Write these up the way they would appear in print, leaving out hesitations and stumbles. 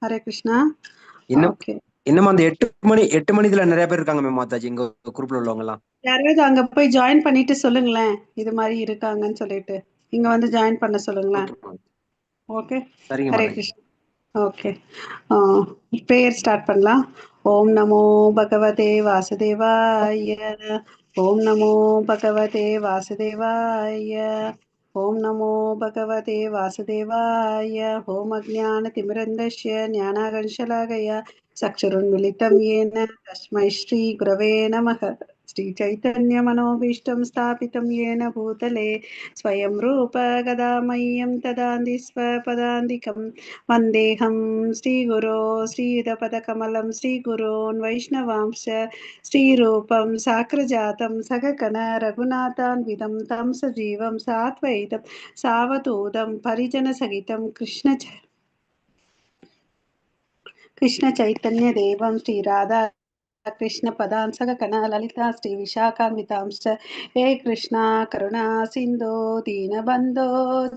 ஹரே கிருஷ்ணா. இன்னும் ஓகே, இன்னும் அந்த 8 மணி இதுல நிறைய பேர் இருக்காங்க மேம் மாதாஜி எங்க குரூப்ல உள்ளவங்க எல்லாம். யாராவது அங்க போய் ஜாயின் பண்ணிட்டு சொல்லுங்களேன், இது மாதிரி இருக்காங்கன்னு சொல்லிட்டு இங்க வந்து ஜாயின் பண்ண சொல்லுங்களேன். Okay ma'am. ஓகே, சரிங்க Hare Mataji. Krishna. Okay, prayer start பண்ணலாம். ஓம் நமோ பகவதே வாசுதேவாய. ஓம் நமோ பகவதே வாசுதேவாய. ஓம் நமோ பகவதே வாசுதேவாய. ஓம் அஜ்ஞானதிமிரந்தஸ்ய ஞானாகர்ஷலாகயா சக்ஷுருன்மிலிतं येन तस्मै श्रीगुरवे नमः. श्रीचैतन्यमनोभीष्टं स्थापितं येन भूतले स्वयं रूप गदा मह्यं ददाति स्वपदान्तिकं वन्देऽहं श्रीगुरो श्रीयुतपदकमलं श्रीगुरोन् वैष्णवांश्च श्रीरूपं साग्रजातं सगगण रघुनाथान्वितं तं सजीवं साद्वैतं सावधूतं परिजनसहितं कृष्ण चैतन्य देवं श्रीराधा कृष्ण पदान् सगगण ललिता श्री विशाखान्वितांश्च हे कृष्णा करुणा सिन्धो दीनबन्धो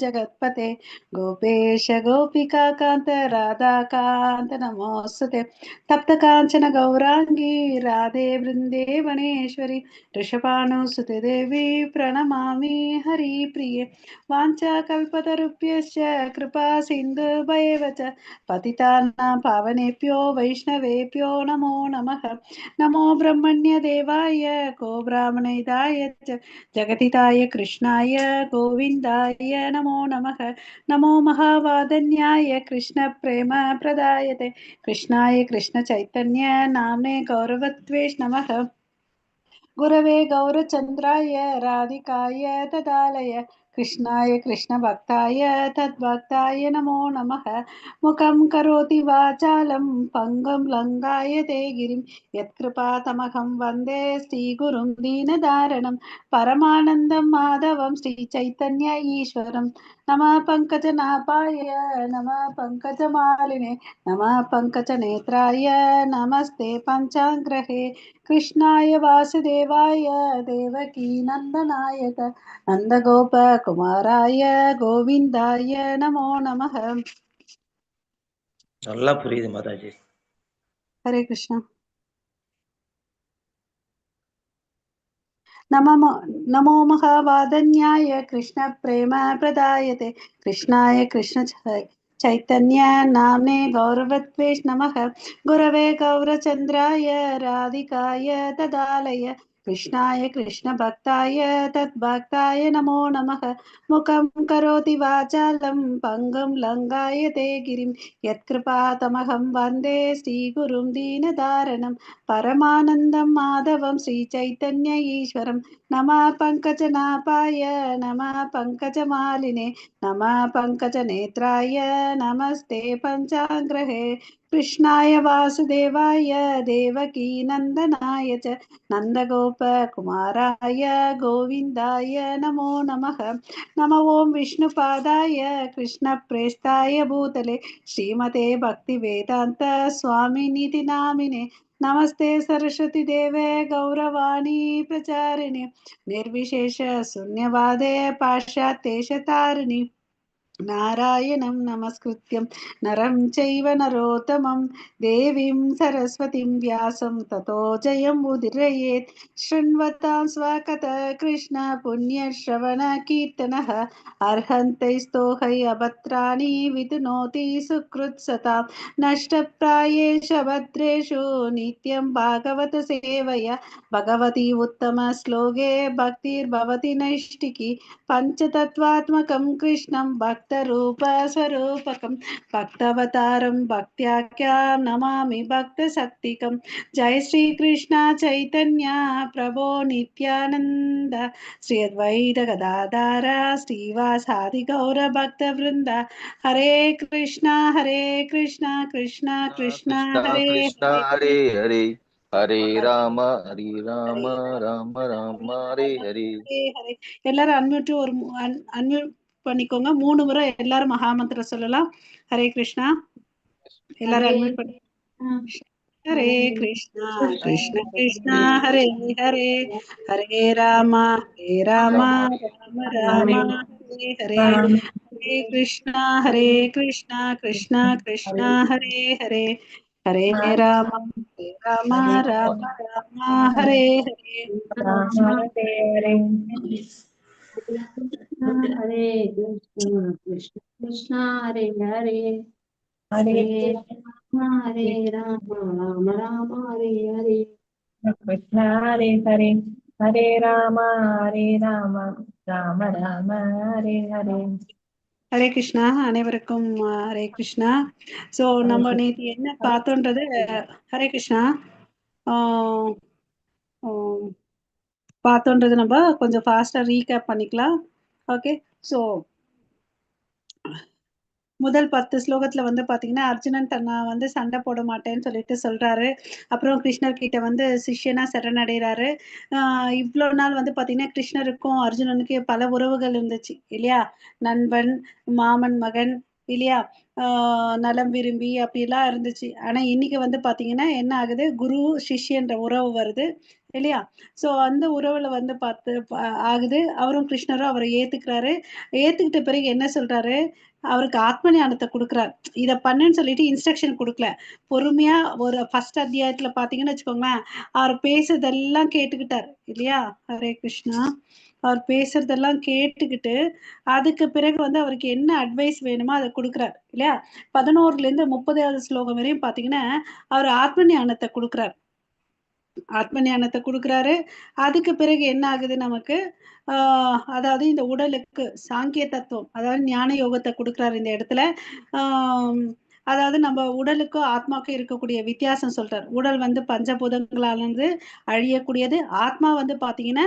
जगत्पते गोपेश गोपिका कान्त राधाकान्त नमोऽस्तुते तप्त काञ्चन गौराङ्गी राधे वृन्देवनेश्वरी वृषभानुसुते देवी प्रणमामि हरिप्रिये वाञ्छाकल्पतरुभ्यश्च कृपा सिन्धुभैव च पतितानां पावनेभ्यो वैष्णवेभ्यो नमो नमः. नमो ब्रह्मण्य देवाय गो ब्राह्मणहिताय च जगतिताय कृष्णाय गोविन्दाय नमो नमः. नमो महावादन्याय कृष्ण प्रेम प्रदायते कृष्णाय कृष्ण चैतन्य नाम्ने गौरवत्वेष नमः. गुरवे गौरचन्द्राय राधिकाय तदालय कृष्णाय कृष्णभक्ताय तद्भक्ताय नमो नमः. मुखं करोति वाचालं पङ्गुं लङ्घयते गिरिं यत्कृपातमहं वन्दे श्रीगुरुं दीनदारणं परमानन्दं माधवं श्रीचैतन्य ईश्वरं. नमः पङ्कजनाभाय नमः पङ्कजमालिने नमः पङ्कजनेत्राय नमस्ते पञ्चाङ्ग्रहे कृष्णाय वासुदेवाय देवकी नन्दनाय नन्दगोपकुमाराय गोविन्दाय नमो नमः. நல்லா புரியுது மாதாஜி. हरे कृष्ण. नमो महावादन्याय कृष्ण प्रेम प्रदायते कृष्णाय कृष्ण चैतन्य नाम्ने गौरवत्वेष नमः. गुरवे गौरचन्द्राय राधिकाय तदालय कृष्णाय कृष्णभक्ताय तद्भक्ताय नमो नमः. मुखं करोति वाचालं पङ्गुं लङ्घयते गिरिं यत्कृपातमहं वन्दे श्रीगुरुं दीनदारणं परमानन्दं माधवं श्रीचैतन्य ईश्वरं. नमः पङ्कजनाभाय नमः पङ्कजमालिने नमः पङ्कजनेत्राय नमस्ते पञ्चाङ्ग्रहे कृष्णाय वासुदेवाय देवकी नन्दनाय च नन्दगोपकुमाराय गोविन्दाय नमो नमः. नमो ॐ विष्णुपादाय कृष्णप्रेष्ठाय भूतले श्रीमते भक्तिवेदान्त स्वामिनिति नामिने नमस्ते सरस्वती देवे गौरवाणी प्रचारिणे निर्विशेष शून्यवादे पाश्चात्येशतारिणि नारायणं नमस्कृत्यं नरं चैव नरोत्तमं देवीं सरस्वतीं व्यासं ततो जयं उदीरयेत्. शृण्वतां स्वकथः कृष्ण पुण्यश्रवणकीर्तनः अर्हन्तैस्तोहै अभद्राणि विधुनोति सुकृत्सतां नष्टप्रायेषु भद्रेषु नित्यं भागवत सेवया भगवती उत्तमश्लोके भक्तिर्भवति नैष्टिकी पञ्चतत्त्वात्मकं कृष्णं भक्तरूपस्वरूपकं भक्तावतारं भक्त्याख्यां नमामि भक्तशक्तिकं. जय श्री कृष्ण चैतन्य प्रभो नित्यानंद श्री अद्वैत गदाधर श्रीवासादि गौर भक्तवृंद. हरे कृष्णा कृष्णा कृष्णा हरे कृष्णा हरे हरे हरे हरे राम राम राम हरे हरे. ஹரே. எல்லாரும் அன்மியூட் அன்மியூட் பண்ணிக்கோங்க. 3 முறை எல்லாரும் மகாமந்திரம் சொல்லலாம். ஹரே கிருஷ்ணா. எல்லாரும் அன்மியூட் பண்ணி. ஹரே கிருஷ்ணா கிருஷ்ண கிருஷ்ணா ஹரே ஹரே ஹரே ராமா ராம ராம ஹரே ஹரே ஹரே கிருஷ்ணா கிருஷ்ணா கிருஷ்ணா ஹரே ஹரே ஹரே ராம ராம ராம ராம ஹரே ஹரே हरे कृष्ण कृष्ण हरे हरे हरे राम राम हरे हरे कृष्ण हरे हरे हरे राम राम राम हरे हरे ஹரே கிருஷ்ணா. அனைவருக்கும் ஹரே கிருஷ்ணா. ஸோ நம்ம நேற்று என்ன பார்த்தோன்றது ஹரே கிருஷ்ணா பார்த்தோன்றது நம்ம கொஞ்சம் ஃபாஸ்ட்டாக ரீகேப் பண்ணிக்கலாம். ஓகே, ஸோ முதல் 10 ஸ்லோகத்துல வந்து பாத்தீங்கன்னா அர்ஜுனன் தன்னை வந்து சண்டை போட மாட்டேன்னு சொல்லிட்டு சொல்றாரு. அப்புறம் கிருஷ்ணர் கிட்ட வந்து சிஷ்யனா சரணடைகிறாரு. இவ்வளவு நாள் வந்து பாத்தீங்கன்னா கிருஷ்ணருக்கும் அர்ஜுனனுக்கும் பல உறவுகள் இருந்துச்சு இல்லையா? நண்பன், மாமன் மகன் இல்லையா, நலம் விரும்பி அப்படிலாம் இருந்துச்சு. ஆனா இன்னைக்கு வந்து பாத்தீங்கன்னா என்ன ஆகுது, குரு சிஷ்யன்ற உறவு வருது இல்லையா? சோ அந்த உறவுல வந்து ஆகுது. அவரும் கிருஷ்ணரும் அவரை ஏத்துக்கிறாரு. ஏத்துக்கிட்ட பிறகு என்ன சொல்றாரு, அவருக்கு ஆத்ம ஞானத்தை கொடுக்குறார். இதை பண்ணுன்னு சொல்லிட்டு இன்ஸ்ட்ரக்ஷன் கொடுக்கல. பொறுமையா ஒரு ஃபர்ஸ்ட் அத்தியாயத்துல பாத்தீங்கன்னு வச்சுக்கோங்களேன், அவர் பேசுறதெல்லாம் கேட்டுக்கிட்டார் இல்லையா? ஹரே கிருஷ்ணா. அவர் பேசுறதெல்லாம் கேட்டுக்கிட்டு அதுக்கு பிறகு வந்து அவருக்கு என்ன அட்வைஸ் வேணுமோ அதை கொடுக்குறார் இல்லையா? 11ல இருந்து 30வது ஸ்லோகம் வரையும் பாத்தீங்கன்னா அவர் ஆத்ம ஞானத்தை கொடுக்குறார். ஆத்ம ஞானத்தை கொடுக்குறாரு. அதுக்கு பிறகு என்ன ஆகுது நமக்கு, அதாவது இந்த உடலுக்கு சாங்கிய தத்துவம், அதாவது ஞான யோகத்தை கொடுக்குறாரு இந்த இடத்துல. அதாவது நம்ம உடலுக்கும் ஆத்மாவுக்கும் இருக்கக்கூடிய வித்தியாசம் சொல்றாரு. உடல் வந்து பஞ்சபூதங்களானது அழியக்கூடியது, ஆத்மா வந்து பாத்தீங்கன்னா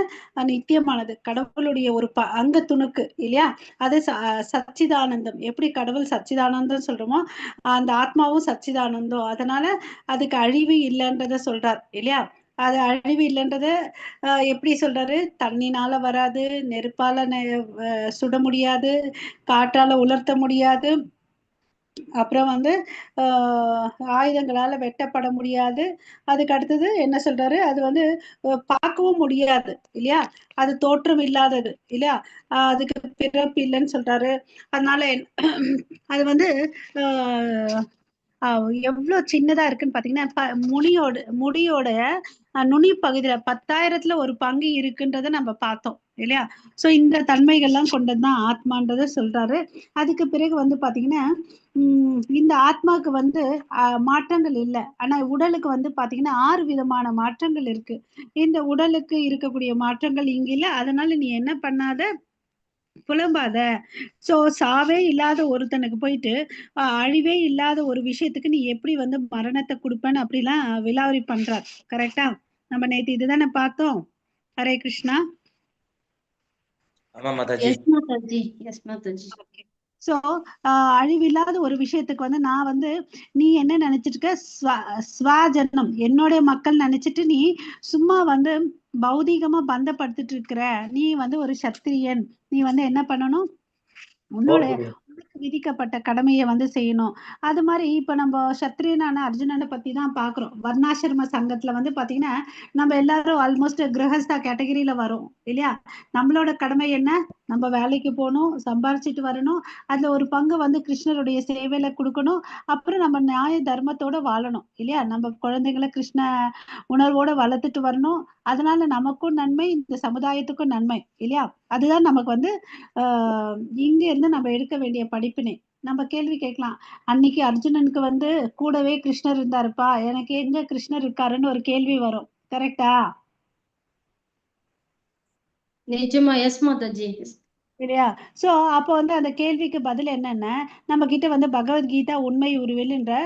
நித்தியமானது, கடவுளுடைய ஒரு அங்க துணுக்கு இல்லையா? அது சச்சிதானந்தம். எப்படி கடவுள் சச்சிதானந்தம் சொல்றோமோ அந்த ஆத்மாவும் சச்சிதானந்தம். அதனால அதுக்கு அழிவு இல்லைன்றத சொல்றார் இல்லையா? அது அழிவு இல்லைன்றத எப்படி சொல்றாரு, தண்ணினால வராது, நெருப்பால சுட முடியாது, காற்றால உலர்த்த முடியாது, அப்புறம் வந்து ஆயுதங்களால வெட்டப்பட முடியாது. அதுக்கு அடுத்தது என்ன சொல்றாரு, அது வந்து பார்க்கவும் முடியாது இல்லையா? அது தோற்றம் இல்லாதது இல்லையா? அதுக்கு பிறப்பு இல்லைன்னு சொல்றாரு. அதனால அது வந்து எவ்வளவு சின்னதா இருக்குன்னு பாத்தீங்கன்னா முடியோட நுனி பகுதியில 10,000த்துல ஒரு பங்கு இருக்குன்றத நம்ம பார்த்தோம் இல்லையா? சோ இந்த தன்மைகள்லாம் கொண்டதுதான் ஆத்மான்றத சொல்றாரு. அதுக்கு பிறகு வந்து பாத்தீங்கன்னா இந்த ஆத்மாக்கு வந்து மாற்றங்கள் இல்லை. ஆனா உடலுக்கு வந்து பாத்தீங்கன்னா 6 விதமான மாற்றங்கள் இருக்கு. இந்த உடலுக்கு இருக்கக்கூடிய மாற்றங்கள் இங்க இல்லை. அதனால நீ என்ன பண்ணாத, புலம்பாத. சோ சாவே இல்லாத ஒருத்தனுக்கு போயிட்டு அழிவே இல்லாத ஒரு விஷயத்துக்கு நீ எப்படி வந்து மரணத்தை கொடுப்பேன்னு அப்படிலாம் விலாவரி பண்றார். கரெக்டா? நம்ம நேற்று இதுதானே பார்த்தோம். ஹரே கிருஷ்ணா. ஆமா Mataji. Yes Mataji, yes Mataji. So அழிவில்லாத ஒரு விஷயத்துக்கு வந்து நான் வந்து நீ என்ன நினைச்சிட்டு இருக்க, ஸ்வஜனம் என்னுடைய மக்கள் நினைச்சிட்டு நீ சும்மா வந்து பௌதீகமா பந்தப்படுத்திட்டு இருக்கிற. நீ வந்து ஒரு சத்திரியன், நீ வந்து என்ன பண்ணணும், உன்னுடைய விதிக்கப்பட்ட கடமையை வந்து செய்யணும். அது மாதிரி இப்ப நம்ம சத்திரியனான அர்ஜுனனை பத்தி தான் பாக்குறோம். வர்ணாசிரம சங்கத்துல வந்து பாத்தீங்கன்னா நம்ம எல்லாரும் ஆல்மோஸ்ட் கிரகஸ்தா கேட்டகரியில வரும் இல்லையா? நம்மளோட கடமை என்ன, நம்ம வேலைக்கு போகணும், சம்பாரிச்சிட்டு வரணும், அதுல ஒரு பங்கு வந்து கிருஷ்ணருடைய சேவையில கொடுக்கணும், அப்புறம் நம்ம நியாய தர்மத்தோட வாழணும் இல்லையா? நம்ம குழந்தைகளை கிருஷ்ண உணர்வோட வளர்த்துட்டு வரணும். அதனால நமக்கும் நன்மை, இந்த சமுதாயத்துக்கும் நன்மை இல்லையா? அதுதான் நமக்கு வந்து இங்க இருந்து நம்ம எடுக்க வேண்டிய படிப்பினை. நம்ம கேள்வி கேட்கலாம், அன்னைக்கு அர்ஜுனனுக்கு வந்து கூடவே கிருஷ்ணர் இருந்தாருப்பா, எனக்கு எங்க கிருஷ்ணர் இருக்காருன்னு ஒரு கேள்வி வரும். கரெக்டா? நிஜமா, எஸ் மாதாஜி. இல்லையா? சோ அப்போ வந்து அந்த கேள்விக்கு பதில் என்னன்னா, நம்ம கிட்ட வந்து பகவத்கீதா உண்மை உருவில்ன்ற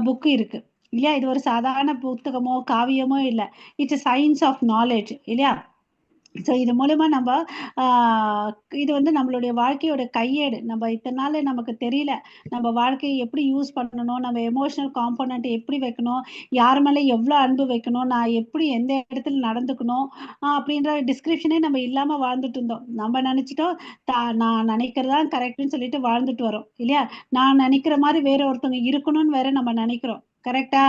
புக்கு இருக்கு இல்லையா? இது ஒரு சாதாரண புத்தகமோ காவியமோ இல்லை, இட்ஸ் சயின்ஸ் ஆஃப் நாலேஜ் இல்லையா? ஸோ இது மூலமா நம்ம இது வந்து நம்மளுடைய வாழ்க்கையோட கையேடு. நம்ம இத்தனை நாள் நமக்கு தெரியல நம்ம வாழ்க்கையை எப்படி யூஸ் பண்ணணும், நம்ம எமோஷனல் காம்போனன்ட் எப்படி வைக்கணும், யார் மேலே எவ்வளோ அன்பு வைக்கணும், நான் எப்படி எந்த இடத்துல நடந்துக்கணும் அப்படின்ற டிஸ்கிரிப்ஷனே நம்ம இல்லாம வாழ்ந்துட்டு இருந்தோம். நம்ம நினைச்சிட்டோம் நான் நினைக்கிறதான் கரெக்ட்னு சொல்லிட்டு வாழ்ந்துட்டு வரோம் இல்லையா? நான் நினைக்கிற மாதிரி வேற ஒருத்தவங்க இருக்கணும்னு வேற நம்ம நினைக்கிறோம். கரெக்டா?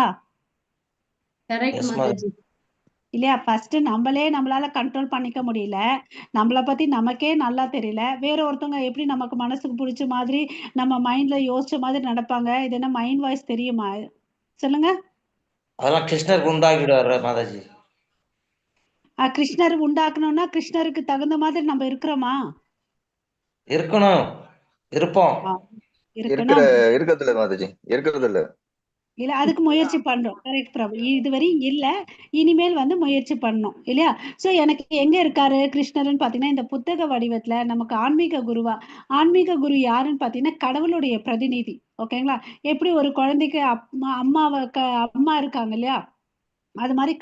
கரெக்ட் மாதாஜி. இல்லையா? ஃபர்ஸ்ட் நம்மளால கண்ட்ரோல் பண்ணிக்க முடியல. நம்மள பத்தி நமக்கே நல்லா தெரியல. வேற ஒருத்தவங்க எப்படி நமக்கு மனசுக்கு புடிச்ச மாதிரி நம்ம மைண்ட்ல யோசிச்ச மாதிரி நடப்பாங்க. இது என்ன மைண்ட் வாய்ஸ் தெரியுமா? சொல்லுங்க. அதெல்லாம் கிருஷ்ணருக்கு உண்டாக்கிடுவாரு மாதாஜி. கிருஷ்ணர் உண்டாக்கணும்னா கிருஷ்ணருக்கு தகுந்த மாதிரி நம்ம இருக்கிறோமா? இருக்கணும், இருப்போம். இருக்கணும். இருக்கிறது இல்ல மாதாஜி, இருக்கிறது இல்ல. இல்ல அதுக்கு முயற்சி பண்றோம். கரெக்ட் பிரபு. இதுவரையும் இல்ல. இனிமேல் வந்து முயற்சி பண்ணணும் இல்லையா? சோ எனக்கு எங்க இருக்காரு கிருஷ்ணர்னு பாத்தீங்கன்னா இந்த புத்தக வடிவத்துல நமக்கு ஆன்மீக குருவா. ஆன்மீக குரு யாருன்னு பாத்தீங்கன்னா கடவுளுடைய பிரதிநிதி. ஓகேங்களா? எப்படி ஒரு குழந்தைக்கு அம்மா இருக்காங்க இல்லையா? அது மாதிரி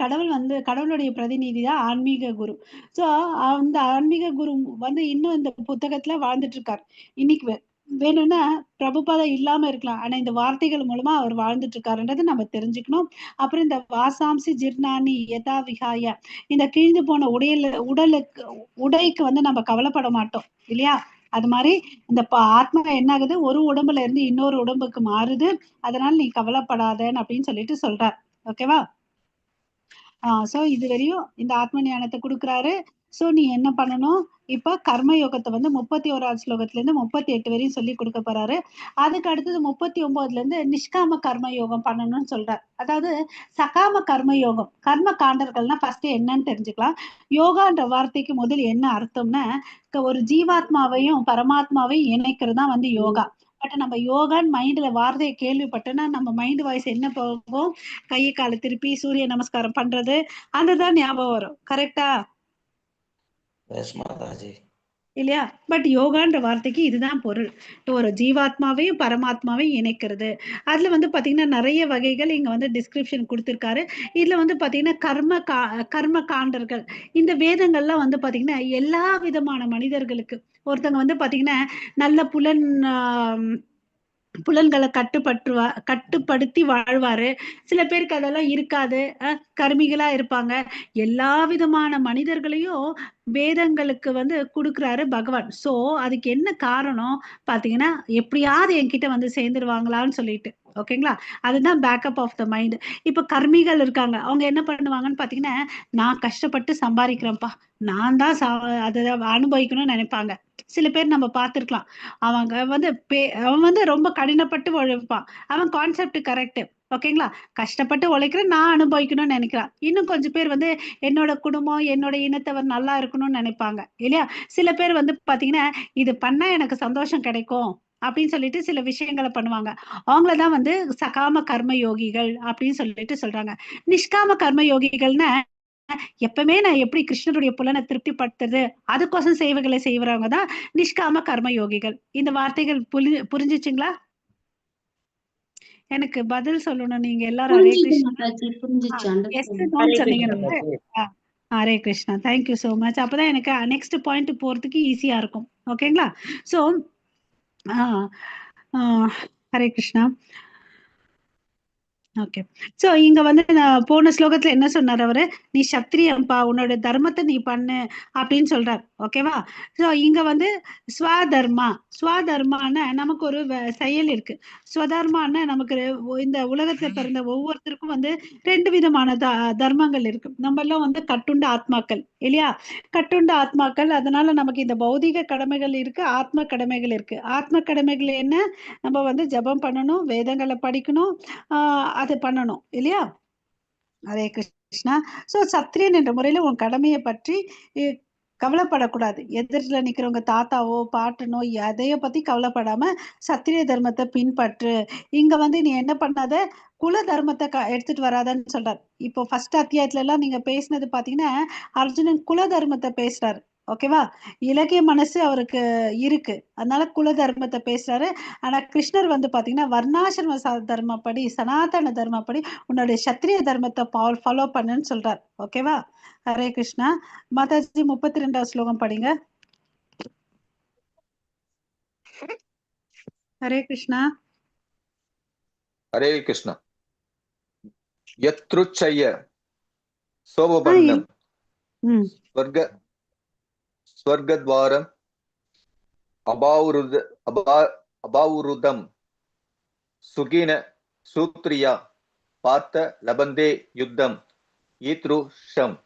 கடவுளுடைய பிரதிநிதி தான் ஆன்மீக குரு. சோ அந்த ஆன்மீக குரு வந்து இன்னும் இந்த புத்தகத்துல வாழ்ந்துட்டு இருக்காரு. இன்னைக்கு வேணும்னா பிரபுபாதம் இல்லாம இருக்கலாம். ஆனா இந்த வார்த்தைகள் மூலமா அவர் வாழ்ந்துட்டு இருக்காருன்றதை நம்ம தெரிஞ்சுக்கணும். அப்புறம் இந்த வாசாம்சி ஜிர்னானி யதா விஹாய, இந்த கிழிந்து போன உடைக்கு வந்து நம்ம கவலைப்பட மாட்டோம் இல்லையா? அது மாதிரி இந்த ஆத்மா என்ன ஆகுது, ஒரு உடம்புல இருந்து இன்னொரு உடம்புக்கு மாறுது. அதனால நீ கவலைப்படாதன்னு அப்படின்னு சொல்லிட்டு சொல்றார். ஓகேவா? சோ இது வரையும் இந்த ஆத்ம ஞானத்தை கொடுக்குறாரு. சோ நீ என்ன பண்ணணும், இப்ப கர்ம யோகத்தை வந்து 31வது ஸ்லோகத்துல இருந்து 38 வரையும் சொல்லி கொடுக்க போறாரு. அதுக்கு அடுத்தது 39ல இருந்து நிஷ்காம கர்ம யோகம் பண்ணணும்னு சொல்றாரு. அதாவது சகாம கர்ம யோகம், கர்ம காண்டர்கள்னா ஃபர்ஸ்ட் என்னன்னு தெரிஞ்சுக்கலாம். யோகான்ற வார்த்தைக்கு முதல் என்ன அர்த்தம்னா ஒரு ஜீவாத்மாவையும் பரமாத்மாவையும் இணைக்கிறது தான் வந்து யோகா. பட் நம்ம யோகான்னு மைண்ட்ல வார்த்தையை கேள்விப்பட்டோன்னா நம்ம மைண்ட் வாய்ஸ் என்ன போகும், கையை காலை திருப்பி சூரிய நமஸ்காரம் பண்றது அதுதான் ஞாபகம் வரும். கரெக்டா மாதாஜி இல்லையா? பட் யோகான்ற வார்த்தைக்கு இதுதான் பொருள். ஒரு ஜீவாத்மாவையும் பரமாத்மாவையும் இணைக்கிறது. அதுல வந்து பாத்தீங்கன்னா நிறைய வகைகள் இங்க வந்து டிஸ்கிரிப்ஷன் கொடுத்திருக்காரு. இதுல வந்து பாத்தீங்கன்னா கர்ம காண்டர்கள் இந்த வேதங்கள்லாம் வந்து பாத்தீங்கன்னா எல்லா விதமான மனிதர்களுக்கு ஒருத்தங்க வந்து பாத்தீங்கன்னா நல்ல புலன்களை கட்டுப்படுத்தி வாழ்வாரு. சில பேருக்கு அதெல்லாம் இருக்காது, கர்மிகளா இருப்பாங்க. எல்லா விதமான மனிதர்களையும் வேதங்களுக்கு வந்து கொடுக்குறாரு பகவான். சோ அதுக்கு என்ன காரணம் பாத்தீங்கன்னா எப்படியாவது என்கிட்ட வந்து சேர்ந்துருவாங்களான்னு சொல்லிட்டு. ஓகேங்களா? அதுதான் பேக்கப் ஆஃப் த மைண்ட். இப்ப கர்மிகள் இருக்காங்க, அவங்க என்ன பண்ணுவாங்கன்னு பாத்தீங்கன்னா நான் கஷ்டப்பட்டு சம்பாதிக்கிறேன்ப்பா, நான் தான் அதை அனுபவிக்கணும்னு நினைப்பாங்க. சில பேர் நம்ம பார்த்திருக்கலாம், அவன் வந்து ரொம்ப கடினப்பட்டு உழைப்பான். அவன் கான்செப்ட் கரெக்ட். ஓகேங்களா? கஷ்டப்பட்டு உழைக்கிற நான் அனுபவிக்கணும்னு நினைக்கிறான். இன்னும் கொஞ்சம் பேர் வந்து என்னோட குடும்பம் என்னோட இனத்தவர் நல்லா இருக்கணும்னு நினைப்பாங்க இல்லையா? சில பேர் வந்து பாத்தீங்கன்னா இது பண்ணா எனக்கு சந்தோஷம் கிடைக்கும் அப்படின்னு சொல்லிட்டு சில விஷயங்களை பண்ணுவாங்க. அவங்களதான் வந்து சகாம கர்ம யோகிகள் அப்படின்னு சொல்லிட்டு சொல்றாங்க. நிஷ்காம கர்ம யோகிகள்னா எப்பவுமே நான் எப்படி கிருஷ்ணருடைய புலனை திருப்திப்படுத்துறது அதுக்கோசம் சேவைகளை செய்வறவங்க தான் நிஷ்காம கர்ம யோகிகள். இந்த வார்த்தைகள் புரிஞ்சுச்சுங்களா? எனக்கு பதில் சொல்லணும். நீங்க எல்லாரும் ஹரே கிருஷ்ணா சொன்னீங்கன்னா Hare Krishna. Thank you so much. அப்பதான் எனக்கு நெக்ஸ்ட் பாயிண்ட் போறதுக்கு ஈஸியா இருக்கும். ஓகேங்களா? So Hare Krishna. Okay. So இங்க வந்து நான் போன ஸ்லோகத்துல என்ன சொன்னார் அவரு, நீ சத்திரியம்பா, உன்னோட தர்மத்தை நீ பண்ணு அப்படின்னு சொல்றார். ஓகேவா? சோ இங்க வந்து ஸ்வதர்மான நமக்கு ஒரு செயல் இருக்கு. ஸ்வதர்மான நமக்கு இந்த உலகத்துல பிறந்த ஒவ்வொருத்தருக்கும் வந்து 2 விதமான தர்மங்கள் இருக்கு. நம்ம எல்லாம் வந்து கட்டுண்ட ஆத்மாக்கள் இல்லையா? கட்டுண்ட ஆத்மாக்கள். அதனால நமக்கு இந்த பௌதிக கடமைகள் இருக்கு, ஆத்ம கடமைகள் இருக்கு. ஆத்ம கடமைகள் என்ன, நம்ம வந்து ஜபம் பண்ணணும், வேதங்களை படிக்கணும், அது பண்ணணும் இல்லையா? ஹரே கிருஷ்ணா. சோ சத்திரியன் என்ற முறையில உன் கடமையை பற்றி கவலைப்படக்கூடாது. எதிர்ல நிக்கிறவங்க தாத்தாவோ பாட்டனோ எதைய பத்தி கவலைப்படாம சத்திரிய தர்மத்தை பின்பற்று. இங்க வந்து நீ என்ன பண்ணாத, குல தர்மத்தை எடுத்துட்டு வராதன்னு சொல்றாரு. இப்போ ஃபர்ஸ்ட் அத்தியாயத்துல எல்லாம் நீங்க பேசினது பாத்தீங்கன்னா அர்ஜுனன் குல தர்மத்தை பேசுறாரு. ஓகேவா? இலக்கிய மனசு அவருக்கு இருக்கு, அதனால குல தர்மத்தை பேசுறாரு. ஆனா கிருஷ்ணர் வந்து பாத்தீங்கன்னா வர்ணாசிரம தர்மப்படி, சனாதன தர்மப்படி உன்னுடைய சத்திரிய தர்மத்தை ஃபாலோ பண்ணுன்னு சொல்றார். ஓகேவா? ஹரே கிருஷ்ணா. மாதாஜி 32வது ஸ்லோகம் படிங்க. ஹரே கிருஷ்ணா. ஹரே கிருஷ்ணா. யத்ருச்சய சோபபந்தம் ஸ்வர்கத்வாரம் அபாவுருதம் சுகின சூத்ரியா பார்த்த லபந்தே யுத்தம் ஈத்ருஷம்.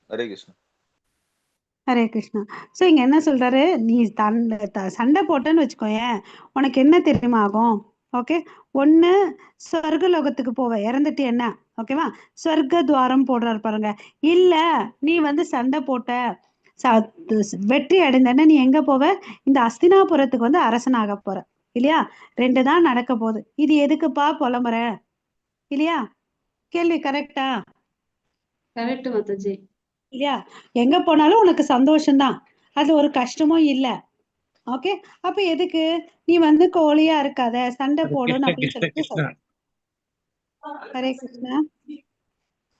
ஹரே கிருஷ்ணா. ஹரே கிருஷ்ணா. ஸோ இங்க என்ன சொல்றாரு, நீ சண்டை போட்டேன்னு வச்சுக்கோயேன், உனக்கு என்ன தெரியுமா ஆகும்? ஓகே, ஒண்ணு சொர்க்கலோகத்துக்கு போவ, இறந்துட்டு என்ன, ஓகேவா, சொர்க்க துவாரம் போடுறாரு பாருங்க. இல்ல நீ வந்து சண்டை போட்ட வெற்றி அடைந்தன, நீ எங்க போவ, இந்த அஸ்தினாபுரத்துக்கு வந்து அரசனாக போற, இல்லையா? ரெண்டு தான் நடக்க போகுது. இது எதுக்குப்பா புலம்புற, இல்லையா? கேள்வி கரெக்டா? கரெக்ட் மாதாஜி. இல்லையா? எங்க போனாலும் உனக்கு சந்தோஷம்தான், அது ஒரு கஷ்டமும் இல்ல. ஓகே, அப்ப எதுக்கு நீ வந்து கோழியா இருக்காத, சண்டை போடணும் அப்படின்னு சொல்லிட்டு சொல்ற. ஹரே கிருஷ்ணா.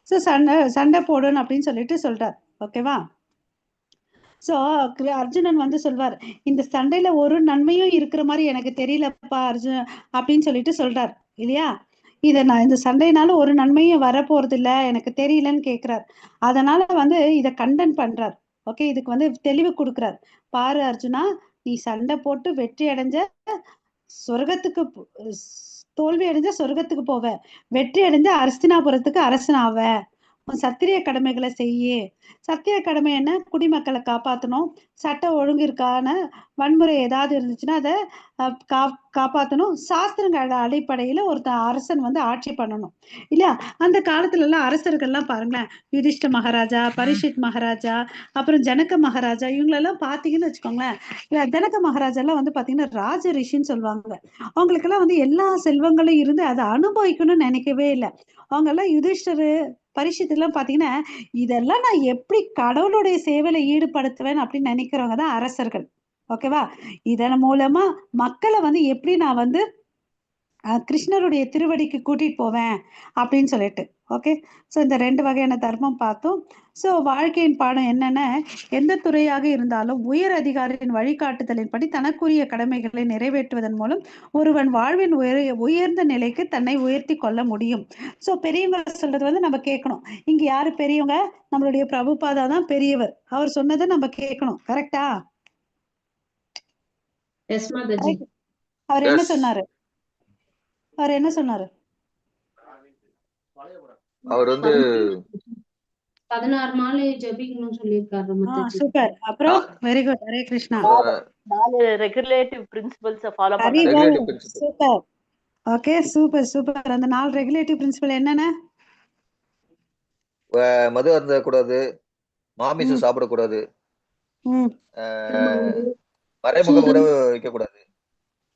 ஸோ சண்டை போடணும் அப்படின்னு சொல்லிட்டு சொல்றார். ஓகேவா? ஸோ அர்ஜுனன் வந்து சொல்வார், இந்த சண்டையில ஒரு நன்மையும் இருக்கிற மாதிரி எனக்கு தெரியலப்பா அர்ஜுன் அப்படின்னு சொல்லிட்டு சொல்றார், இல்லையா? நான் இந்த சண்டையினால ஒரு நன்மையும் வரப்போறது இல்ல, எனக்கு தெரியலன்னு கேட்கிறார். அதனால வந்து இதை கண்டன் பண்றார். ஓகே, இதுக்கு வந்து தெளிவு கொடுக்கிறார். பாரு அர்ஜுனா, நீ சண்டை போட்டு வெற்றி அடைஞ்ச சொர்க்கத்துக்கு தோல்வி அடைஞ்ச சொர்க்கத்துக்கு போவ, வெற்றி அடைஞ்ச அஸ்தினாபுரத்துக்கு அரசனாவ. உன் சத்திரிய கடமைகளை செய்யு. சத்திரிய கடமை என்ன? குடிமக்களை காப்பாற்றணும், சட்ட ஒழுங்கு இருக்கான வன்முறை ஏதாவது இருந்துச்சுன்னா அதை காப்பாற்றணும், சாஸ்திரங்கள் அடிப்படையில அரசன் வந்து ஆட்சி பண்ணணும், இல்லையா? அந்த காலத்துல எல்லாம் அரசர்கள்லாம் பாருங்களேன், யுதிஷ்ட மகாராஜா, பரீட்சித் மகாராஜா, அப்புறம் ஜனக மகாராஜா, இவங்களெல்லாம் பாத்தீங்கன்னு வச்சுக்கோங்களேன். ஜனக மகாராஜா எல்லாம் வந்து பாத்தீங்கன்னா ராஜ ரிஷின்னு சொல்லுவாங்க. அவங்களுக்கெல்லாம் வந்து எல்லா செல்வங்களும் இருந்து அதை அனுபவிக்கணும்னு நினைக்கவே இல்லை. அவங்க எல்லாம் யுதிஷ்டரு, பரீட்சித்துலாம் பாத்தீங்கன்னா, இதெல்லாம் நான் எப்படி கடவுளுடைய சேவையில ஈடுபடுத்துவேன் அப்படின்னு நினைக்கிறவங்க தான் அரசர்கள். ஓகேவா? இதன் மூலமா மக்களை வந்து எப்படி நான் வந்து கிருஷ்ணருடைய திருவடிக்கு கூட்டிட்டு போவேன் அப்படின்னு சொல்லிட்டு. ஓகே, ஸோ இந்த ரெண்டு வகையான தர்மம் பார்த்தோம். ஸோ வாழ்க்கையின் பாடம் என்னன்னா, எந்த துறையாக இருந்தாலும் உயர் அதிகாரியின் வழிகாட்டுதலின்படி தனக்குரிய கடமைகளை நிறைவேற்றுவதன் மூலம் ஒருவன் வாழ்வின் உயர்ந்த நிலைக்கு தன்னை உயர்த்தி கொள்ள முடியும். ஸோ பெரியவங்க சொல்றது வந்து நம்ம கேட்கணும். இங்க யாரு பெரியவங்க? நம்மளுடைய பிரபுபாதா தான் பெரியவர். அவர் சொன்னதை நம்ம கேட்கணும். கரெக்டா? எஸ் மாதாஜி. அவர் என்ன சொன்னாரு? அவர் என்ன சொன்னாரு? அவர் வந்து 16 மாலை ஜபிக்கணும்னு சொல்லியிருக்காரு மாதாஜி. சூப்பர். அப்புறம் very good. Hare Krishna. 4 regulative principles follow Hari பண்ணணும். போல். சூப்பர். Okay, super super. அந்த 4 ரெகுலேட்டிவ் பிரின்சிபல் என்னென்ன? மது அருந்த கூடாது, மாமிசம் சாப்பிடக்கூடாது, மறைமுக உறவு வைக்க கூடாது,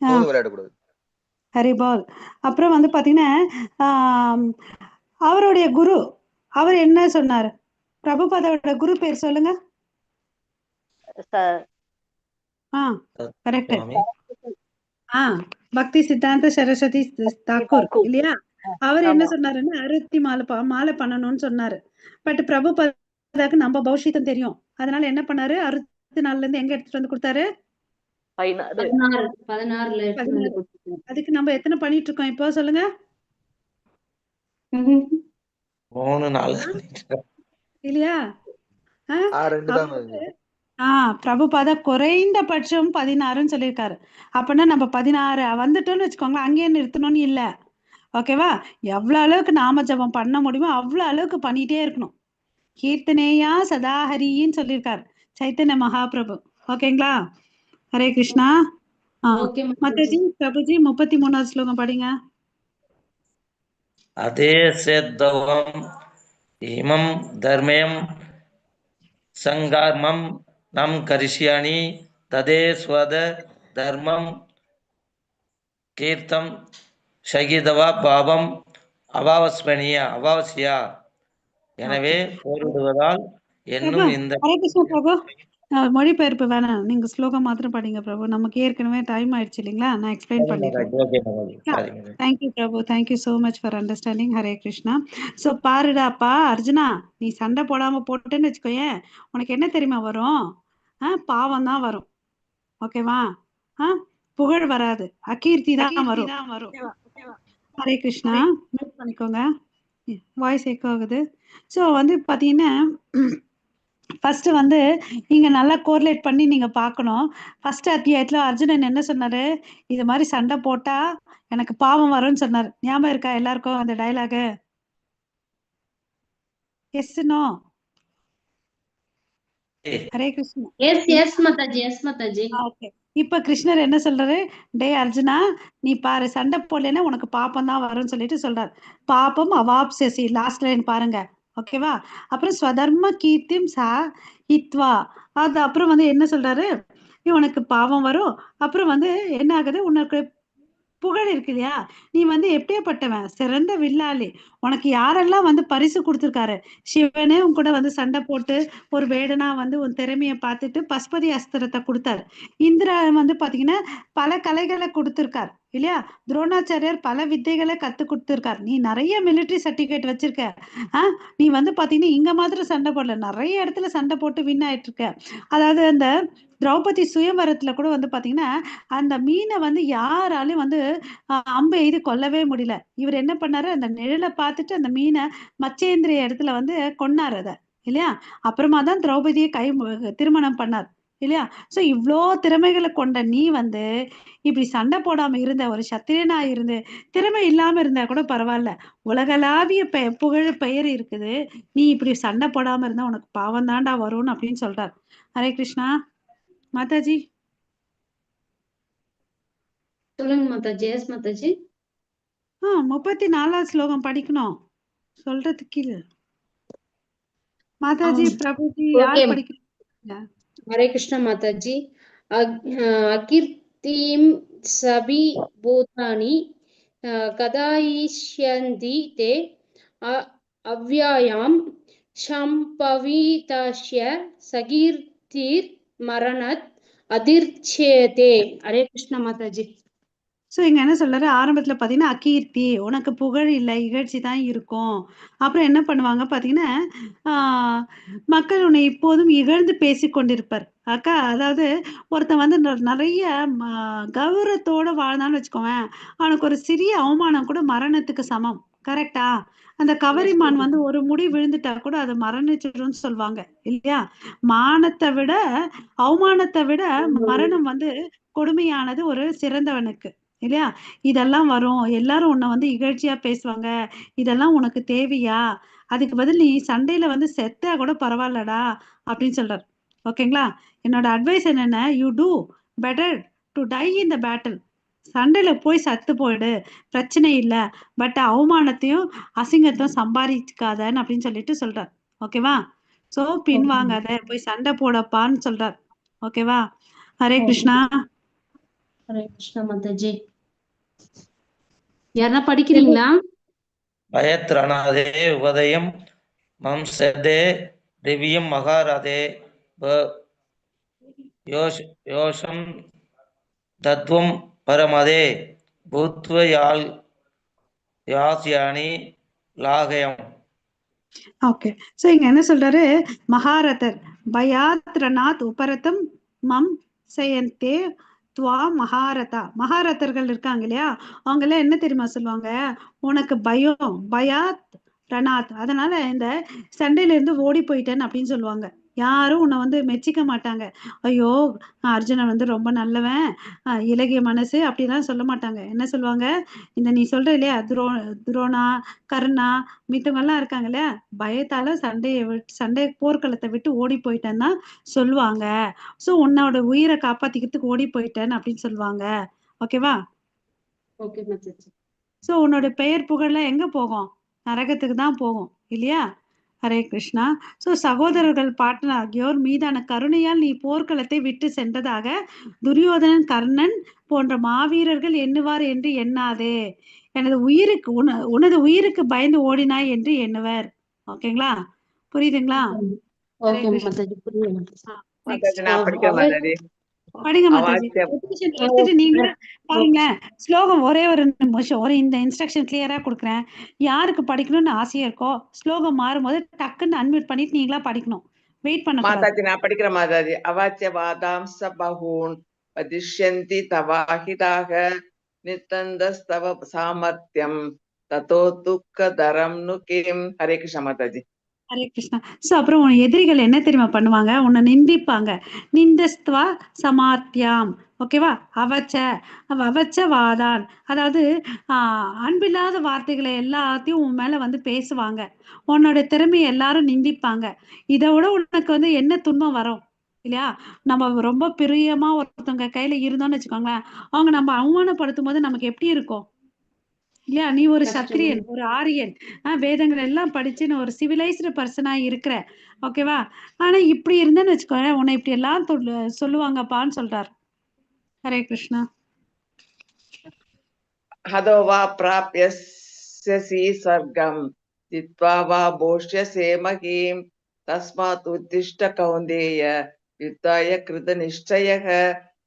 விளையாடக்கூடாது. ஹரி போல். அப்புறம் வந்து பாத்தீங்கன்னா அவருடைய குரு, அவர் என்ன சொன்னாரு? பிரபுபாதோட குரு பேர் சொல்லுங்க. கரெக்ட். பக்தி சித்தாந்த சரஸ்வதி தாக்கூர், இல்லையா? அவர் என்ன சொன்னாருன்னா 64 மாலை பண்ணணும்னு சொன்னாரு. பட் பிரபுபாதாக்கு நம்ம பௌஷிதம் தெரியும், அதனால என்ன பண்ணாரு, 64ல இருந்து எங்க எடுத்துட்டு வந்து கொடுத்தாரு? 16 அதுக்கு நம்ம எத்தனை பண்ணிட்டு இருக்கோம் இப்போ சொல்லுங்க? 3 4 இல்லையா? பிரபுபாதா குறைந்தபட்சம் 16ன்னு சொல்லியிருக்காரு. அப்படின்னா நம்ம 16 வந்துட்டோம்னு வச்சுக்கோங்களேன், அங்கேயே நிறுத்தணும்னு இல்ல. ஓகேவா? எவ்வளவு அளவுக்கு நாம ஜபம் பண்ண முடியுமோ அவ்வளவு அளவுக்கு பண்ணிட்டே இருக்கணும். கீர்த்தனேயா சதாஹரின்னு சொல்லியிருக்காரு சைத்தன்ய மகாபிரபு. ஓகேங்களா? ஹரே கிருஷ்ணா. மாதாஜி, பிரபுஜி 33வது ஸ்லோகம் படிங்க. அதே சேத்தவம் இமம் தர்மயம் சங்கர்மம் நம் கரிஷ்யாணி ததே ஸ்வத தர்மம் கீர்த்தம் ஷகிதவா பாவம் அவாவசியா. எனவே போரிடுவதால் என்னும் இந்த மொழிபெயர்ப்பு வேணாம், நீங்க ஸ்லோகம் மாத்திரம் படிங்க பிரபு. நமக்கு ஏற்கனவே டைம் ஆயிடுச்சு இல்லைங்களா? நான் எக்ஸ்பிளைன் பண்ணிட்டேன். Thank you Prabhu, thank you so much for understanding. Hare Krishna. So பாருடாப்பா அர்ஜுனா, நீ சண்டை போடாம போட்டுன்னு வச்சுக்கோயேன், உனக்கு என்ன தெரியுமா வரும்? பாவம் தான் வரும். ஓகேவா? புகழ் வராது, அகீர்த்தி தான் வரும். ஹரே கிருஷ்ணா. மியூட் பண்ணிக்கோங்க, வாய்ஸ் எக்கோ ஆகுது. ஸோ வந்து பாத்தீங்கன்னா ஃபர்ஸ்ட் வந்து நீங்க நல்லா கோரிலேட் பண்ணி நீங்க பார்க்கணும். ஃபர்ஸ்ட் அத்தியாயத்துல அர்ஜுனன் என்ன சொன்னாரு? இது மாதிரி சண்டை போட்டா எனக்கு பாவம் வரும்னு சொன்னாரு. ஞாபகம் இருக்கா எல்லாருக்கும் அந்த dialogue? Yes no? Hare Krishna. Yes Mataji, yes Mataji. Okay. இப்ப கிருஷ்ணர் என்ன சொல்றாரு? டே அர்ஜுனா, நீ பாரு, சண்டை போடலைன்னா உனக்கு பாப்பம் தான் வரும்னு சொல்லிட்டு சொல்றாரு. பாப்பம் அவாப்சசி, லாஸ்ட் லைன் பாருங்க. ஓகேவா? அப்புறம் ஸ்வதர்ம கீர்த்திம் சா ஹித்வா, அது அப்புறம் வந்து என்ன சொல்றாரு? உனக்கு பாவம் வரும். அப்புறம் வந்து என்ன ஆகுது? உனக்கு புகழ் இருக்கு இல்லையா? நீ வந்து எப்படியாப்பட்டவன்? சிறந்த வில்லாளி. உனக்கு யாரெல்லாம் வந்து பரிசு கொடுத்திருக்காரு? சிவனே உன் கூட வந்து சண்டை போட்டு ஒரு வேடனா வந்து உன் திறமைய பார்த்துட்டு பஸ்பதி அஸ்திரத்தை கொடுத்தாரு. இந்திரன் வந்து பாத்தீங்கன்னா பல கலைகளை கொடுத்திருக்கார் இல்லையா? துரோணாச்சாரியார் பல வித்தைகளை கத்து கொடுத்திருக்கார். நீ நிறைய மிலிட்டரி சர்டிபிகேட் வச்சிருக்க. நீ வந்து பாத்தீங்கன்னா இங்க மாத்திரம் சண்டை போடல, நிறைய இடத்துல சண்டை போட்டு வின் ஆயிட்டு இருக்க. அதாவது அந்த திரௌபதி சுயம்பரத்துல கூட வந்து பாத்தீங்கன்னா அந்த மீனை வந்து யாராலையும் வந்து அம்பு எய்து கொல்லவே முடியல. இவர் என்ன பண்ணாரு? அந்த நிழலை பார்த்துட்டு அந்த மீனை மச்சேந்திரிய இடத்துல வந்து கொன்னாரு அத இல்லையா? அப்புறமா தான் திரௌபதியை திருமணம் பண்ணார் இல்லையா? சோ இவ்வளோ திறமைகளை கொண்ட நீ வந்து இப்படி சண்டை போடாம இருந்த ஒரு சத்திரியனா இருந்து திறமை இல்லாம இருந்தா கூட பரவாயில்ல, உலகளாவிய புகழ் பெயர் இருக்குது, நீ இப்படி சண்டை போடாம இருந்தா உனக்கு பாவம் தாண்டா வரும்னு அப்படின்னு சொல்றார். ஹரே கிருஷ்ணா. மாதாஜி சொல்லுங்க மாதாஜி. எஸ் மாதாஜி. 34வது ஸ்லோகம் படிக்கணும் சொல்றதுக்கு இல்ல. மாதாஜி பிரபுஜி யார் படிக்கிறீங்க? ஹரே கிருஷ்ணா மாதாஜி. அகீர்த்திம் சபி பூதானி கதாயிஷ்யந்தி தே அவ்யாயாம் சம்பவிதாஸ்ய சகீர்த்திர் மரணத் அதிர்ச்சேதே. ஹரே கிருஷ்ணா மாதாஜி. ஸோ இங்க என்ன சொல்றாரு? ஆரம்பத்துல பாத்தீங்கன்னா அகீர்த்தி, உனக்கு புகழ் இல்லை, இகழ்ச்சி தான் இருக்கும். அப்புறம் என்ன பண்ணுவாங்க பாத்தீங்கன்னா மக்கள் உன்னை இப்போதும் இகழ்ந்து பேசி கொண்டிருப்பார். அக்கா, அதாவது ஒருத்தன் வந்து நிறைய கௌரவத்தோட வாழ்ந்தான்னு வச்சுக்கோவேன், அவனுக்கு ஒரு சிறிய அவமானம் கூட மரணத்துக்கு சமம். கரெக்டா? அந்த கவரிமான் வந்து ஒரு முடி விழுந்துட்டா கூட அதை மரணிச்சிடும்னு சொல்லுவாங்க இல்லையா? மானத்தை விட அவமானத்தை விட மரணம் வந்து கொடுமையானது ஒரு சிறந்தவனுக்கு இல்லையா? இதெல்லாம் வரும், எல்லாரும் உன்னை வந்து இகழ்ச்சியா பேசுவாங்க, இதெல்லாம் உனக்கு தேவையா? அதுக்கு பதில் நீ சண்டையில வந்து செத்தா கூட பரவாயில்லடா அப்படின்னு சொல்றாரு. ஓகேங்களா? என்னோட அட்வைஸ் என்னன்னா, you do better to die in the battle. சண்டையில போய் சத்து போயிடு, பிரச்சனை இல்லை, பட் அவமானத்தையும் அசிங்கத்தையும் சம்பாதிக்காதன்னு அப்படின்னு சொல்லிட்டு சொல்றார். ஓகேவா? சோ பின்வாங்காத, போய் சண்டை போடப்பான்னு சொல்றார். ஓகேவா? ஹரே கிருஷ்ணா. ஹரே கிருஷ்ணா மாதாஜி. யாரா படிக்கிறீங்களா? பயத்ரணாதே உதயம் மம்சதே திவ்யம் மகாரதே யோஷம் தத்வம் பரமதே பூத்வ யாஸ்யானி லாகயம். ஓகே. சோ இங்க என்ன சொல்றாரு? மகாரதர் பயாத்ரநாத் உபரதம் மம் செயந்தே துவா மகாரதா. மகாரதர்கள் இருக்காங்க இல்லையா? அவங்க எல்லாம் என்ன தெரியுமா சொல்லுவாங்க? உனக்கு பயம், பயாத் ரணாத், அதனால இந்த சண்டையில இருந்து ஓடி போயிட்டேன்னு அப்படின்னு சொல்லுவாங்க. யாரும் உன்னை வந்து மெச்சிக்க மாட்டாங்க. ஐயோ, அர்ஜுனன் வந்து ரொம்ப நல்லவன், இலகிய மனசு அப்படிலாம் சொல்ல மாட்டாங்க. என்ன சொல்லுவாங்க? இந்த நீ சொல்ற இல்லையா, துரோணா, கர்ணா, மித்தவங்க எல்லாம் இருக்காங்க இல்லையா, பயத்தால சண்டை போர்க்களத்தை விட்டு ஓடி போயிட்டேன்னா சொல்லுவாங்க. சோ உன்னோட உயிரை காப்பாத்திக்கிறதுக்கு ஓடி போயிட்டேன்னு அப்படின்னு சொல்லுவாங்க. ஓகேவா? ஓகே மாதாஜி. சோ உன்னோட பெயர் புகழ்ல எங்க போகும்? நரகத்துக்கு தான் போகும் இல்லையா? ஹரே கிருஷ்ணா. சோ சகோதரர்கள் பாட்டன் ஆகியோர் மீதான கருணையால் நீ போர்க்களத்தை விட்டு சென்றதாக துரியோதனன், கர்ணன் போன்ற மாவீரர்கள் எண்ணுவார் என்று எண்ணாதே. எனது உயிருக்கு உனது உயிருக்கு பயந்து ஓடினாய் என்று எண்ணுவர். ஓகேங்களா? புரியுதுங்களா? ஹரே ஓகே கிருஷ்ணா. மாதாஜி. புரியுது. Next. நான் படிக்கிறேன் மாதாஜி. படிங்க மாதாஜி. எடுத்துட்டு நீங்க பாருங்க. ஸ்லோகம் ஒரே ஒரு நிமிஷம், இந்த இன்ஸ்ட்ரக்ஷன் கிளியரா கொடுக்குறேன். யாருக்கு படிக்கணும்னு ஆசையா இருக்கோ ஸ்லோகம் மாறும்போது டக்குன்னு அன்மியூட் பண்ணிட்டு நீங்களா படிக்கணும். வெயிட் பண்ணக்கூடாது. மாதாஜி நான் படிக்கிறேன் மாதாஜி. அவாச்சிய வாதாம்ச பகூன் வதிஷ்யந்தி தவாஹிதாக நித்தந்தஸ்தவ சாமர்த்தியம் ததோ துக்க தரம் நு கிம். ஹரே கிருஷ்ணா மாதாஜி. ஹரே கிருஷ்ணா. சோ அப்புறம் உன் எதிரிகள் என்ன தெரியுமா பண்ணுவாங்க? உன்னை நிந்திப்பாங்க. நிந்தஸ்துவா சமார்த்தியாம். ஓகேவா? அவச்ச வாதான். அதாவது அன்பில்லாத வார்த்தைகளை எல்லாத்தையும் உன் மேல வந்து பேசுவாங்க. உன்னோட திறமையை எல்லாரும் நிந்திப்பாங்க. இதை விட உனக்கு வந்து என்ன துன்பம் வரும் இல்லையா? நம்ம ரொம்ப பிரியமா ஒருத்தவங்க கையில இருந்தோம்னு வச்சுக்கோங்களேன், அவங்க நம்ம அவமானப்படுத்தும் போது நமக்கு எப்படி இருக்கும் இல்லையா? நீ ஒரு சத்திரியன், ஒரு ஆரியன், வேதங்கள் எல்லாம் படிச்சு நீ ஒரு சிவிலைஸ்டு பர்சனா இருக்கிற, ஓகேவா? ஆனா இப்படி இருந்தேன்னு வச்சுக்கோங்க, உன்னை இப்படி எல்லாம் சொல்லுவாங்கப்பான்னு சொல்றாரு. ஹரே கிருஷ்ணா. हदो वा प्राप्यस्यसि स्वर्गं जित्वा वा भोष्यसे महीम् तस्मात् उत्तिष्ठ कौन्तेय युद्धाय कृतनिश्चयः.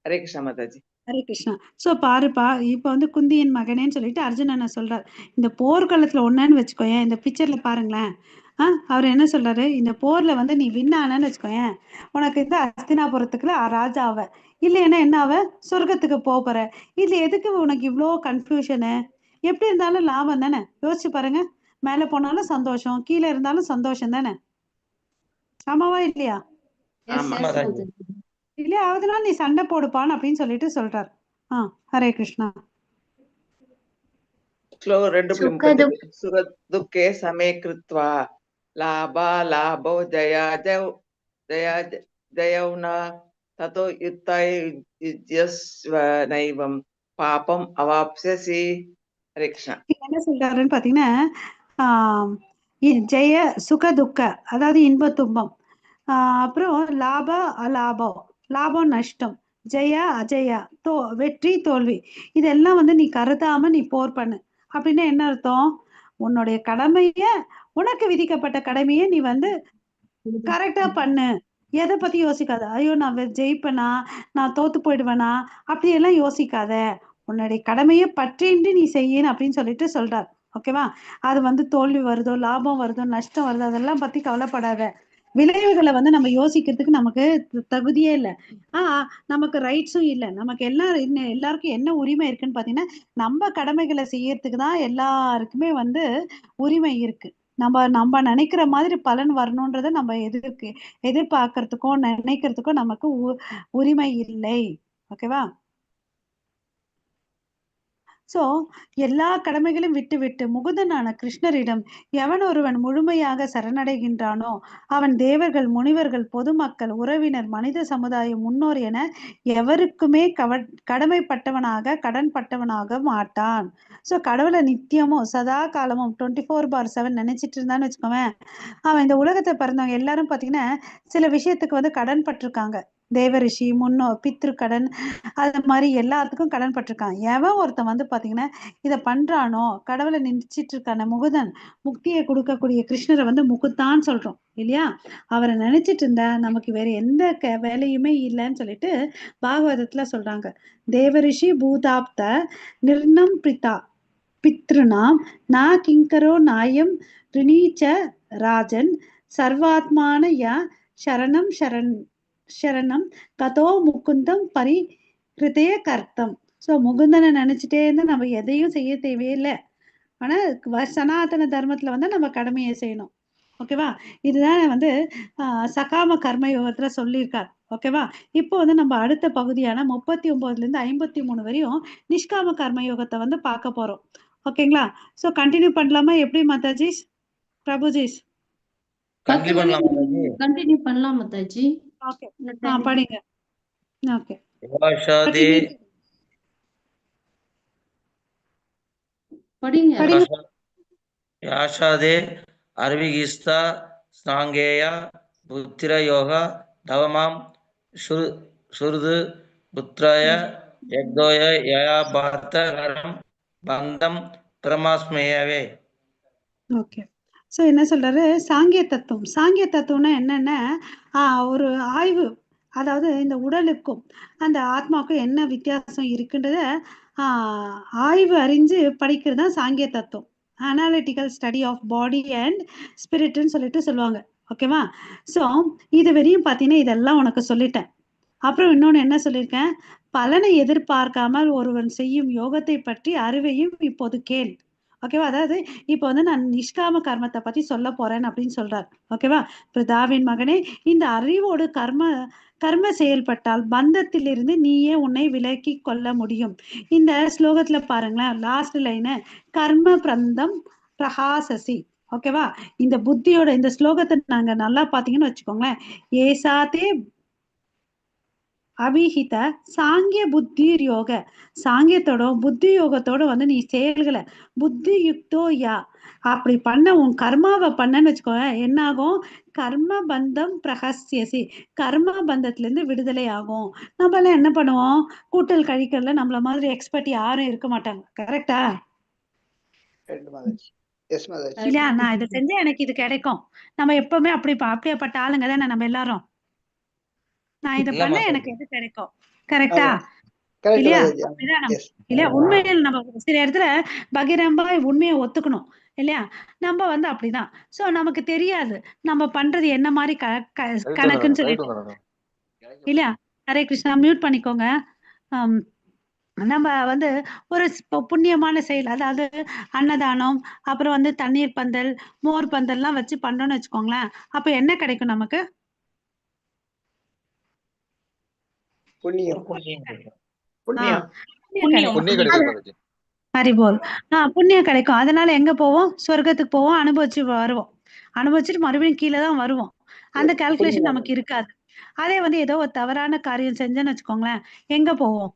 हरे कृष्ण माताजी. ஹரே கிருஷ்ணா. சோ பாருப்பா, இப்ப வந்து குந்தியின் மகனேன்னு சொல்லிட்டு அர்ஜுனனை சொல்றாரு. இந்த போர்க்களத்துல ஒன்னேன்னு வச்சுக்கோயேன், இந்த பிக்சர்ல பாருங்களேன். அவர் என்ன சொல்றாரு, இந்த போர்ல வந்து நீ வின் ஆனன்னு வச்சுக்கோயேன், உனக்கு இந்த அஸ்தினாபுரத்துக்குள்ள ராஜா ஆவ, இல்லைன்னா என்ன ஆவ, சொர்க்கத்துக்கு போற. இதுல எதுக்கு உனக்கு இவ்வளோ கன்ஃபியூஷனு? எப்படி இருந்தாலும் லாபம் தானே? யோசிச்சு பாருங்க. மேல போனாலும் சந்தோஷம், கீழே இருந்தாலும் சந்தோஷம் தானே? ஆமாவா இல்லையா? இல்லையா? அதனால நீ சண்டை போடுப்பான்னு அப்படின்னு சொல்லிட்டு சொல்றாரு. ஹரே கிருஷ்ணா. सुखदुःखे समे कृत्वा लाभा लाभो जयौ न ततो युद्धाय युज्यस्व नैवं पापम् अवाप्स्यसि. हरे कृष्ण. என்ன சொல்றாருன்னு பாத்தீங்கன்னா, ஜெய சுக துக்க, அதாவது இன்ப துன்பம், அப்புறம் லாப அலாபம், லாபம் நஷ்டம், ஜெய அஜயா, வெற்றி தோல்வி, இதெல்லாம் வந்து நீ கருதாம நீ போர் பண்ணு. அப்படின்னா என்ன அர்த்தம்? உன்னுடைய கடமைய, உனக்கு விதிக்கப்பட்ட கடமையை நீ வந்து கரெக்டா பண்ணு. எதை பத்தி யோசிக்காத. ஐயோ நான் ஜெயிப்பேனா, நான் தோத்து போயிடுவேனா, அப்படியெல்லாம் யோசிக்காத. உன்னுடைய கடமையை பற்றின்றி நீ செய்யணும் அப்படின்னு சொல்லிட்டு சொல்றார். ஓகேவா? அது வந்து தோல்வி வருதோ, லாபம் வருதோ, நஷ்டம் வருதோ, அதெல்லாம் பத்தி கவலைப்படாத. விளைவுகளை வந்து நம்ம யோசிக்கிறதுக்கு நமக்கு தகுதியே இல்லை. நமக்கு ரைட்ஸும் இல்லை. நமக்கு எல்லாருக்கும் என்ன உரிமை இருக்குன்னு பாத்தீங்கன்னா, நம்ம கடமைகளை செய்யறதுக்கு தான் எல்லாருக்குமே வந்து உரிமை இருக்கு. நம்ம நினைக்கிற மாதிரி பலன் வரணும்ன்றத நம்ம எதிர்பார்க்கறதுக்கும் நினைக்கிறதுக்கும் நமக்கு உரிமை இல்லை. ஓகேவா? சோ எல்லா கடமைகளையும் விட்டு முகுந்தனான கிருஷ்ணரிடம் எவன் ஒருவன் முழுமையாக சரணடைகின்றானோ அவன் தேவர்கள், முனிவர்கள், பொதுமக்கள், உறவினர், மனித சமுதாயம், முன்னோர் என எவருக்குமே கடமைப்பட்டவனாக கடன்பட்டவனாக மாட்டான். சோ கடவுளை நித்தியமும் சதா காலமும் 24/7 நினைச்சிட்டு இருந்தான்னு வச்சுக்கோவேன், அவன் இந்த உலகத்தை பிறந்தவங்க எல்லாரும் பாத்தீங்கன்னா சில விஷயத்துக்கு வந்து கடன் பட்டிருக்காங்க. தேவரிஷி, பித்ரு கடன், அது மாதிரி எல்லாத்துக்கும் கடன் பட்டிருக்கான். எவன் ஒருத்தன் வந்து பாத்தீங்கன்னா இத பண்றானோ, கடவுளை நினைச்சிட்டு இருக்கான முகுதன், முக்தியை கொடுக்கக்கூடிய கிருஷ்ணரை வந்து முகுத்தான்னு சொல்றோம் இல்லையா? அவரை நினைச்சிட்டு இருந்தா நமக்கு வேற எந்த வேலையுமே இல்லைன்னு சொல்லிட்டு பாகவதத்துல சொல்றாங்க. தேவரிஷி பூதாப்த நிர்ணம் பிரிதா பித்ருநாம் நா கிங்கரோ நாயம் ரிணீச்ச ராஜன் சர்வாத்மான யா சரணம் சரணம் கதோ முகுந்தம் ஹிருதய கர்த்தம். ஸோ முகுந்தனை நினைச்சிட்டே இருந்தா நம்ம எதையும் செய்ய தேவையில்லை. ஆனா சனாதன தர்மத்துல வந்து நம்ம கடமையை செய்யணும். ஓகேவா? இதுதான் வந்து சகாம கர்ம யோகத்துல சொல்லியிருக்கார். ஓகேவா? இப்போ வந்து நம்ம அடுத்த பகுதியான 39 இருந்து 53 வரையும் நிஷ்காம கர்ம யோகத்தை வந்து பார்க்க போறோம். ஓகேங்களா? சோ கண்டினியூ பண்ணலாமா? எப்படி மாதாஜி, பிரபுஜிஸ்? கண்டினியூ பண்ணலாம் மாதாஜி. ஓகே, படிங்க. ஓகே. யாஷாதே அர்விகிஸ்தா சாங்கேயா புத்திர யோகா தவமாம் சுருது புத்ராய யக்தோய யயா பார்த்தரம் பந்தம் பிரமாஸ்மேயவே. ஓகே. ஸோ என்ன சொல்றாரு? சாங்கிய தத்துவம். சாங்கிய தத்துவம்னா என்னன்னா ஒரு ஆய்வு, அதாவது இந்த உடலுக்கும் அந்த ஆத்மாவுக்கும் என்ன வித்தியாசம் இருக்குன்றத ஆய்வு அறிஞ்சு படிக்கிறது தான் சாங்கிய தத்துவம். Analytical study of body and ஸ்பிரிட்னு சொல்லிட்டு சொல்லுவாங்க. ஓகேவா? ஸோ இது வரையும் பார்த்தீங்கன்னா இதெல்லாம் உனக்கு சொல்லிட்டேன். அப்புறம் இன்னொன்று என்ன சொல்லியிருக்கேன்? பலனை எதிர்பார்க்காமல் ஒருவன் செய்யும் யோகத்தை பற்றி அறிவையும் இப்போது கேள். ஓகேவா? அதாவது இப்போ வந்து நான் நிஷ்காம கர்மத்தை பத்தி சொல்ல போறேன் அப்படின்னு சொல்றார். ஓகேவா? பிதாவின் மகனே, இந்த அறிவோடு கர்ம செயல்பட்டால் பந்தத்திலிருந்து நீயே உன்னை விலக்கி கொள்ள முடியும். இந்த ஸ்லோகத்துல பாருங்களேன், லாஸ்ட் லைனு கர்ம பிரந்தம் பிரகாசசி. ஓகேவா? இந்த புத்தியோட இந்த ஸ்லோகத்தை நாங்க நல்லா பாத்தீங்கன்னு வச்சுக்கோங்களேன், ஏசாத்தே அபிஹித சாங்கிய புத்தி யோக, சாங்கியத்தோட புத்தி யோகத்தோட வந்து நீ செயல்களை புத்தி யுக்தோ யா அப்படி பண்ண உன் கர்மாவை பண்ணன்னு வச்சுக்கோங்க, என்ன ஆகும்? கர்ம பந்தம் பிரகசியசி, கர்ம பந்தத்துல இருந்து விடுதலை ஆகும். நம்ம எல்லாம் என்ன பண்ணுவோம்? கூட்டல் கழிக்கல நம்மள மாதிரி எக்ஸ்பர்ட் யாரும் இருக்க மாட்டாங்க. கரெக்டா இல்லையா? நான் இதை செஞ்சா எனக்கு இது கிடைக்கும். நம்ம எப்பவுமே அப்படியேப்பட்ட ஆளுங்க தானே நம்ம எல்லாரும். நான் இதை இல்ல பண்ண மாதாஜி. எனக்கு இது கிடைக்கும். கரெக்டா இல்லையா? அப்படிதான் நம்ம இல்லையா? உண்மையில் நம்ம சில இடத்துல பகிரம்பா உண்மையை ஒத்துக்கணும் இல்லையா? நம்ம வந்து அப்படிதான். சோ நமக்கு தெரியாது நம்ம பண்றது என்ன மாதிரி கணக்குன்னு சொல்லிட்டு இல்லையா? ஹரே கிருஷ்ணா, மியூட் பண்ணிக்கோங்க. நம்ம வந்து ஒரு புண்ணியமான செயல், அதாவது அன்னதானம், அப்புறம் வந்து தண்ணீர் பந்தல், மோர் பந்தல்லாம் வச்சு பண்றோம்னு வச்சுக்கோங்களேன், அப்ப என்ன கிடைக்கும் நமக்கு? ஹரிபோல். புண்ணியம் கிடைக்கும். அதனால எங்க போவோம்? சொர்க்கத்துக்கு போவோம், அனுபவிச்சு வருவோம். அனுபவிச்சுட்டு மறுபடியும் கீழே தான் வருவோம். அந்த கால்குலேஷன் நமக்கு இருக்காது. அதே வந்து ஏதோ ஒரு தவறான காரியம் செஞ்சேன்னு வச்சுக்கோங்களேன், எங்க போவோம்?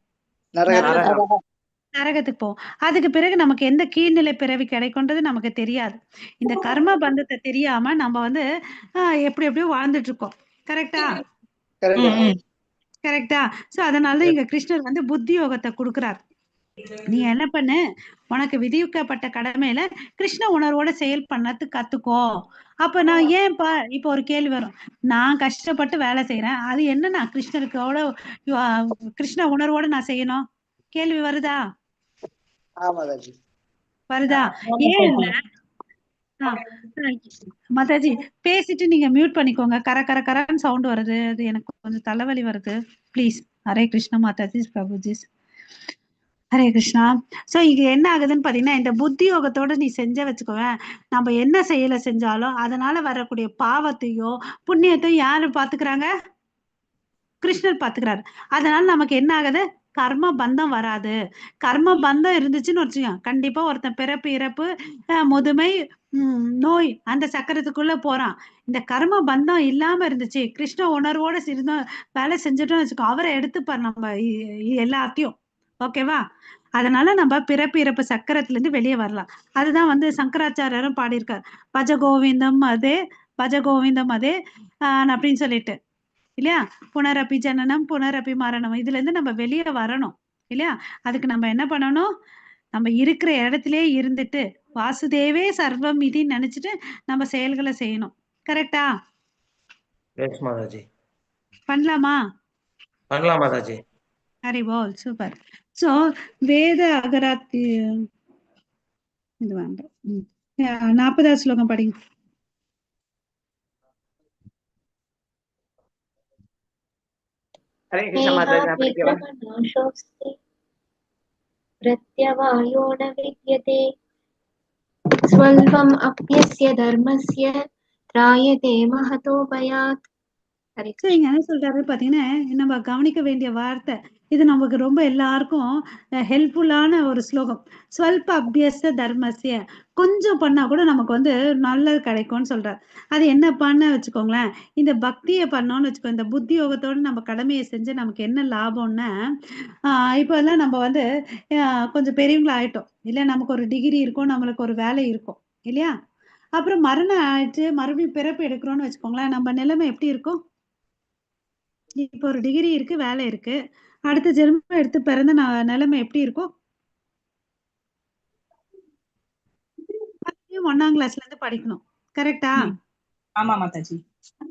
நரகத்துக்கு போவோம். அதுக்கு பிறகு நமக்கு எந்த கீழ்நிலை பிறவி கிடைக்கும்ன்றது நமக்கு தெரியாது. இந்த கர்ம பந்தத்தை தெரியாம நம்ம வந்து எப்படியோ வாழ்ந்துட்டு இருக்கோம். கரெக்டா கரெக்டா? சோ அதனால இங்க கிருஷ்ணர் வந்து புத்தி யோகத்தை கொடுக்கிறார். நீ என்ன பண்ணு, உனக்கு விதிக்கப்பட்ட கடமையில கிருஷ்ண உணர்வோட செயல் பண்ணது கத்துக்கோ. அப்ப நான் ஏன்பா இப்ப ஒரு கேள்வி வரும், நான் கஷ்டப்பட்டு வேலை செய்யறேன், அது என்ன நான் கிருஷ்ணருக்கோட கிருஷ்ண உணர்வோட நான் செய்யணும்? கேள்வி வருதா? வருதா? ஏன் மாதாஜி பேசிட்டு நீங்க மியூட் பண்ணிக்கோங்க. கரன்னு சவுண்ட் வருது, அது எனக்கு கொஞ்சம் தலைவலி வருது. ப்ளீஸ். ஹரே கிருஷ்ணா மாதாஜி, பிரபுஜி. ஹரே கிருஷ்ணா. சோ இங்க என்ன ஆகுதுன்னு பாத்தீங்கன்னா, இந்த புத்தி யோகத்தோட நீ செஞ்ச வச்சுக்கோவேன், நம்ம என்ன செயலை செஞ்சாலும் அதனால வரக்கூடிய பாவத்தையோ புண்ணியத்தையும் யாரு பாத்துக்கிறாங்க? கிருஷ்ணர் பாத்துக்கிறாரு. அதனால நமக்கு என்ன ஆகுது? கர்ம பந்தம் வராது. கர்ம பந்தம் இருந்துச்சுன்னு வச்சுக்கோங்க, கண்டிப்பா ஒருத்தன் பிறப்பு இறப்பு முதுமை நோய் அந்த சக்கரத்துக்குள்ள போறான். இந்த கர்ம பந்தம் இல்லாம இருந்துச்சு, கிருஷ்ண உணர்வோட வேலை செஞ்சுட்டோம்னு வச்சுக்கோ, அவரை எடுத்துப்பாரு நம்ம எல்லாத்தையும். ஓகேவா? அதனால நம்ம பிறப்பு இறப்பு சக்கரத்துல இருந்து வெளியே வரலாம். அதுதான் வந்து சங்கராச்சாரியரும் பாடியிருக்காரு, பஜ கோவிந்தம் அதே அப்படின்னு சொல்லிட்டு இல்லையா? புனரப்பி ஜனனம் புனரப்பி மரணம், இதுல இருந்து நம்ம வெளியே வரணும் இல்லையா? அதுக்கு நம்ம என்ன பண்ணணும்? நம்ம இருக்கிற இடத்திலேயே இருந்துட்டு வாசுதேவே சர்வம் இது நினைச்சிட்டு நம்ம செயல்களை செய்யணும். கரெக்டா? மாதாஜி பண்ணலாமா? பண்ணலாம் மாதாஜி. ஹரி போல். சூப்பர். சோ வேத அகராத்தி இது வேண்டாம். 40வது ஸ்லோகம் படிங்க. प्रत्यवायो न विद्यते स्वल्पम् अप्यस्य धर्मस्य त्रायते महतो भयात्. இங்க என்ன சொல்றாரு பாத்தீங்கன்னா, நம்ம கவனிக்க வேண்டிய வார்த்தை இது, நமக்கு ரொம்ப எல்லாருக்கும் ஹெல்ப்ஃபுல்லான ஒரு ஸ்லோகம். ஸ்வல்ப அபியச தர்மஸ்ய, கொஞ்சம் பண்ணா கூட நமக்கு வந்து நல்லது கிடைக்கும்னு சொல்றாரு. அது என்ன பண்ண வச்சுக்கோங்களேன், இந்த பக்தியை பண்ணோம்னு வச்சுக்கோ, இந்த புத்தி யோகத்தோட நம்ம கடமையை செஞ்சு நமக்கு என்ன லாபம்னா, இப்போ எல்லாம் நம்ம வந்து கொஞ்சம் பெரியவங்களா ஆயிட்டோம் இல்லையா? நமக்கு ஒரு டிகிரி இருக்கும், நம்மளுக்கு ஒரு வேலை இருக்கும் இல்லையா? அப்புறம் மரணம் ஆயிடுச்சு, மறுபடியும் பிறப்பு எடுக்கிறோம்னு வச்சுக்கோங்களேன், நம்ம நிலைமை எப்படி இருக்கும்? இப்போ ஒரு டிகிரி இருக்கு, வேலை இருக்கு, அடுத்த ஜென்மம் எடுத்து பிறந்த நிலைமை எப்படி இருக்கும்? 1ஆம் கிளாஸ்ல இருந்து படிக்கணும். கரெக்டா? ஆமா மாதாஜி.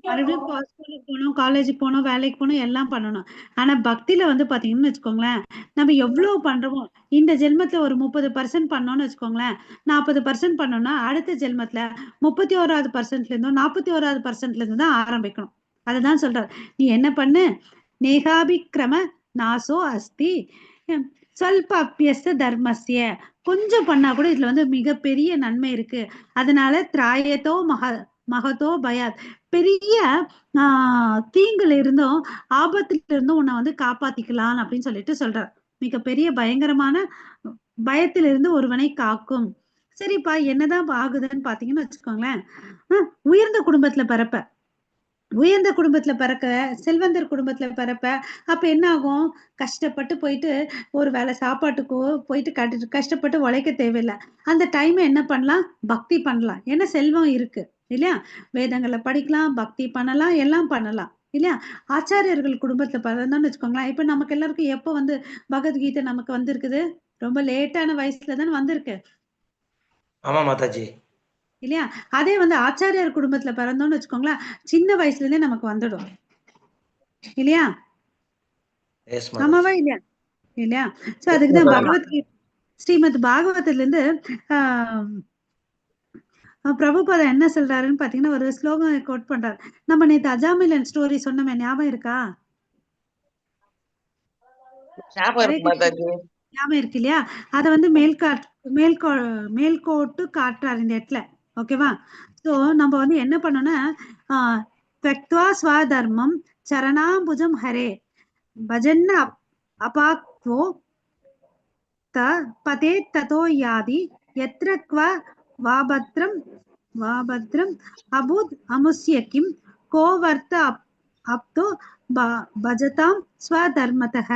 மறுபடியும் ஸ்கூலுக்கு போகணும், காலேஜுக்கு போகணும், வேலைக்கு போகணும், எல்லாம் பண்ணணும். ஆனா பக்தியில வந்து பாத்தீங்கன்னு வச்சுக்கோங்களேன், நம்ம எவ்வளவு பண்றோமோ, இந்த ஜென்மத்துல ஒரு 30% பண்ணோம்னு வச்சுக்கோங்களேன், 40% பண்ணோம்னா அடுத்த ஜென்மத்துல 31% இருந்தோ 41% தான் ஆரம்பிக்கணும். அதுதான் சொல்றாரு. நீ என்ன பண்ணு, நேகாபிக்ரம நாசோ அஸ்தி ஸ்வல்ப அப்பியஸ்த தர்மஸ்ய, கொஞ்சம் பண்ணா கூட இதுல வந்து மிகப்பெரிய நன்மை இருக்கு. அதனால திராயத்தோ மகதோ பயாத், பெரிய தீங்குல இருந்தும் ஆபத்துல இருந்தும் உன்னை வந்து காப்பாத்திக்கலாம் அப்படின்னு சொல்லிட்டு சொல்றார். மிகப்பெரிய பயங்கரமான பயத்திலிருந்து ஒருவனை காக்கும். சரிப்பா, என்னதான் ஆகுதுன்னு பாத்தீங்கன்னு வச்சுக்கோங்களேன், உயர்ந்த குடும்பத்துல பிறப்ப, உயர்ந்த குடும்பத்துல பிறக்க, செல்வந்தர் குடும்பத்துல பிறப்ப, அப்ப என்ன ஆகும்? கஷ்டப்பட்டு போயிட்டு ஒரு வேளை சாப்பாட்டுக்கோ போயிட்டு கஷ்டப்பட்டு உழைக்க தேவையில்லை. அந்த டைம் என்ன பண்ணலாம்? பக்தி பண்ணலாம். ஏன்னா செல்வம் இருக்கு இல்லையா? வேதங்களை படிக்கலாம், பக்தி பண்ணலாம், எல்லாம் பண்ணலாம் இல்லையா? ஆச்சாரியர்கள் குடும்பத்துல பிறந்தோம்னு வச்சுக்கோங்களேன். இப்ப நமக்கு எல்லாருக்கும் எப்போ வந்து பகவத்கீதை நமக்கு வந்திருக்குது? ரொம்ப லேட்டான வயசுல தானே வந்திருக்கு ஆமா மாதாஜி. இல்லையா? அதே வந்து ஆச்சாரியார் குடும்பத்துல பிறந்தோம்னு வச்சுக்கோங்களேன், சின்ன வயசுல இருந்தே நமக்கு வந்துடும் இல்லையா? எஸ் மாதாஜி. ஆமாவா இல்லையா? இல்லையா? சோ அதுக்குதான் பகவத்கீதை ஸ்ரீமத் பாகவதத்துல இருந்து பிரபுபாதா என்ன சொல்றாருன்னு பாத்தீங்கன்னா ஒரு ஸ்லோகம் கோட் பண்றாரு. நம்ம நேத்து அஜாமிலன் ஸ்டோரி சொன்னோமே, ஞாபகம் இருக்கா? ஞாபகம் இருக்கு இல்லையா? அத வந்து மேல்கோட்டு காட்டுறாரு இந்த இடத்துல. ஓகேவா? சோ நம்ம வந்து என்ன பண்ணோம்னா, தக்த்வா ஸ்வதர்மம் சரணாம்புஜம் ஹரே பஜன்ன அபாக்வோ பதே ததோ யாதி யத்ர க்வ வாபத்ரம் அபுத் அமுஸ்ய கிம் கோவர்த்த அப்தோ பஜதாம் ஸ்வதர்மதஹ.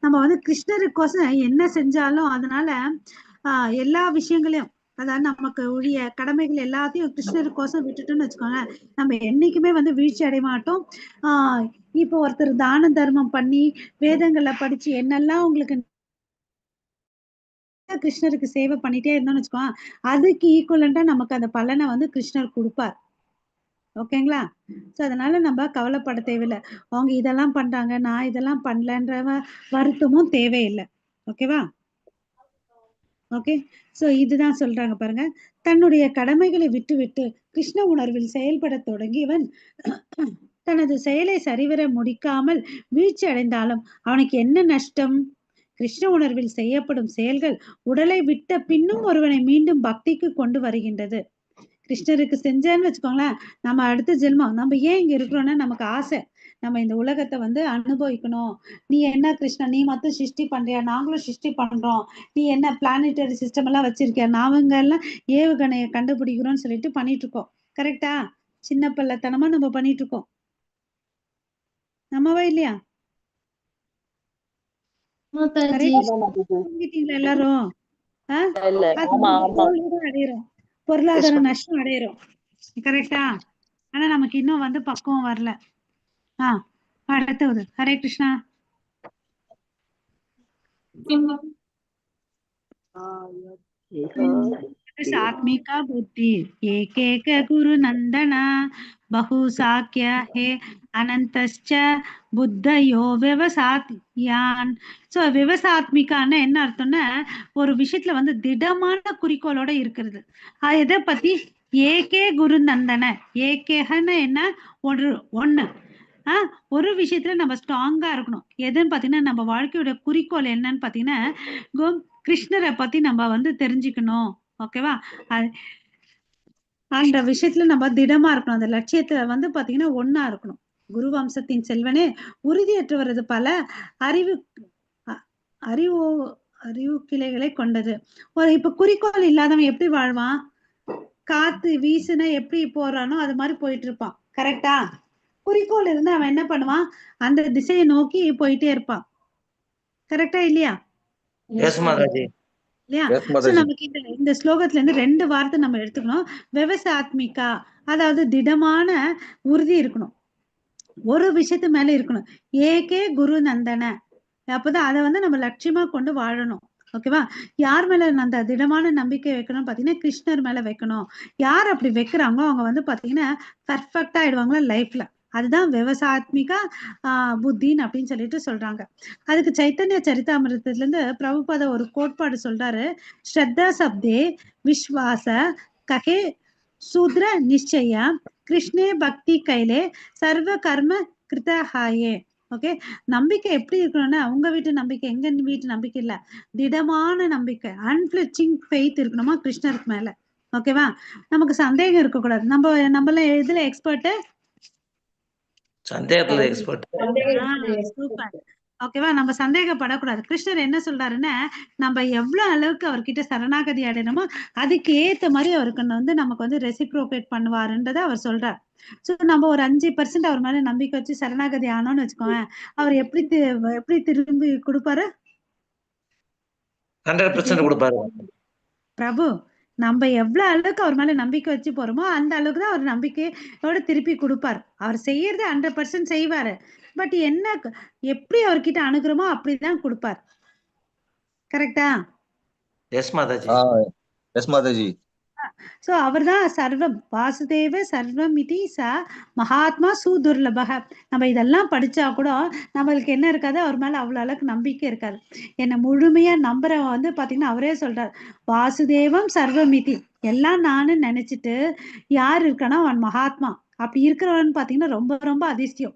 நம்ம வந்து கிருஷ்ணருக்கோசம் என்ன செஞ்சாலும் அதனால எல்லா விஷயங்களையும், அதாவது நமக்கு உரிய கடமைகள் எல்லாத்தையும் கிருஷ்ணருக்கோசம் விட்டுட்டோம்னு வச்சுக்கோங்க, நம்ம என்னைக்குமே வந்து வீழ்ச்சி அடைய மாட்டோம். இப்போ ஒருத்தர் தான தர்மம் பண்ணி வேதங்களை படிச்சு என்னெல்லாம் உங்களுக்கு கிருஷ்ணருக்கு சேவை பண்ணிட்டே இருந்தோம்னு வச்சுக்கோங்க, அதுக்கு ஈக்குவலண்டா நமக்கு அந்த பலனை வந்து கிருஷ்ணர் கொடுப்பார். ஓகேங்களா? சோ அதனால நம்ம கவலைப்பட தேவையில்லை. அவங்க இதெல்லாம் பண்றாங்க, நான் இதெல்லாம் பண்ணலன்ற வருத்தமும் தேவையில்லை. ஓகேவா? ஓகே. சோ இதுதான் சொல்றாங்க பாருங்க. தன்னுடைய கடமைகளை விட்டு கிருஷ்ண உணர்வில் செயல்பட தொடங்கியவன் தனது செயலை சரிவர முடிக்காமல் வீழ்ச்சி அடைந்தாலும் அவனுக்கு என்ன நஷ்டம்? கிருஷ்ண உணர்வில் செய்யப்படும் செயல்கள் உடலை விட்ட பின்னும் ஒருவனை மீண்டும் பக்திக்கு கொண்டு வருகின்றது. கிருஷ்ணருக்கு செஞ்சேன்னு வச்சுக்கோங்களேன், நம்ம அடுத்த ஜென்மம், நம்ம ஏன் இங்க இருக்கிறோம்னா நமக்கு ஆசை, நம்ம இந்த உலகத்தை வந்து அனுபவிக்கணும். நீ என்ன கிருஷ்ணா, நீ மட்டும் சிருஷ்டி பண்றியா? நாங்களும் சிருஷ்டி பண்றோம். நீ என்ன பிளானட்டரி சிஸ்டம் எல்லாம் வச்சிருக்கியா? நாங்க எல்லாம் ஏவுகணையை கண்டுபிடிக்கிறோம்னு சொல்லிட்டு பண்ணிட்டு இருக்கோம். கரெக்டா? சின்ன பிள்ளைத்தனமா நம்ம பண்ணிட்டு இருக்கோம். நம்மவா இல்லையா? எல்லாரும் அடையிறோம், பொருளாதார நஷ்டம் அடையிறோம். கரெக்டா? ஆனா நமக்கு இன்னும் வந்து பக்குவம் வரல. அடுத்தது ஹரே கிருஷ்ணா. सात्मिका बुद्धि एक एक गुरु नंदना बहु साक्य हे अनंतश्च புத்தயோ விவசாத்யான். ஸோ விவசாத்மிகான்னு என்ன அர்த்தம்னா, ஒரு விஷயத்துல வந்து திடமான குறிக்கோளோட இருக்கிறது. எதை பத்தி? ஏகே குரு நந்தன. ஏகேகன்னு என்ன? ஒண்ணு. ஒரு விஷயத்துல நம்ம ஸ்ட்ராங்கா இருக்கணும். எதுன்னு பாத்தீங்கன்னா, நம்ம வாழ்க்கையோட குறிக்கோள் என்னன்னு பாத்தீங்கன்னா, கிருஷ்ணரை பத்தி நம்ம வந்து தெரிஞ்சுக்கணும். ஓகேவா? அந்த விஷயத்துல நம்ம திடமா இருக்கணும். அந்த லட்சியத்துல வந்து பாத்தீங்கன்னா ஒன்னா இருக்கணும். குரு வம்சத்தின் செல்வனே, உறுதியற்றவரது பல அறிவு கிளைகளை கொண்டது. இப்ப குறிக்கோள் இல்லாதவன் எப்படி வாழ்வான்? காத்து வீசுனா எப்படி போறானோ அது மாதிரி போயிட்டு இருப்பான். கரெக்டா? குறிக்கோள் இருந்து அவன் என்ன பண்ணுவான்? அந்த திசையை நோக்கி போயிட்டே இருப்பான். கரெக்டா இல்லையா? இல்லையா? நமக்கு இந்த ஸ்லோகத்துல இருந்து 2 வார்த்தை நம்ம எடுத்துக்கணும். விவசாத்மிகா, அதாவது திடமான உறுதி இருக்கணும், ஒரு விஷயத்து மேல இருக்கணும். ஏகே குரு நந்தன, அப்பதான் அதை வந்து நம்ம லட்சியமா கொண்டு வாழணும். ஓகேவா? யார் மேல அந்த திடமான நம்பிக்கை வைக்கணும்னு பாத்தீங்கன்னா கிருஷ்ணர் மேல வைக்கணும். யார் அப்படி வைக்கிறாங்களோ அவங்க வந்து பாத்தீங்கன்னா பர்ஃபெக்டா ஆயிடுவாங்களா லைஃப்ல. அதுதான் விவசாத்மிகா புத்தின்னு அப்படின்னு சொல்லிட்டு சொல்றாங்க. அதுக்கு சைத்தன்ய சரிதாமிரத்துல இருந்து பிரபுபாத ஒரு கோட்பாடு சொல்றாரு. ஸ்ரத்தா சப்தே விஸ்வாச கஹே சூத்ர நிச்சய கிருஷ்ணே பக்தி கைலே சர்வ கர்ம கிருதஹாயே. ஓகே, நம்பிக்கை எப்படி இருக்கணும்னா உங்க வீட்டு நம்பிக்கை எங்க வீட்டு நம்பிக்கை இல்ல, திடமான நம்பிக்கை, அன்ஃபிளிச்சிங் ஃபெய்த் இருக்கணுமா கிருஷ்ணருக்கு மேல. ஓகேவா, நமக்கு சந்தேகம் இருக்கக்கூடாது. நம்மள எதுல எக்ஸ்பர்ட்? சந்தேகத்துல எக்ஸ்பர்ட். சூப்பர். ஓகேவா, நம்ம சந்தேகப்படக்கூடாது. கிருஷ்ணர் என்ன சொல்றாருன்னா, நம்ம எவ்வளவு அளவுக்கு அவர்கிட்ட சரணாகதி அடையணுமோ அதுக்கு ஏத்த மாதிரி அவருக்கு நமக்கு ரெசிப்ரோகேட் பண்ணுவாருன்றதை அவர் சொல்றார். சோ நம்ம ஒரு 5% அவர் மேல நம்பிக்கை வச்சு சரணாகதி ஆனோம்னு வச்சுக்கோங்க, அவர் எப்படி திரும்பி கொடுப்பாரு? 100% கொடுப்பாரு பிரபு. நம்ம எவ்வளவு அளவுக்கு அவர் மேல நம்பிக்கை வச்சு போறோமோ அந்த அளவுக்கு தான் அவர் நம்பிக்கையோட திருப்பி கொடுப்பார். அவர் செய்யறது 100% செய்வாரு. பட் என்ன எப்படி அவர்கிட்ட அணுகுறோமோ அப்படிதான் கொடுப்பார். கரெக்டா? Yes Mataji. Yes Mataji. So அவர்தான் சர்வம் வாசுதேவ சர்வமிதி ச மகாத்மா சுதுர்லபக. நம்ம இதெல்லாம் படிச்சா கூட நம்மளுக்கு என்ன இருக்காது, அவர் மேல அவ்வளவு அளவுக்கு நம்பிக்கை இருக்காது. என்ன முழுமையா நம்புறவன் பாத்தீங்கன்னா அவரே சொல்றார், வாசுதேவம் சர்வமிதி, எல்லாம் நானு நினைச்சிட்டு யார் இருக்கானோ அவன் மகாத்மா. அப்படி இருக்கிறவன் பாத்தீங்கன்னா ரொம்ப ரொம்ப அதிசயம்.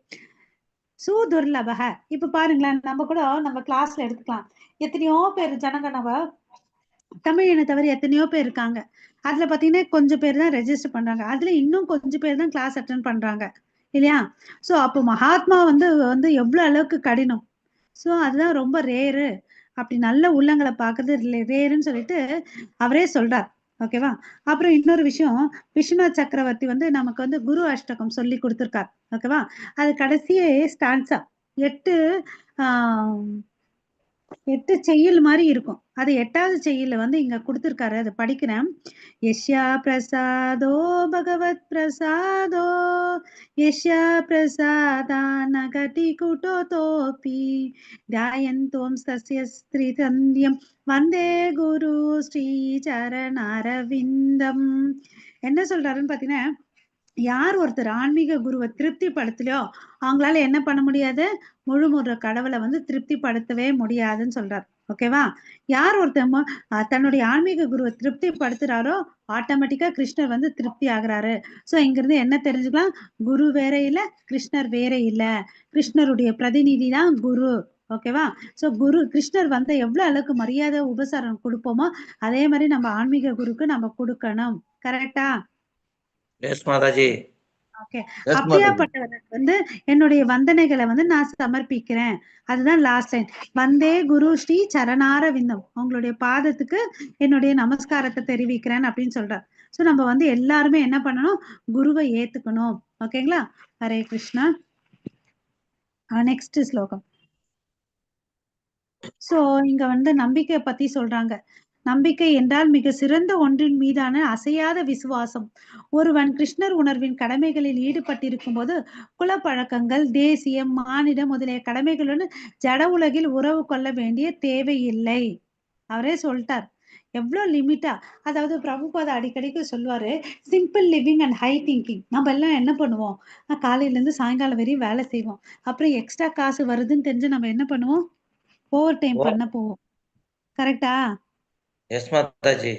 சுதுர்லபக. இப்ப பாருங்களேன், நம்ம கூட நம்ம கிளாஸ்ல எடுத்துக்கலாம், எத்தனையோ பேர் ஜனங்க, நம்ம தமிழினை தவிர எத்தனையோ பேர் இருக்காங்க. அதுல பாத்தீங்கன்னா கொஞ்சம் பேர் தான் ரெஜிஸ்டர் பண்றாங்க, அதுல இன்னும் கொஞ்சம் பேர் தான் கிளாஸ் அட்டென்ட் பண்றாங்க இல்லையா? சோ அப்போ மகாத்மா வந்து எவ்வளவு அளவுக்கு கடினம். சோ அதுதான் ரொம்ப ரேரு. அப்படி நல்ல உள்ளங்களை பாக்குறது ரேருன்னு சொல்லிட்டு அவரே சொல்றார். ஓகேவா? அப்புறம் இன்னொரு விஷயம், விஸ்வநாத் சக்கரவர்த்தி நமக்கு குரு அஷ்டகம் சொல்லி கொடுத்திருக்கார். ஓகேவா? அது கடைசியே ஸ்டான்ஸா 8 செய்யுள் மாதிரி இருக்கும். அது 8வது செய்யுள்ல இங்க கொடுத்திருக்காரு, அதை படிக்கிறேன். யஷ்யா பிரசாதோ பகவத் பிரசாதோ யஷ்யா பிரசாதான கடி குட்டோ தோபி தியாயந்தோம் சஸ்ய ஸ்ரீ சந்தியம் வந்தே குரு ஸ்ரீ சரணாரவிந்தம். என்ன சொல்றாருன்னு பாத்தீங்கன்னா, யார் ஒருத்தர் ஆன்மீக குருவை திருப்தி படுத்தலையோ அவங்களால என்ன பண்ண முடியாது, முழு கடவுளை திருப்தி படுத்தவே முடியாதுன்னு சொல்றாரு. ஓகேவா? யார் ஒருத்தர் தன்னுடைய ஆன்மீக குருவை திருப்தி படுத்துறாரோ ஆட்டோமேட்டிக்கா கிருஷ்ணர் திருப்தி ஆகுறாரு. சோ இங்க இருந்து என்ன தெரிஞ்சுக்கலாம், குரு வேற இல்ல, கிருஷ்ணர் வேற இல்ல, கிருஷ்ணருடைய பிரதிநிதி தான் குரு. ஓகேவா? சோ கிருஷ்ணர் எவ்வளவு அளவுக்கு மரியாதை உபசாரம் கொடுப்போமோ அதே மாதிரி நம்ம ஆன்மீக குருக்கு நம்ம கொடுக்கணும். கரெக்டா? எஸ் மாதாஜி. ஓகே, அப்படியாப்பட்டவருக்கு என்னுடைய வந்தனைகளை நான் சமர்ப்பிக்கிறேன். அதுதான் லாஸ்ட் லைன், வந்தே குரு ஸ்ரீ சரணாரவிந்தம், உங்களுடைய பாதத்துக்கு என்னுடைய நமஸ்காரத்தை தெரிவிக்கிறேன் அப்படின்னு சொல்றார். சோ நம்ம எல்லாருமே என்ன பண்ணணும், குருவை ஏத்துக்கணும். ஓகேங்களா? ஹரே கிருஷ்ணா. நெக்ஸ்ட் ஸ்லோகம். சோ இங்க நம்பிக்கையை பத்தி சொல்றாங்க. நம்பிக்கை என்றால் மிக சிறந்த ஒன்றின் மீதான அசையாத விசுவாசம். ஒருவன் கிருஷ்ணர் உணர்வின் கடமைகளில் ஈடுபட்டிருக்கும் போது குலப்பழக்கங்கள், தேசியம், மானிடம் முதலிய கடமைகளுடன் ஜட உலகில் உறவு கொள்ள வேண்டிய தேவையில்லை. அவரே சொல்லிட்டார் எவ்வளவு லிமிட்டா. அதாவது பிரபுபாதா அடிக்கடிக்கு சொல்லுவாரு, simple living and high thinking. நம்ம எல்லாம் என்ன பண்ணுவோம், காலையில இருந்து சாயங்காலம் வரையும் வேலை செய்வோம், அப்புறம் எக்ஸ்ட்ரா காசு வருதுன்னு தெரிஞ்சு நம்ம என்ன பண்ணுவோம், ஓவர் டைம் பண்ண போவோம். கரெக்டா? எஸ் மாதாஜி.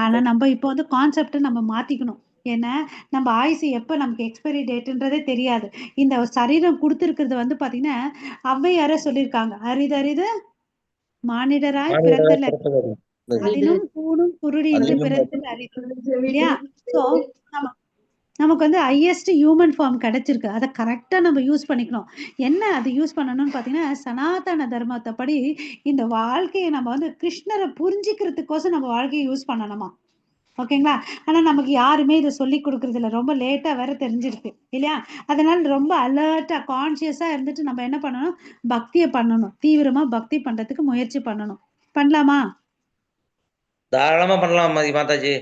ஆனா நம்ம இப்போ கான்செப்ட் நம்ம மாத்திக்கணும். ஏன்னா நம்ம ஆயுசு எப்ப நமக்கு எக்ஸ்பைரி டேட்ன்றதே தெரியாது. இந்த சரீரம் கொடுத்திருக்கிறது பாத்தீங்கன்னா ஔவையாரே சொல்லியிருக்காங்க, அரிதரிது மானிடராய் பிறந்தல் அதிலும் கூணும் குருடி என்று பிறந்தல் அரிது இல்லையா? சோ நமக்கு ஹையஸ்ட் ஹியூமன் ஃபார்ம் கிடைச்சிருக்கு. அதை கரெக்டா நம்ம யூஸ் பண்ணிக்கணும். என்ன அது யூஸ் பண்ணணும்னு பாத்தீங்கன்னா, சனாதன தர்மத்தை படி இந்த வாழ்க்கையை நம்ம கிருஷ்ணரை புரிஞ்சுக்கிறதுக்கோசம் நம்ம வாழ்க்கையை யூஸ் பண்ணணுமா. ஓகேங்களா? ஆனா நமக்கு யாருமே இதை சொல்லி கொடுக்கறது இல்லை, ரொம்ப லேட்டா வேற தெரிஞ்சிருக்கு இல்லையா? அதனால ரொம்ப அலர்ட்டா கான்சியஸா இருந்துட்டு நம்ம என்ன பண்ணணும், பக்தியை பண்ணணும். தீவிரமா பக்தி பண்றதுக்கு முயற்சி பண்ணணும். பண்ணலாமா? தாராளமா பண்ணலாம் மாதாஜி.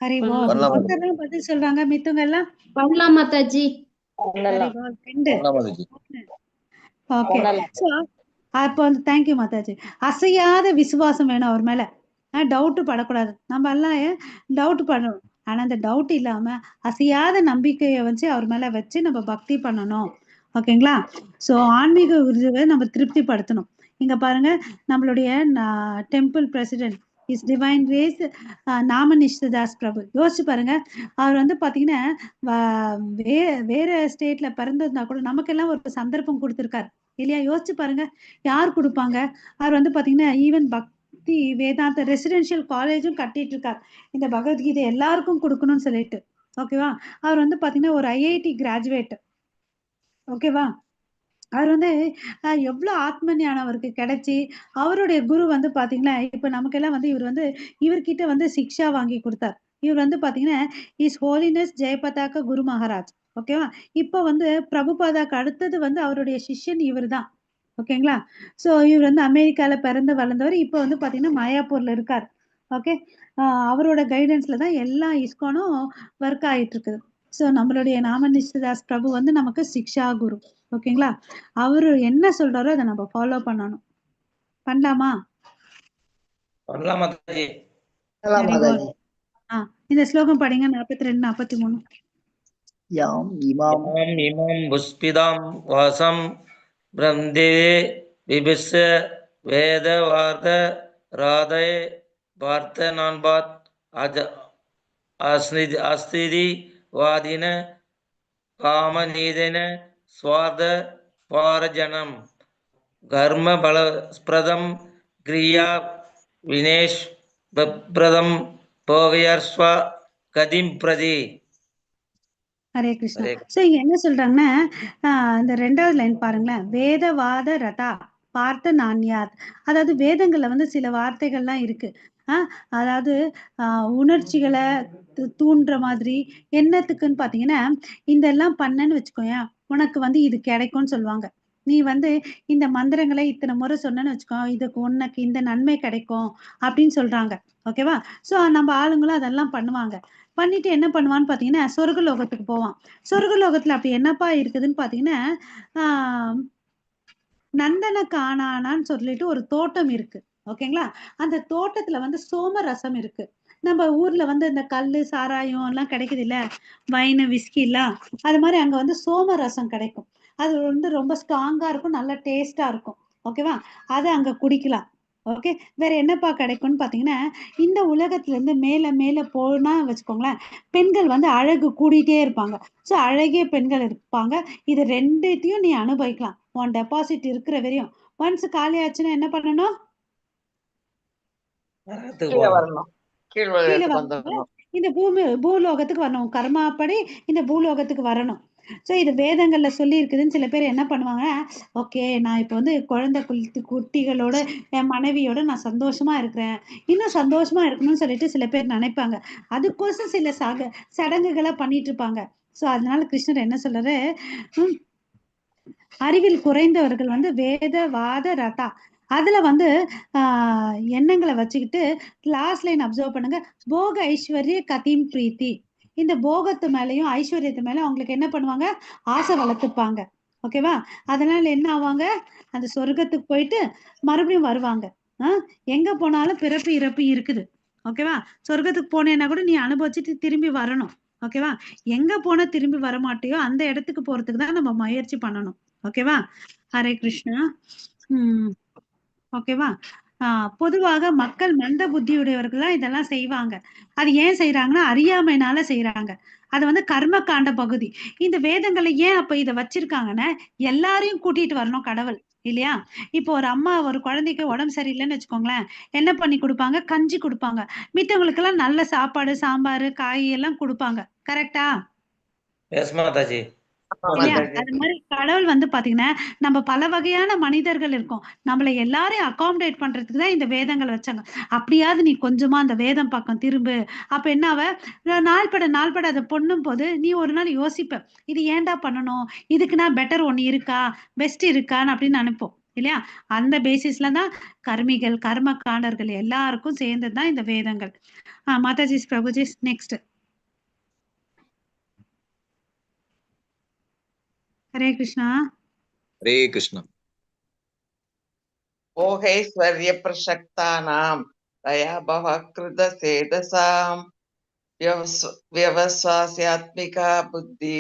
ஹரி போல். ஒருத்தர் பதில் சொல்றாங்க, மித்துங்க எல்லாம் பண்ணலாம் மாதாஜி. ஹரி போல். ஓகே. சோ அப்போ தேங்க்யூ மாதாஜி. அசையாத விசுவாசம் வேணும் அவர் மேல, டவுட் படக்கூடாது. நம்ம எல்லாம் டவுட் பண்ணணும், ஆனா அந்த டவுட் இல்லாம அசையாத நம்பிக்கையை அவர் மேல வச்சு நம்ம பக்தி பண்ணணும். ஓகேங்களா? சோ ஆன்மீக குருவை நம்ம திருப்தி படுத்தணும். இங்க பாருங்க, நம்மளுடைய temple president is divine grace Namanishthadas Prabhu. யோசிச்சு பாருங்க, அவர் வந்து பாத்தீங்கன்னா வேற ஸ்டேட்ல பிறந்ததுனா கூட நமக்கெல்லாம் ஒரு சந்தர்ப்பம் கொடுத்திருக்காரு இல்லையா? யோசிச்சு பாருங்க, யார் கொடுப்பாங்க? அவர் வந்து பாத்தீங்கன்னா ஈவன் பக்தி வேதாந்த ரெசிடென்ஷியல் காலேஜும் கட்டிட்டு இருக்கார், இந்த பகவத்கீதை எல்லாருக்கும் கொடுக்கணும்னு சொல்லிட்டு. ஓகேவா? அவர் வந்து பாத்தீங்கன்னா ஒரு ஐஐடி கிராஜுவேட். ஓகேவா? அவர் வந்து எவ்வளவு ஆத்ம ஞானம் அவருக்கு கிடைச்சி, அவருடைய குரு வந்து பாத்தீங்கன்னா இப்ப நமக்கெல்லாம் வந்து இவர்கிட்ட வந்து சிக்ஷா வாங்கி கொடுத்தார். இவர் வந்து பாத்தீங்கன்னா இஸ் ஹோலினஸ் ஜெயபதாக்க குரு மகாராஜ். ஓகேவா? இப்ப வந்து பிரபுபாதாக்கு அடுத்தது வந்து அவருடைய சிஷ்யன் இவர் தான். ஓகேங்களா? சோ இவர் வந்து அமெரிக்கால பிறந்து வளர்ந்தவர். இப்ப வந்து பாத்தீங்கன்னா மாயாப்பூர்ல இருக்கார். ஓகே, அவரோட கைடன்ஸ்ல தான் எல்லா இஸ்கானும் ஒர்க் ஆயிட்டு இருக்குது. சோ நம்மளுடைய நாமநிஷ்டதாஸ் பிரபு வந்து நமக்கு சிக்ஷா குரு. ஓகேங்களா? அவரு என்ன சொல்றாரோ அதை நம்ம ஃபாலோ பண்ணணும். பண்ணலாமா? பண்ணலாம் மாதாஜி. Very good. இந்த ஸ்லோகம் படிங்க, 42 43. யாம் இமாம் யாம் இமம் புஷ்பிதாம் வாசம் பிரம்தே விபிஸ்ஸ வேத வார்த்த ராதே பார்த்த நான்பாத் அஸ்திதி வாதின காமநீதன ஸ்வார்த பாரஜனம் கர்ம பலஸ்பிரதம் கிரியா வினேஷ் பிரதம் போகயர்ஸ்வ கதிம் பிரதி. ஹரே கிருஷ்ணா. ஹரே சோ இங்க என்ன சொல்றாங்கன்னா, இந்த 2வது லைன் பாருங்களேன், வேதவாத ரதா பார்த்த நான்யாத். அதாவது வேதங்கள்ல வந்து சில வார்த்தைகள்லாம் இருக்கு. அதாவது உணர்ச்சிகளை தூண்டுற மாதிரி. என்னத்துக்குன்னு பாத்தீங்கன்னா, இதெல்லாம் பண்ணன்னு வச்சுக்கோயேன், உனக்கு வந்து இது கிடைக்கும்னு சொல்லுவாங்க. நீ வந்து இந்த மந்திரங்களை இத்தனை முறை சொன்னேன்னு வச்சுக்கோ, இதுக்கு உனக்கு இந்த நன்மை கிடைக்கும் அப்படின்னு சொல்றாங்க. ஓகேவா? சோ நம்ம ஆளுங்களும் அதெல்லாம் பண்ணுவாங்க. பண்ணிட்டு என்ன பண்ணுவான்னு பாத்தீங்கன்னா சொர்க்கலோகத்துக்கு போவான். சொர்க்கலோகத்துல அப்படி என்னப்பா இருக்குதுன்னு பாத்தீங்கன்னா, ஆஹ் நந்தன காணானான்னு சொல்லிட்டு ஒரு தோட்டம் இருக்கு. ஓகேங்களா? அந்த தோட்டத்துல வந்து சோமரசம் இருக்கு. நம்ம ஊர்ல வந்து இந்த கல்லு சாராயம் எல்லாம் கிடைக்குது இல்ல, வைன் விஸ்கி எல்லாம், அது மாதிரி அங்க வந்து சோமரசம் கிடைக்கும். அது வந்து ரொம்ப ஸ்ட்ராங்கா இருக்கும், நல்ல டேஸ்டா இருக்கும். ஓகேவா? அதை அங்க குடிக்கலாம். ஓகே, வேற என்னப்பா கிடைக்கும்னு பாத்தீங்கன்னா, இந்த உலகத்துல இருந்து மேல மேல போனா வச்சுக்கோங்களேன், பெண்கள் வந்து அழகு கூடிட்டே இருப்பாங்க. சோ அழகிய பெண்கள் இருப்பாங்க. இது ரெண்டுத்தையும் நீ அனுபவிக்கலாம் உன் டெபாசிட் இருக்கிற வரையும். ஒன்ஸ் காலி ஆச்சுன்னா என்ன பண்ணணும்? நரகத்துக்கு கீழே போகணும். வரணும், கீழ் கீழே உலகத்துக்கு வரணும், வந்துடணும். இந்த பூலோகத்துக்கு வரணும். கர்மாப்படி இந்த பூலோகத்துக்கு வரணும். சோ இது வேதங்கள்ல சொல்லி இருக்குதுன்னு சில பேர் என்ன பண்ணுவாங்க, ஓகே நான் இப்ப வந்து குழந்தை குட்டிகளோட என் மனைவியோட நான் சந்தோஷமா இருக்கிறேன், இன்னும் சந்தோஷமா இருக்கணும்னு சொல்லிட்டு சில பேர் நினைப்பாங்க. அதுக்கோசம் சில சடங்குகளை பண்ணிட்டு இருப்பாங்க. சோ அதனால கிருஷ்ணர் என்ன சொல்றாரு, அறிவில் குறைந்தவர்கள் வந்து வேத வாத ரதா அதுல வந்து எண்ணங்களை வச்சுக்கிட்டு லாஸ்ட் லைன் அப்சர்வ் பண்ணுங்க, போக ஐஸ்வர்ய கதீம் பிரீத்தி. இந்த போகத்து மேலயும் ஐஸ்வர்யத்து மேல அவங்களுக்கு என்ன பண்ணுவாங்க, ஆசை வளர்த்துப்பாங்க. ஓகேவா? அதனால என்ன ஆவாங்க, அந்த சொர்க்கத்துக்கு போயிட்டு மறுபடியும் வருவாங்க. எங்க போனாலும் பிறப்பு இறப்பு இருக்குது. ஓகேவா? சொர்க்கத்துக்கு போனேன்னா கூட நீ அனுபவிச்சுட்டு திரும்பி வரணும். ஓகேவா? எங்க போனா திரும்பி வர மாட்டியோ அந்த இடத்துக்கு போறதுக்கு தான் நம்ம முயற்சி பண்ணணும். ஓகேவா? ஹரே கிருஷ்ணா. ஓகேவா? பொதுவாக மக்கள் மந்த புத்தியுடையவர்கள் இதெல்லாம் செய்வாங்க. அது ஏன் செய்யறாங்கன்னா அறியாமைனால செய்யறாங்க. அது வந்து கர்ம காண்ட பகுதி. இந்த வேதங்களை ஏன் அப்ப இதை வச்சிருக்காங்கன்னா, எல்லாரையும் கூட்டிட்டு வரணும் கடவுள் இல்லையா? இப்போ ஒரு அம்மா ஒரு குழந்தைக்கு உடம்பு சரியில்லைன்னு வச்சுக்கோங்களேன், என்ன பண்ணி கொடுப்பாங்க, கஞ்சி கொடுப்பாங்க. மித்தவங்களுக்கு எல்லாம் நல்ல சாப்பாடு, சாம்பார், காய் எல்லாம் கொடுப்பாங்க. கரெக்டா? எஸ் மாதாஜி. இல்லையா? அது மாதிரி கடவுள் வந்து பாத்தீங்கன்னா, நம்ம பல வகையான மனிதர்கள் இருக்கோம், நம்மள எல்லாரையும் அகாமடேட் பண்றதுக்கு தான் இந்த வேதங்கள் வச்சாங்க. அப்படியாவது நீ கொஞ்சமா அந்த வேதம் பக்கம் திரும்பு. அப்ப என்ன நாள்பட அதை பண்ணும் போது நீ ஒரு நாள் யோசிப்ப, இது ஏன்டா பண்ணணும், இதுக்குன்னா பெட்டர் ஒண்ணு இருக்கா, பெஸ்ட் இருக்கான்னு அப்படின்னு நினைப்போம் இல்லையா? அந்த பேசிஸ்ல தான் கர்மிகள் கர்ம காண்டர்கள் எல்லாருக்கும் சேர்ந்ததுதான் இந்த வேதங்கள். மாதாஜி பிரபுஜி நெக்ஸ்ட். ஹரே கிருஷ்ணா. ஹரே கிருஷ்ணா. போகைஸ்வர்ய பிரசக்தானாம் தயாபவ கிருத சேதசாம் வியவஸ்வாஸ்யாத்மிகா புத்தி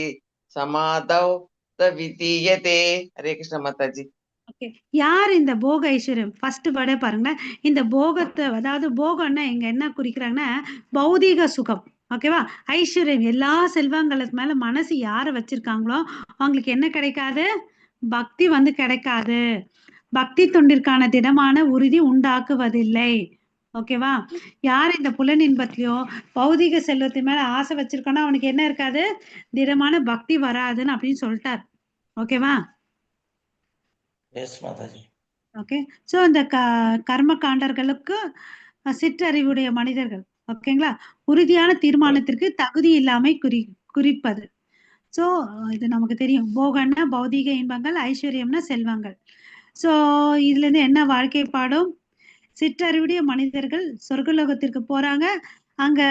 சமாதௌ விதீயதே. ஹரே கிருஷ்ண மாதாஜி. ஓகே, யார் இந்த போக ஐஸ்வர்யம்? ஃபர்ஸ்ட் வேர்டே பாருங்களேன். இந்த போகத்தை, அதாவது போகம்னா இங்க என்ன குறிக்கிறாங்கன்னா பௌதீக சுகம். ஓகேவா? ஐஸ்வர்யம், எல்லா செல்வங்களுக்கு மேல மனசு யாரை வச்சிருக்காங்களோ அவங்களுக்கு என்ன கிடைக்காது? பக்தி வந்து கிடைக்காது. பக்தி தொண்டிற்கான திடமான உறுதி உண்டாக்குவதில்லை. ஓகேவா? யார் இந்த புலனின்பத்திலையோ பௌதிக செல்வத்தின் மேல ஆசை வச்சிருக்கானோ அவனுக்கு என்ன இருக்காது? திடமான பக்தி வராதுன்னு அப்படின்னு சொல்லிட்டார். ஓகேவா? எஸ் மாதாஜி. ஓகே, ஸோ இந்த கர்ம காண்டர்களுக்கு சிற்றறிவுடைய மனிதர்கள், ஓகேங்களா, உறுதியான தீர்மானத்திற்கு தகுதி இல்லாமை குறிப்பது. ஸோ இது நமக்கு தெரியும். போகன்னா பௌதீக இன்பங்கள், ஐஸ்வர்யம்னா செல்வங்கள். ஸோ இதுல இருந்து என்ன வாழ்க்கை பாடும்? சிற்றறிவுடைய மனிதர்கள் சொர்க்கலோகத்திற்கு போறாங்க, அங்க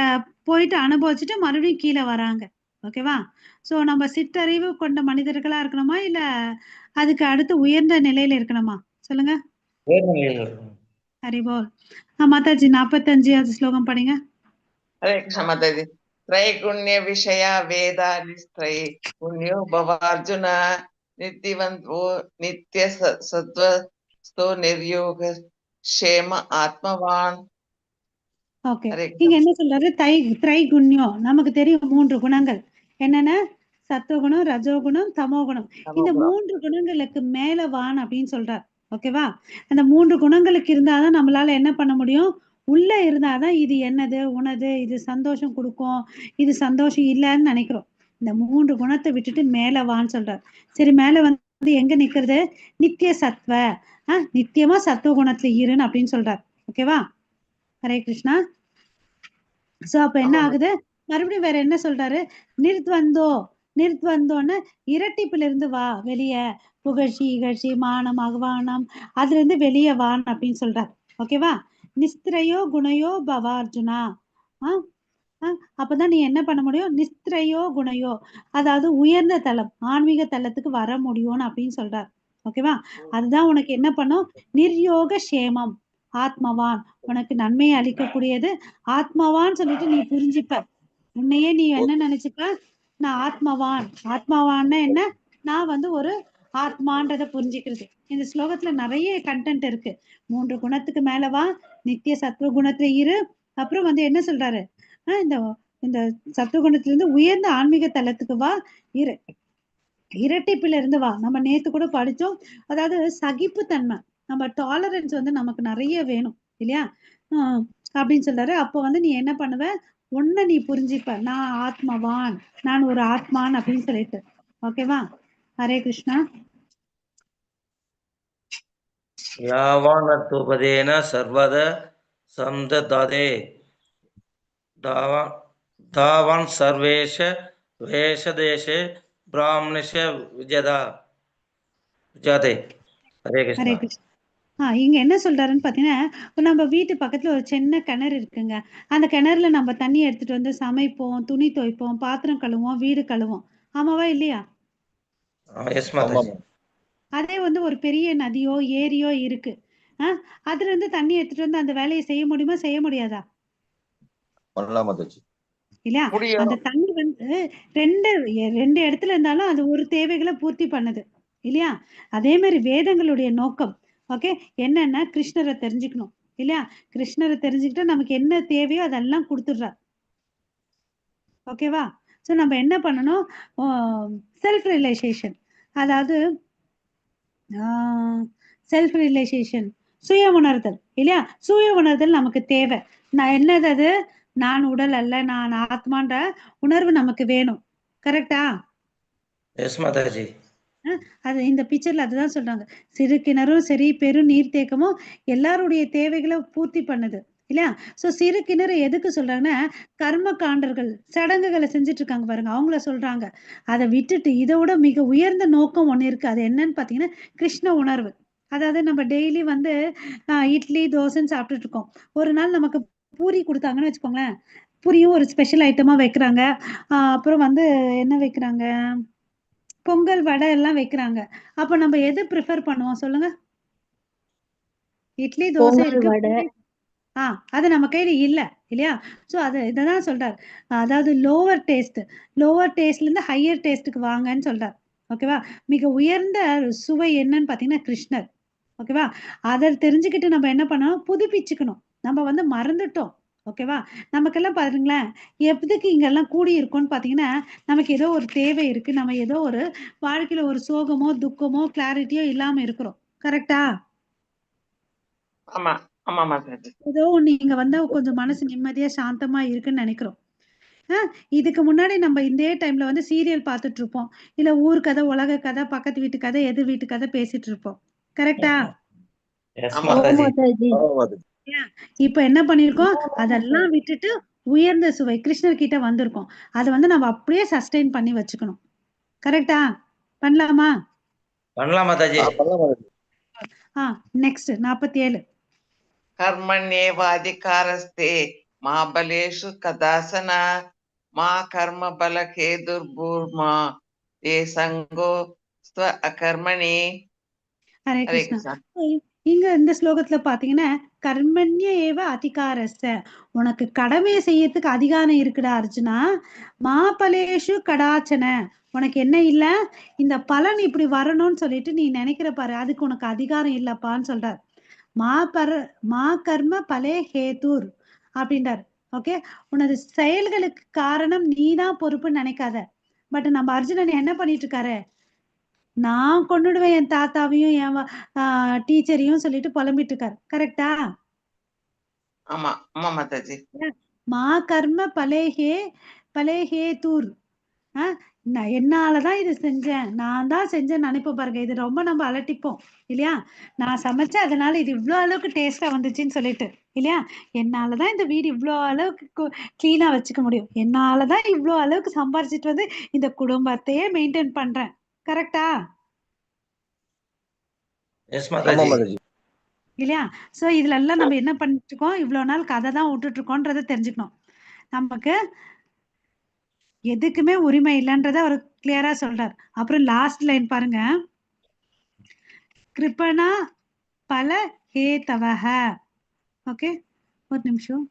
போயிட்டு அனுபவிச்சுட்டு மறுபடியும் கீழே வராங்க. ஓகேவா? ஸோ நம்ம சிற்றறிவு கொண்ட மனிதர்களா இருக்கணுமா, இல்ல அதுக்கு அடுத்து உயர்ந்த நிலையில இருக்கணுமா? சொல்லுங்க. ஹரிபோல். மாதாஜி 45வது ஸ்லோகம் படிங்க. ஹரே கிருஷ்ண மாதாஜி. त्रैगुण्य विषया वेदानि त्रैगुण्यो भवार्जुन नित्यवन्तो नित्य सत्त्वस्तो निर्योग क्षेम आत्मवान. ஓகே, இங்க என்ன சொல்றாரு? திரைகுண்யம். நமக்கு தெரியும் 3 குணங்கள் என்னென்ன? சத்துவகுணம், ரஜோகுணம், தமோகுணம். இந்த 3 குணங்களுக்கு மேல வான் அப்படின்னு சொல்றார். ஓகேவா? அந்த 3 குணங்களுக்கு இருந்தாதான் நம்மளால என்ன பண்ண முடியும்? உள்ள இருந்தாதான் இது என்னது உனது, இது சந்தோஷம் கொடுக்கும், இது சந்தோஷம் இல்லைன்னு நினைக்கிறோம். இந்த 3 குணத்தை விட்டுட்டு மேல வான்னு சொல்றார். சரி, மேல வந்து எங்க நிக்கிறது? நித்திய சத்வ, நித்தியமா சத்துவ குணத்துல இருன்னு அப்படின்னு சொல்றார். ஓகேவா? ஹரே கிருஷ்ணா. சோ அப்ப என்ன ஆகுது? மறுபடியும் வேற என்ன சொல்றாரு? நிறுத்வந்தோன்னு இரட்டிப்புல இருந்து வா வெளிய, புகழ்ச்சி இகழ்ச்சி மானம் அகவானம் அதுல இருந்து வெளியே வான் அப்படின்னு சொல்றாரு. ஓகேவா? நிஸ்திரையோ குணையோ பவ அர்ஜுனா. அப்பதான் நீ என்ன பண்ண முடியும்? நிஸ்திரையோ குணையோ, அதாவது உயர்ந்த தலம், ஆன்மீக தலத்துக்கு வர முடியும்னு அப்படின்னு சொல்றார். ஓகேவா? அதுதான் உனக்கு என்ன பண்ணும்? நிர்யோக சேமம் ஆத்மவான், உனக்கு நன்மையை அளிக்கக்கூடியது ஆத்மவான் சொல்லிட்டு நீ புரிஞ்சுப்ப. உன்னையே நீ என்ன நினைச்சுப்ப? நான் ஆத்மவான். ஆத்மவான்னா என்ன? நான் வந்து ஒரு ஆத்மான்றதை புரிஞ்சுக்கிறது. இந்த ஸ்லோகத்துல நிறைய கண்டென்ட் இருக்கு. 3 குணத்துக்கு மேலவா, நித்திய சத்துவ குணத்துல இரு, அப்புறம் வந்து என்ன சொல்றாரு? இந்த இந்த சத்துவ குணத்துல இருந்து உயர்ந்த ஆன்மீக தலத்துக்கு வா, இரு, இரட்டிப்புல இருந்து வா. நம்ம நேத்து கூட படிச்சோம், அதாவது சகிப்பு தன்மை, நம்ம டாலரன்ஸ் வந்து நமக்கு நிறைய வேணும் இல்லையா? அப்படின்னு சொல்றாரு. அப்போ வந்து நீ என்ன பண்ணுவ? ஒன்ன நீ புரிஞ்சுப்ப, நான் ஆத்மவான், நான் ஒரு ஆத்மான் அப்படின்னு சொல்லிட்டு. ஓகேவா? ஹரே கிருஷ்ணா. யாவானத்துபதேன சர்வத சந்தததே தாவான் சர்வேஷ வேஷதேசே பிராமணேஷ விஜாதே. ஹரே கிருஷ்ணா. இங்க என்ன சொல்றாருன்னு பாத்தீங்கன்னா, நம்ம வீட்டு பக்கத்துல ஒரு சின்ன கிணறு இருக்குங்க. அந்த கிணறுல நம்ம தண்ணி எடுத்துட்டு வந்து சமைப்போம், துணி துவைப்போம், பாத்திரம் கழுவோம், வீடு கழுவோம். ஆமாவா இல்லையா? அதே வந்து ஒரு பெரிய நதியோ ஏரியோ இருக்கு, அதுல இருந்து தண்ணி எடுத்துட்டு வந்து அந்த வேலையை செய்ய முடியுமா, செய்ய முடியாதா? இல்லையா? அந்த தண்ணி வந்து ரெண்டு இடத்துல இருந்தாலும் அது ஒரு தேவைகளை பூர்த்தி பண்ணுது இல்லையா? அதே மாதிரி வேதங்களுடைய நோக்கம் ஓகே என்னன்னா கிருஷ்ணரை தெரிஞ்சுக்கணும் இல்லையா? கிருஷ்ணரை தெரிஞ்சுக்கிட்டா நமக்கு என்ன தேவையோ அதெல்லாம் கொடுத்துடுறார். ஓகேவா? ஸோ நம்ம என்ன பண்ணணும்? செல்ஃப் ரியலைசேஷன், அதாவது செல்ஃப் ரியலைசேஷன், சுய உணர்தல் இல்லையா? சுய உணர்தல் நமக்கு தேவை. நான் என்னது அது? நான் உடல் அல்ல, நான் ஆத்மான்ற உணர்வு நமக்கு வேணும். கரெக்டா? எஸ் மாதாஜி. அது இந்த பிக்சர்ல அதுதான் சொல்றாங்க. சிறு கிணறும் சரி, பெரு நீர்த்தேக்கமும் எல்லாருடைய தேவைகளை பூர்த்தி பண்ணுது இல்லையா? சோ சிறு கிணறு எதுக்கு சொல்றாங்கன்னா, கர்ம காண்டர்கள் சடங்குகளை செஞ்சுட்டு இருக்காங்க பாருங்க, அவங்கள சொல்றாங்க. அதை விட்டுட்டு இதோட மிக உயர்ந்த நோக்கம் ஒண்ணு இருக்கு. அது என்னன்னு பாத்தீங்கன்னா கிருஷ்ண உணர்வு. அதாவது நம்ம டெய்லி வந்து இட்லி தோசைன்னு சாப்பிட்டுட்டு இருக்கோம். ஒரு நாள் நமக்கு பூரி கொடுத்தாங்கன்னு வச்சுக்கோங்களேன், பூரியும் ஒரு ஸ்பெஷல் ஐட்டமா வைக்கிறாங்க. அப்புறம் வந்து என்ன வைக்கிறாங்க, பொங்கல் வடை எல்லாம் வைக்கிறாங்க. அப்ப நம்ம எது ப்ரிஃபர் பண்ணுவோம் சொல்லுங்க? இட்லி தோசை இருக்கு, அது நம்ம கையில இல்ல இல்லையா? சோ அது இததான் சொல்றாரு. அதாவது லோவர் டேஸ்ட்ல இருந்து ஹையர் டேஸ்டுக்கு வாங்கன்னு சொல்றாரு. ஓகேவா? மிக உயர்ந்த சுவை என்னன்னு பாத்தீங்கன்னா கிருஷ்ணர். ஓகேவா? அதை தெரிஞ்சுக்கிட்டு நம்ம என்ன பண்ணணும், புதுப்பிச்சுக்கணும். நம்ம வந்து மறந்துட்டோம். ஓகேவா? நமக்கெல்லாம் பாருங்களேன், எதுக்கு இங்கெல்லாம் கூடி இருக்கோம்னு பார்த்தீங்கன்னா, நமக்கு ஏதோ ஒரு தேவை இருக்கு. நம்ம ஏதோ ஒரு வாழ்க்கையில ஒரு சோகமோ, துக்கமோ, கிளாரிட்டியோ இல்லாம இருக்கிறோம். கரெக்டா? ஆமா ஆமா மாதாஜி. ஏதோ ஒண்ணு இங்க வந்தா கொஞ்சம் மனசு நிம்மதியா சாந்தமா இருக்குன்னு நினைக்கிறோம். இதுக்கு முன்னாடி நம்ம இதே டைம்ல வந்து சீரியல் பார்த்துட்டு இருப்போம். இல்ல ஊர் கதை, உலக கதை, பக்கத்து வீட்டு கதை, எதிர் வீட்டு கதை பேசிட்டு இருப்போம். கரெக்டா? எஸ் ஆமா மாதாஜி. இப்ப என்ன பண்ணிருக்கோம், அதெல்லாம் விட்டுட்டு உயர்ந்த சுவை கிருஷ்ணர் கிட்ட வந்திருக்கோம். அதை வந்து நம்ம அப்படியே சஸ்டெயின் பண்ணி வச்சுக்கணும். கரெக்டா? பண்ணலாமா? பண்ணலாம் மாதாஜி. நெக்ஸ்ட் 47. கர்மண்யேவாதிகாரஸ்தே மா பலேஷு கதாசன மா கர்ம பல ஹேதுர்பூர்மா தே சங்கோ ஸ்வ அகர்மணி. ஹரே ஹரே கிருஷ்ணா. கிருஷ்ணா. இங்க இந்த ஸ்லோகத்துல பாத்தீங்கன்னா, கர்மண்ய ஏவ அதிகாரஸ்த, உனக்கு கடமையை செய்யறதுக்கு அதிகாரம் இருக்குடா அர்ஜுனா. மாபலேஷு கடாச்சன, உனக்கு என்ன இல்ல, இந்த பலன் இப்படி வரணும்னு சொல்லிட்டு நீ நினைக்கிற பாரு, அதுக்கு உனக்கு அதிகாரம் இல்லப்பான்னு சொல்றார். மா கர்ம பலே ஹேதுர் அப்படின்றார். ஓகே, உனது செயல்களுக்கு காரணம் நீதான் பொறுப்புன்னு நினைக்காத. பட் நம்ம அர்ஜுனன் என்ன பண்ணிட்டு இருக்காரு, நான் கொன்னுடுவேன் என் தாத்தாவையும் என் டீச்சரையும் சொல்லிட்டு புலம்பிட்டு இருக்காரு. கரெக்டா? ஆமா ஆமா மாதாஜி. மா கர்ம பலேஹே தூர், என்னாலதான் இது செஞ்சேன், நான் தான் செஞ்சேன்னு நினைப்போம் பாருங்க. இது ரொம்ப நம்ம அலட்டிப்போம் இல்லையா? நான் சமைச்சேன் அதனால இது இவ்வளவு அளவுக்கு டேஸ்டா வந்துச்சுன்னு சொல்லிட்டு இல்லையா? என்னாலதான் இந்த வீடு இவ்வளவு அளவுக்கு கிளீனா வச்சுக்க முடியும், என்னாலதான் இவ்வளவு அளவுக்கு சம்பாரிச்சிட்டு வந்து இந்த குடும்பத்தையே மெயின்டைன் பண்றேன். கரெக்டா? எஸ் மாதாஜி. இல்லையா? சோ இதுல எல்லாம் நம்ம என்ன பண்ணிட்டு இருக்கோம், இவ்வளவு நாள் கதை தான் விட்டுட்டு இருக்கோன்றத தெரிஞ்சுக்கணும். நமக்கு எதுக்குமே உரிமை இல்லைன்றத அவர் கிளியரா சொல்றார். அப்புறம் லாஸ்ட் லைன் பாருங்க, கிருபணா பல ஹேதவஹ. ஓகே, ஒரு நிமிஷம்.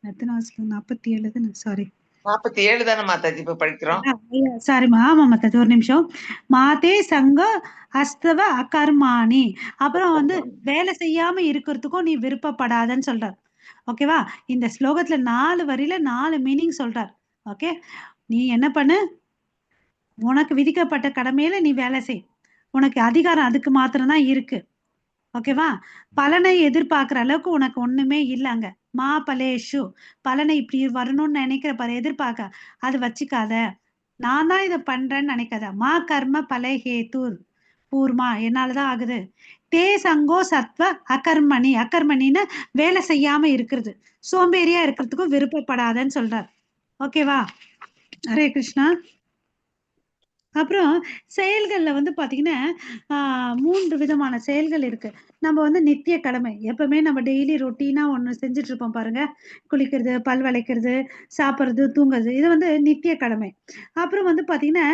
எத்தனை வாசல்? 47 தானே? சாரி 47 தானே மாதாஜி இப்ப படிக்கிறோம். சாரிமா. ஆமா மாதாஜி, ஒரு நிமிஷம். மாதே சங்க அஸ்தவ அகர்மானி, அப்புறம் வந்து வேலை செய்யாம இருக்கிறதுக்கும் நீ விருப்பப்படாதன்னு சொல்றார். ஓகேவா? இந்த ஸ்லோகத்துல 4 வரியில 4 மீனிங் சொல்றார். ஓகே, நீ என்ன பண்ணு, உனக்கு விதிக்கப்பட்ட கடமையில நீ வேலை செய், உனக்கு அதிகாரம் அதுக்கு மாத்திரம்தான் இருக்கு. ஓகேவா? பலனை எதிர்பார்க்கிற அளவுக்கு உனக்கு ஒண்ணுமே இல்லைங்க. மா பலேஷு, பலனை இப்படி வரணும்னு நினைக்கிற பாரு, எதிர்பார்க்க அது வச்சுக்காத. நான் தான் இதை பண்றேன்னு நினைக்காத. மா கர்ம பலே ஹேதுர் பூர்மா, என்னாலதான் ஆகுது. தே சங்கோ சத்வ அகர்மணி, அகர்மணின்னு வேலை செய்யாம இருக்கிறது, சோம்பேறியா இருக்கிறதுக்கும் விருப்பப்படாதன்னு சொல்றார். ஓகேவா? ஹரே கிருஷ்ணா. அப்புறம் செயல்கள்ல வந்து பாத்தீங்கன்னா 3 விதமான செயல்கள் இருக்கு. நம்ம வந்து நித்திய கடமை, எப்பவுமே நம்ம டெய்லி ரொட்டீனா ஒண்ணு செஞ்சுட்டு இருப்போம் பாருங்க. குளிக்கிறது, பல் விளக்கிறது, சாப்பிடுறது, தூங்குறது, இது வந்து நித்திய கடமை. அப்புறம் வந்து பாத்தீங்கன்னா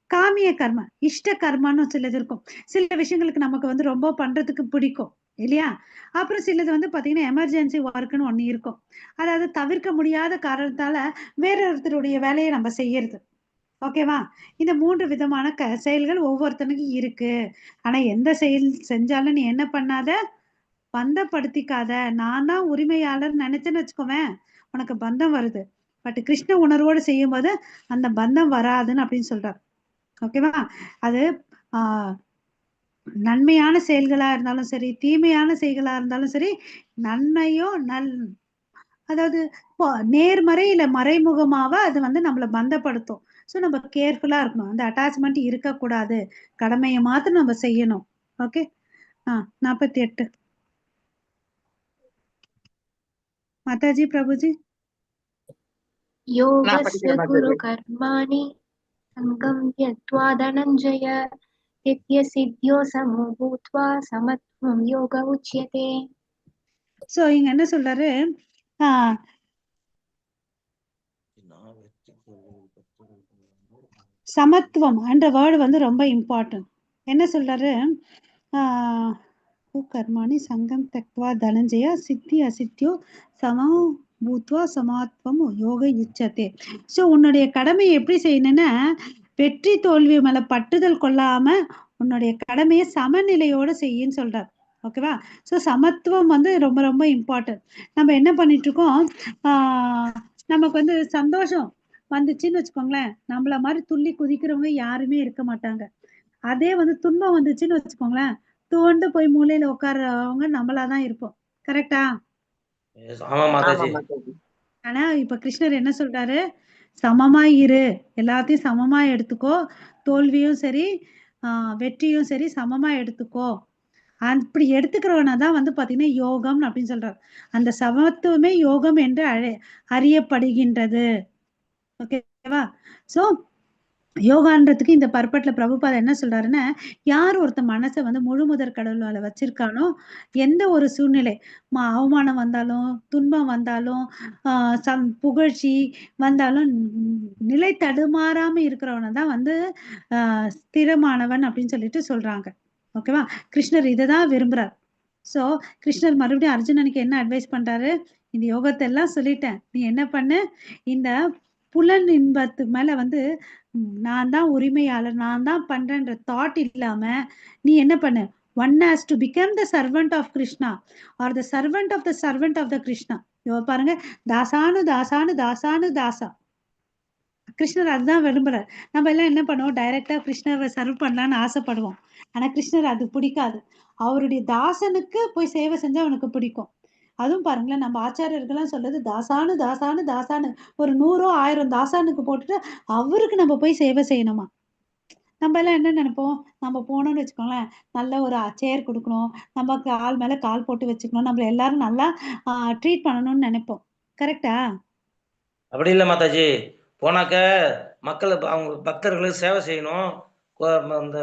காமிய கர்ம, இஷ்ட கர்மான்னு சிலது இருக்கும். சில விஷயங்களுக்கு நமக்கு வந்து ரொம்ப பண்றதுக்கு பிடிக்கும் இல்லையா? அப்புறம் சிலது வந்து பாத்தீங்கன்னா எமர்ஜென்சி ஒர்க்குன்னு ஒண்ணு இருக்கும். அதாவது தவிர்க்க முடியாத காரணத்தால வேற ஒருத்தருடைய வேலையை நம்ம செய்யறது. ஓகேவா? இந்த 3 விதமான செயல்கள் ஒவ்வொருத்தனுக்கும் இருக்கு. ஆனா எந்த செயல் செஞ்சாலும் நீ என்ன பண்ணாத, பந்தப்படுத்திக்காத. நான் தான் உரிமையாளர் நினைச்சேன்னு வச்சுக்கோவேன், உனக்கு பந்தம் வருது. பட் கிருஷ்ண உணர்வோடு செய்யும் போது அந்த பந்தம் வராதுன்னு அப்படின்னு சொல்றார். ஓகேவா? அது நன்மையான செயல்களா இருந்தாலும் சரி, தீமையான செயல்களா இருந்தாலும் சரி, நன்மையோ அதாவது நேர்மறை இல்ல மறைமுகமாவ அது வந்து நம்மள பந்தப்படுத்தும். சோ நம்ம கேர்ஃபுல்லா இருக்கணும். அந்த அட்டாச்மெண்ட் இருக்கக்கூடாது. கடமையை மாத்திரம் நம்ம செய்யணும். ஓகே. 48 மாதாஜி, பிரபுஜி. योगस्य गुरु कर्माणि संगं त्यक्त्वा धनञ्जय नित्यसिद्ध्यो समो भूत्वा समत्वं योग उच्यते. சோ இங்க என்ன சொல்றாரு, சமத்துவம் என்ற வேர்டு வந்து ரொம்ப இம்பார்ட்டன்ட். என்ன சொல்றாரு, கர்மாணி சங்கம் தக்வா தனஞ்சய சித்தி அசித்தியோ சமோ பூத்வா சமாத்வம் யோக யுச்சதே. ஸோ உன்னுடைய கடமையை எப்படி செய்யணும்னா, வெற்றி தோல்வி மேல பட்டுதல் கொள்ளாம உன்னுடைய கடமையை சமநிலையோட செய்யின்னு சொல்றார். ஓகேவா? ஸோ சமத்துவம் வந்து ரொம்ப ரொம்ப இம்பார்ட்டன்ட். நம்ம என்ன பண்ணிட்டு இருக்கோம், நமக்கு வந்து சந்தோஷம் வந்துச்சுன்னு வச்சுக்கோங்களேன், நம்மள மாதிரி துள்ளி குதிக்கிறவங்க யாருமே இருக்க மாட்டாங்க. அதே வந்து துன்பம் வந்துச்சுன்னு வச்சுக்கோங்களேன், துவண்டு போய் மூலையில உட்கார்றவங்க நம்மளாதான் இருப்போம். கரெக்டா? ஆமா மாதாஜி. ஆனா இப்ப கிருஷ்ணர் என்ன சொல்றாரு, சமமா இரு, எல்லாத்தையும் சமமா எடுத்துக்கோ, தோல்வியும் சரி வெற்றியும் சரி சமமா எடுத்துக்கோ. அப்படி எடுத்துக்கிறவனா தான் வந்து பாத்தீங்கன்னா யோகம் அப்படின்னு சொல்றாரு. அந்த சமத்துவமே யோகம் என்று அறியப்படுகின்றது. ஓகேவா? சோ யோகான்றதுக்கு இந்த பர்பட்ல பிரபுபாதர் என்ன சொல்றாருன்னா, யார் ஒருத்த மனசை வந்து முழு முதற் கடவுளால வச்சிருக்கானோ, எந்த ஒரு சூழ்நிலை அவமானம் வந்தாலும், துன்பம் வந்தாலும், புகழ்ச்சி வந்தாலும் நிலை தடுமாறாம இருக்கிறவனை தான் வந்து ஸ்திரமானவன் அப்படின்னு சொல்லிட்டு சொல்றாங்க. ஓகேவா? கிருஷ்ணர் இதை தான் விரும்புறார். ஸோ கிருஷ்ணர் மறுபடியும் அர்ஜுனனுக்கு என்ன அட்வைஸ் பண்றாரு, இந்த யோகத்தை எல்லாம் சொல்லிட்டேன், நீ என்ன பண்ணு, இந்த புலன் இன்பத்து மேல வந்து நான் தான் உரிமையாளர், நான் தான் பண்றேன்ற தாட் இல்லாம நீ என்ன பண்ணு, one has to become the servant of Krishna or the servant of the servant of the Krishna. பாருங்க, தாசானு தாசானு தாசானு தாசா. கிருஷ்ணர் அதுதான் விரும்புறார். நம்ம எல்லாம் என்ன பண்ணுவோம், டைரக்டா கிருஷ்ணரை சர்வ் பண்ணலான்னு ஆசைப்படுவோம். ஆனா கிருஷ்ணர் அது பிடிக்காது. அவருடைய தாசனுக்கு போய் சேவை செஞ்சா அவனுக்கு பிடிக்கும். அதுவும் பாருங்களேன், நம்ம ஆச்சாரியர்கள்லாம் சொல்றது தாசானு தாசானு தாசானு, ஒரு 100 1000 தாசானுக்கு போட்டுட்டு அவருக்கு நம்ம போய் சேவை செய்யணுமா. நம்ம எல்லாம் என்ன நினைப்போம், நம்ம போனோம்னு வச்சுக்கோங்களேன், நல்ல ஒரு சேர் கொடுக்கணும், நம்ம கால் மேல கால் போட்டு வச்சுக்கணும், நம்மள எல்லாரும் நல்லா ட்ரீட் பண்ணணும்னு நினைப்போம். கரெக்டா? அப்படி இல்லை மாதாஜி. போனாக்க மக்கள் அவங்க பக்தர்களுக்கு சேவை செய்யணும். அந்த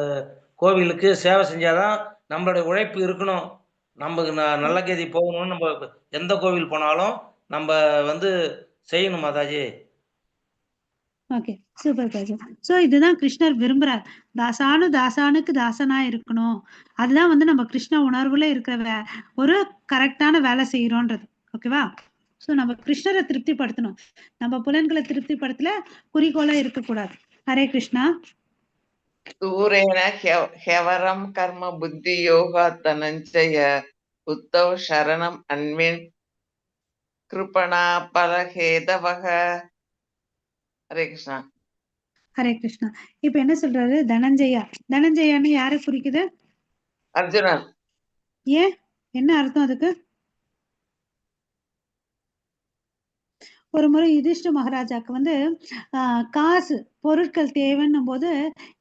கோவிலுக்கு சேவை செஞ்சாதான் நம்மளுடைய உழைப்பு இருக்கணும். நமக்கு நல்ல கதி போகணும்னு நம்ம எந்த கோவில் போனாலும் நம்ம வந்து செய்யணும் மாதாஜி. ஓகே, சூப்பர் பாஜி. சோ இதுதான் கிருஷ்ணர் விரும்புறார். தாசானு தாசானுக்கு தாசனா இருக்கணும். அதுதான் வந்து நம்ம கிருஷ்ண உணர்வுல இருக்கிற ஒரு கரெக்டான வேலை செய்யறோன்றது. ஓகேவா? சோ நம்ம கிருஷ்ணரை திருப்திப்படுத்தணும், நம்ம புலன்களை திருப்திப்படுத்தல குறிக்கோளா இருக்கக்கூடாது. ஹரே கிருஷ்ணா. தூரேன ஹெவரம் கர்ம புத்தி யோகா தனஞ்சய புத்தவ் சரணம் அன்வின் கிருபணா பலஹேதவக. ஹரே கிருஷ்ணா. ஹரே கிருஷ்ணா. இப்ப என்ன சொல்றாரு, தனஞ்சயா. தனஞ்சயான்னு யாரை குறிக்குது? அர்ஜுனன். ஏன், என்ன அர்த்தம் அதுக்கு? ஒரு முறை யுதிஷ்ட மகாராஜாக்கு வந்து காசு பொருட்கள் தேவைன்னும் போது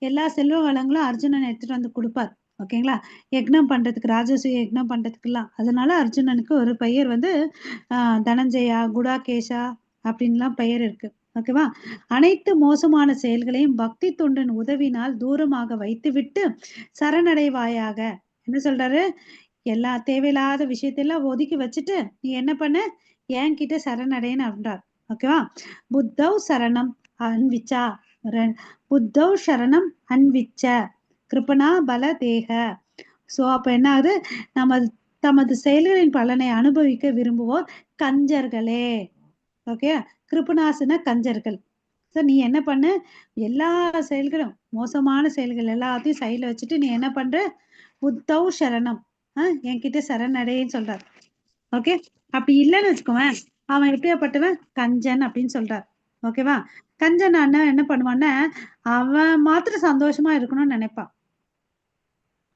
எல்லா செல்வ வளங்களும் அர்ஜுனன் எடுத்துட்டு வந்து கொடுப்பார். ஓகேங்களா? யக்னம் பண்றதுக்கு, ராஜசூய யக்னம் பண்றதுக்குலாம். அதனால அர்ஜுனனுக்கு ஒரு பெயர் வந்து தனஞ்சயா, குடாகேஷா அப்படின்லாம் பெயர் இருக்கு. ஓகேவா? அனைத்து மோசமான செயல்களையும் பக்தி தொண்டன் உதவினால் தூரமாக வைத்துவிட்டு சரணடைவாயாக. என்ன சொல்றாரு, எல்லா தேவையில்லாத விஷயத்தெல்லாம் ஒதுக்கி வச்சுட்டு நீ என்ன பண்ண, என்கிட்ட சரணடைன்னு அப்படின்றார். ஓகேவா? புத்தவ் சரணம் அன்விச்சா, புத்தவ் சரணம் அன்விச்ச கிருபணா பல தேக. சோ அப்ப என்ன ஆகுது, தமது செயல்களின் பலனை அனுபவிக்க விரும்புவோர் கஞ்சர்களே. ஓகே, கிருபணாசுன கஞ்சர்கள். ஸோ நீ என்ன பண்ண, எல்லா செயல்களும் மோசமான செயல்கள் எல்லாத்தையும் சைட்ல வச்சுட்டு நீ என்ன பண்ற, புத்தவ் சரணம் என்கிட்ட சரணடைன்னு சொல்றார். ஓகே, அப்படி இல்லைன்னு வச்சுக்கோவேன், அவன் எப்படியாப்பட்டவன், கஞ்சன் அப்படின்னு சொல்றார். ஓகேவா? கஞ்சன் என்ன பண்ணுவான்னா, அவன் மாத்திரம் சந்தோஷமா இருக்கணும்னு நினைப்பான்.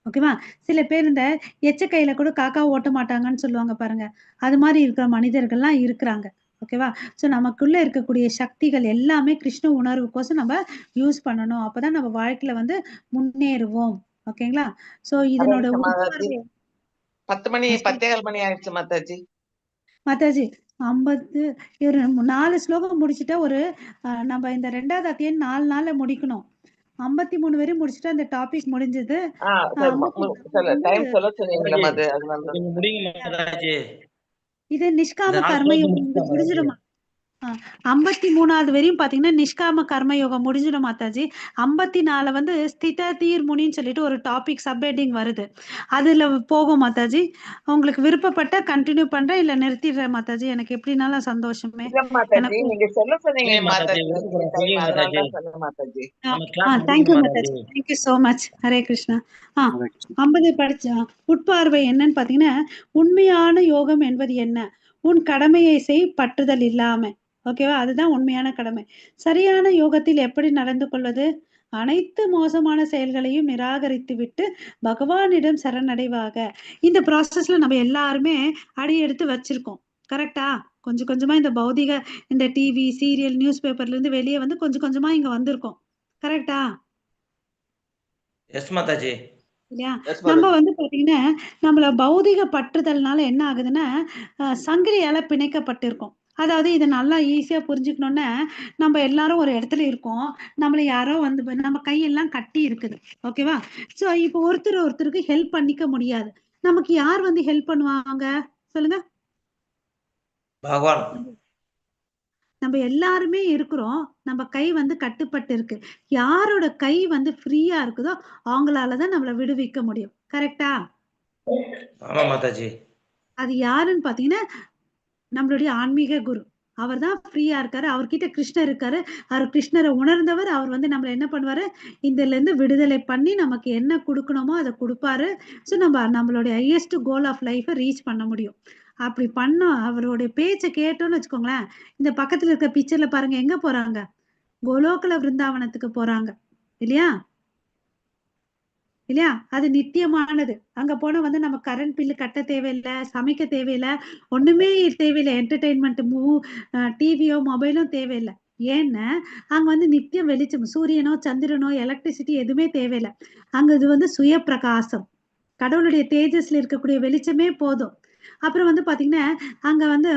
ஓகேவா? சில பேர் இந்த எச்ச கையில கூட காக்கா ஓட்ட மாட்டாங்கன்னு சொல்லுவாங்க பாருங்க, அது மாதிரி இருக்கிற மனிதர்கள்லாம் இருக்கிறாங்க. ஓகேவா? சோ நமக்குள்ள இருக்கக்கூடிய சக்திகள் எல்லாமே கிருஷ்ண உணர்வுக்கோசம் நம்ம யூஸ் பண்ணணும். அப்பதான் நம்ம வாழ்க்கையில வந்து முன்னேறுவோம். ஓகேங்களா? சோ இதனோட 10 மணி 10:15 மணி ஆயிடுச்சு மாதாஜி. மாதாஜி 4 ஸ்லோகம் முடிச்சுட்டா ஒரு நம்ம இந்த 2வது அத்தியாயம் 4 நாள்ல முடிக்கணும். 53 வரை முடிச்சுட்டா இந்த டாபிக் முடிஞ்சது. இது நிஷ்காம கர்ம யோகம் முடிஞ்சிடுமா? 53வது வரையும் பாத்தீங்கன்னா நிஷ்காம கர்ம யோகம் முடிஞ்சிடும் மாதாஜி. 54 வந்து ஸ்தித தீர் முனின்னு சொல்லிட்டு ஒரு டாபிக் சப்ஹெட்டிங் வருது, அதுல போகும் மாதாஜி. உங்களுக்கு விருப்பப்பட்ட கண்டினியூ பண்றேன், இல்ல நிறுத்திடுறேன் மாதாஜி. எனக்கு எப்படினாலும் சந்தோஷமே. இல்ல மாதாஜி, எனக்கு நீங்க சொல்ல சொன்னீங்க இல்லைங்க மாதாஜி, மாதாஜி விருப்பப்பட டைம், சொல்லுங்க அதனால மாதாஜி. தான் சொன்னேன் மாதாஜி. நம்ம கிளாஸ் தேங்க்யூ முடியுங்க Mataji, Mataji. Thank you so much. Hare Krishna. Hare Krishna. 50 படிச்சா உட்பார்வை என்னன்னு பாத்தீங்கன்னா, உண்மையான யோகம் என்பது என்ன? உன் கடமையை செய், பற்றுதல் இல்லாம. ஓகேவா? அதுதான் உண்மையான கடமை. சரியான யோகத்தில் எப்படி நடந்து கொள்வது? அனைத்து மோசமான செயல்களையும் நிராகரித்து விட்டு பகவானிடம் சரணடைவாக. இந்த ப்ராசஸ்ல நம்ம எல்லாருமே அடி எடுத்து வச்சிருக்கோம். கரெக்டா? கொஞ்சம் கொஞ்சமா இந்த பௌதிக இந்த டிவி, சீரியல், நியூஸ் பேப்பர்ல இருந்து வெளியே வந்து கொஞ்சம் கொஞ்சமா இங்க வந்திருக்கோம். கரெக்டா? எஸ் மாதாஜி. இல்லையா? Yes, நம்ம Mataji. வந்து பாத்தீங்கன்னா நம்மள பௌதிக பற்றுதல்னால என்ன ஆகுதுன்னா சங்கிலியால பிணைக்கப்பட்டிருக்கோம். அதாவது இதை நல்லா ஈஸியா புரிஞ்சுக்கணும்னா, நம்ம எல்லாரும் ஒரு இடத்துல இருக்கோம், நம்மள யாரோ வந்து நம்ம கையெல்லாம் கட்டி இருக்குது. ஓகேவா? சோ இப்போ ஒருத்தருக்கு ஹெல்ப் பண்ணிக்க முடியாது. நமக்கு யார் வந்து ஹெல்ப் பண்ணுவாங்க சொல்லுங்க? பகவான். நம்ம எல்லாருமே இருக்கிறோம், நம்ம கை வந்து கட்டுப்பட்டு இருக்கு. யாரோட கை வந்து ஃப்ரீயா இருக்குதோ அவங்களாலதான் நம்மளை விடுவிக்க முடியும். கரெக்டா? ஆமா மாதாஜி. அது யாருன்னு பாத்தீங்கன்னா நம்மளுடைய ஆன்மீக குரு. அவர் தான் ஃப்ரீயா இருக்காரு, அவர்கிட்ட கிருஷ்ணர் இருக்காரு. அவர் கிருஷ்ணரை உணர்ந்தவர். அவர் வந்து நம்மள என்ன பண்ணுவாரு, இதுல இருந்து விடுதலை பண்ணி நமக்கு என்ன கொடுக்கணுமோ அதை கொடுப்பாரு. ஸோ நம்மளுடைய ஹையஸ்ட் கோல் ஆஃப் லைஃபை ரீச் பண்ண முடியும். அப்படி பண்ணோம் அவருடைய பேச்சை கேட்டோம்னு வச்சுக்கோங்களேன். இந்த பக்கத்துல இருக்க பிக்சர்ல பாருங்க, எங்க போறாங்க? கோலோகல விருந்தாவனத்துக்கு போறாங்க இல்லையா? இல்லையா? அது நித்தியமானது. அங்க போனா வந்து நம்ம கரண்ட் பில்லு கட்ட தேவையில்லை, சமைக்க தேவையில்லை, ஒண்ணுமே தேவையில்லை. என்டர்டெயின்மெண்ட் டிவியோ மொபைலும் தேவையில்லை. ஏன்னா அங்க வந்து நித்தியம் வெளிச்சம், சூரியனோ சந்திரனோ எலக்ட்ரிசிட்டி எதுவுமே தேவையில்லை. அங்க இது வந்து சுய பிரகாசம், கடவுளுடைய தேஜஸ்ல இருக்கக்கூடிய வெளிச்சமே போதும். அப்புறம் வந்து பாத்தீங்கன்னா அங்க வந்து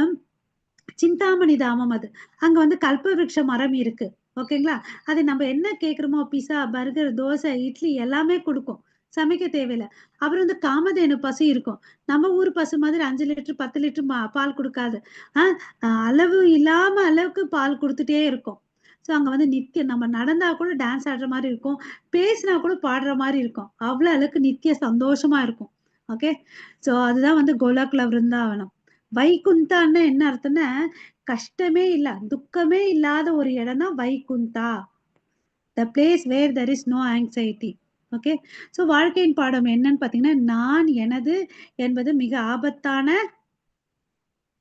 சிந்தாமணி தாமம், அது அங்க வந்து கல்ப விருட்ச மரம் இருக்கு. ஓகேங்களா? அது நம்ம என்ன கேக்குறோமோ, பிஸா, பர்கர், தோசை, இட்லி எல்லாமே கொடுக்கும், சமைக்க தேவையில்லை. அப்புறம் வந்து காமதேனு பசு இருக்கும். நம்ம ஊர் பசு மாதிரி 5 லிட்டர் 10 லிட்டர் பால் கொடுக்காது. அளவு இல்லாம அளவுக்கு பால் கொடுத்துட்டே இருக்கும். ஸோ அங்க வந்து நித்தியம், நம்ம நடந்தா கூட டான்ஸ் ஆடுற மாதிரி இருக்கும், பேசினா கூட பாடுற மாதிரி இருக்கும். அவ்வளவு அளவுக்கு நித்திய சந்தோஷமா இருக்கும். ஓகே? ஸோ அதுதான் வந்து கோலாக்குல விருந்தாவனம். வைகுந்தான்னா என்ன அர்த்தம்னா, கஷ்டமே இல்ல, துக்கமே இல்லாத ஒரு இடம் தான் Vaikuntha. The place where there is no anxiety. Okay? So வாழ்க்கையின் பாடம் என்னன்னு பாத்தீங்கன்னா, நான் எனது என்பது மிக ஆபத்தான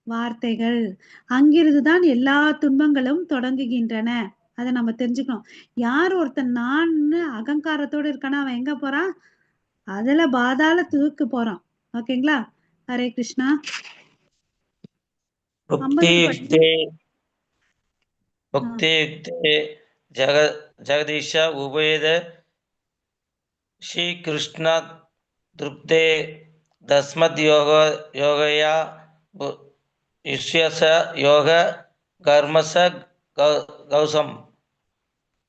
வார்த்தைகள். அங்கிருந்து தான் எல்லா துன்பங்களும் தொடங்குகின்றன. அதை நம்ம தெரிஞ்சுக்கணும். யார் ஒருத்தன் நான் அகங்காரத்தோட இருக்கானா அவன் எங்க போறான்? அதுல பாதாளத்துக்கு போறான். ஓகேங்களா? ஹரே கிருஷ்ணா. 50 भुक्ते जगदीश उभयद श्री कृष्ण तृप्ते तस्मद् योगया विश्वस योग कर्मस गौसम.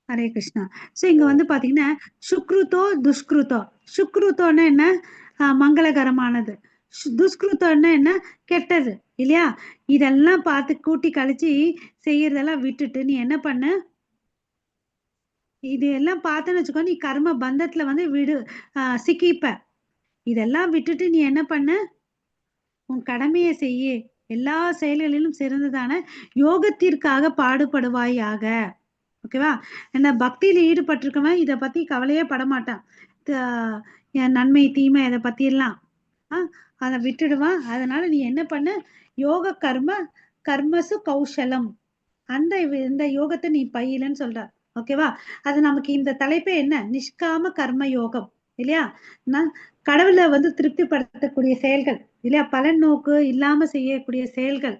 ஹரே கிருஷ்ணா. ஸோ இங்க வந்து பாத்தீங்கன்னா சுக்ருதோ துஷ்கிருதோ. சுக்ருதோன்னா என்ன? மங்களகரமானது. துஷ்கிருத்தம்னா என்ன? கெட்டது. இல்லையா? இதெல்லாம் பார்த்து கூட்டி கழிச்சு செய்யறதெல்லாம் விட்டுட்டு நீ என்ன பண்ண, இது எல்லாம் பார்த்தேன்னு வச்சுக்கோ, நீ கர்ம பந்தத்துல வந்து சிக்கிப்ப. இதெல்லாம் விட்டுட்டு நீ என்ன பண்ண, உன் கடமையை செய்ய. எல்லா செயல்களிலும் சிறந்ததான யோகத்திற்காக பாடுபடுவாயாக. ஓகேவா? என்ன பக்தியில ஈடுபட்டிருக்கவன் இதை பத்தி கவலையே படமாட்டான். என் நன்மை தீமை இதை பத்தி எல்லாம் அதை விட்டுடுவான். அதனால நீ என்ன பண்ண, யோக கர்மசு கௌசலம், இந்த யோகத்தை நீ பயிலன்னு சொல்ற. ஓகேவா? அது நமக்கு இந்த தலைப்பே என்ன, நிஷ்காம கர்ம யோகம். இல்லையா? கடவுளை வந்து திருப்திப்படுத்தக்கூடிய செயல்கள் இல்லையா, பலன் நோக்கு இல்லாம செய்யக்கூடிய செயல்கள்.